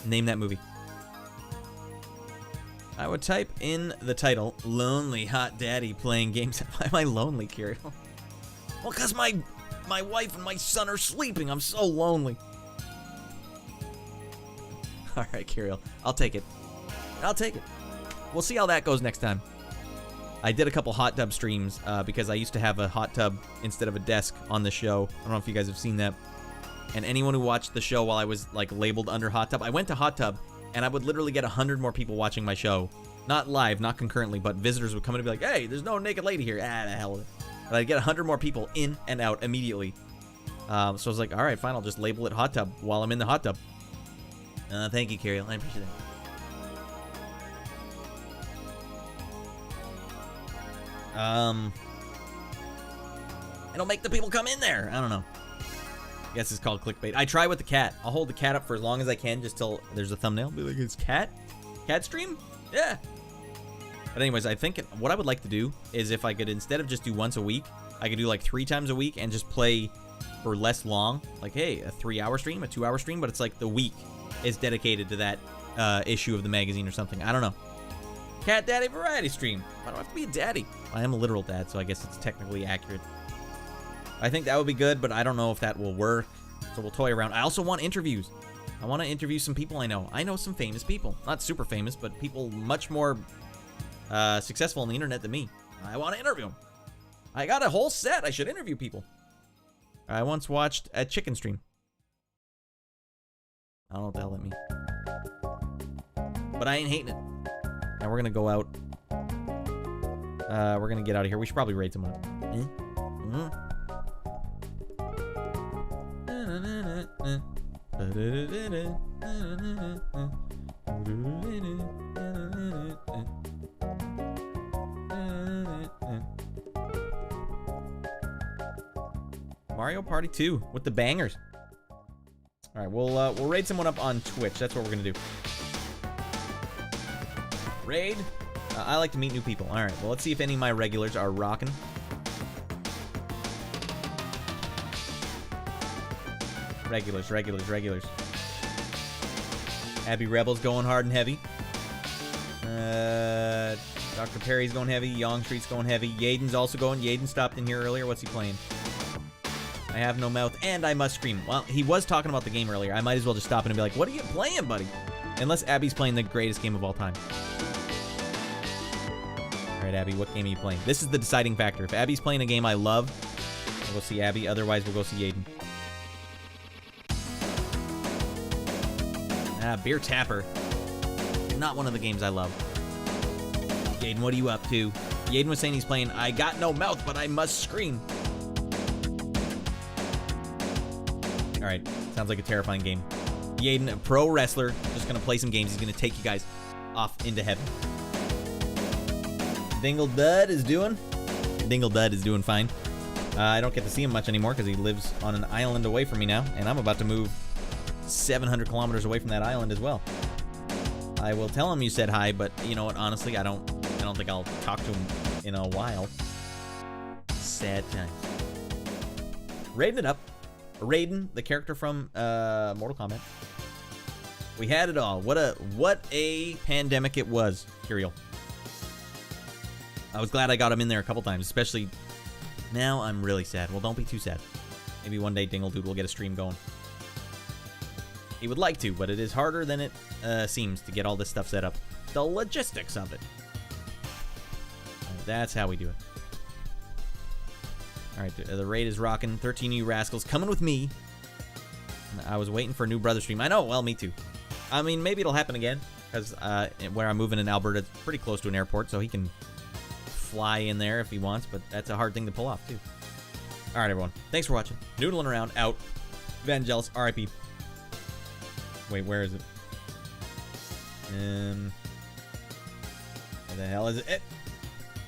Name that movie. I would type in the title, Lonely Hot Daddy Playing Games. Why am I lonely, Kirill? Well, because my wife and my son are sleeping. I'm so lonely. All right, Kirill. I'll take it. We'll see how that goes next time. I did a couple hot tub streams because I used to have a hot tub instead of a desk on the show. I don't know if you guys have seen that. And anyone who watched the show while I was like labeled under hot tub, I went to hot tub. And I would literally get 100 more people watching my show. Not live, not concurrently, but visitors would come in and be like, hey, there's no naked lady here. Ah, the hell with it. but I'd get 100 more people in and out immediately. So I was like, all right, fine, I'll just label it hot tub while I'm in the hot tub. Thank you, Kirill. I appreciate it. It'll make the people come in there. I don't know. I guess it's called clickbait. I try with the cat. I'll hold the cat up for as long as I can, just till there's a thumbnail. Be like, it's cat stream? Yeah. But anyways, I think what I would like to do is if I could, instead of just do once a week, I could do like 3 times a week and just play for less long. Like, hey, a 3-hour stream, a 2-hour stream, but it's like the week is dedicated to that issue of the magazine or something. I don't know. Cat Daddy Variety Stream. Why do I have to be a daddy? I am a literal dad, so I guess it's technically accurate. I think that would be good, but I don't know if that will work. So we'll toy around. I also want interviews. I want to interview some people I know. I know some famous people. Not super famous, but people much more successful on the internet than me. I want to interview them. I got a whole set. I should interview people. I once watched a chicken stream. I don't know what the hell that means. But I ain't hating it. Now we're going to go out. We're going to get out of here. We should probably raid someone. Mario Party 2 with the bangers. All right, we'll raid someone up on Twitch. That's what we're gonna do. Raid. I like to meet new people. All right, well, let's see if any of my regulars are rocking. Regulars. Abby Rebel's going hard and heavy. Dr. Perry's going heavy. Young Street's going heavy. Yaden's also going. Yaden stopped in here earlier. What's he playing? I have no mouth and I must scream. Well, he was talking about the game earlier. I might as well just stop in and be like, what are you playing, buddy? Unless Abby's playing the greatest game of all time. All right, Abby, what game are you playing? This is the deciding factor. If Abby's playing a game I love, we'll go see Abby. Otherwise, we'll go see Yaden. Beer Tapper. Not one of the games I love. Yaden, what are you up to? Yaden was saying he's playing I Got No Mouth, but I Must Scream. Alright, sounds like a terrifying game. Yaden, a pro wrestler, just gonna play some games. He's gonna take you guys off into heaven. Dingle Dud is doing fine. I don't get to see him much anymore because he lives on an island away from me now, and I'm about to move 700 kilometers away from that island as well. I will tell him you said hi, but you know what? Honestly, I don't think I'll talk to him in a while. Sad times. Raiden it up. Raiden, the character from Mortal Kombat. We had it all. What a pandemic it was, Kirill. I was glad I got him in there a couple times, especially now I'm really sad. Well, don't be too sad. Maybe one day Dingle Dude will get a stream going. He would like to, but it is harder than it seems to get all this stuff set up. The logistics of it. That's how we do it. All right, the raid is rocking. 13 you rascals coming with me. I was waiting for a new brother stream. I know, well, me too. I mean, maybe it'll happen again, because where I'm moving in Alberta, it's pretty close to an airport, so he can fly in there if he wants, but that's a hard thing to pull off, too. All right, everyone. Thanks for watching. Noodling around, out. Vangelis, RIP. Wait, where is it? Where the hell is it?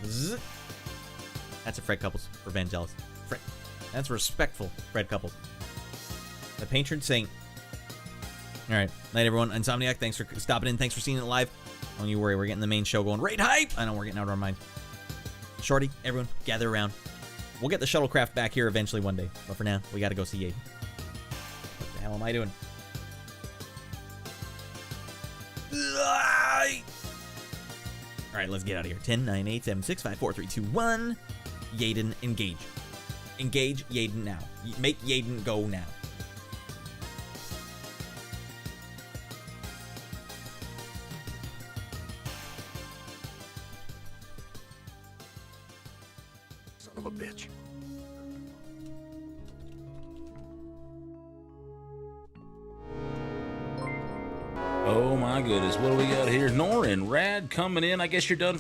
Zzz. That's a Fred Couples for Vangelis. Fred. That's respectful, Fred Couples. The patron saint. All right. Night, everyone. Insomniac, thanks for stopping in. Thanks for seeing it live. Don't you worry. We're getting the main show going. Raid hype! I know we're getting out of our minds. Shorty, everyone, gather around. We'll get the shuttlecraft back here eventually one day. But for now, we got to go see Yaden. What the hell am I doing? All right, let's get out of here. 10, 9, 8, 7, 6, 5, 4, 3, 2, 1. Yaden, engage. Engage Yaden now. Make Yaden go now. Son of a bitch. Oh my goodness, what do we got here? Nor and Radd coming in. I guess you're done.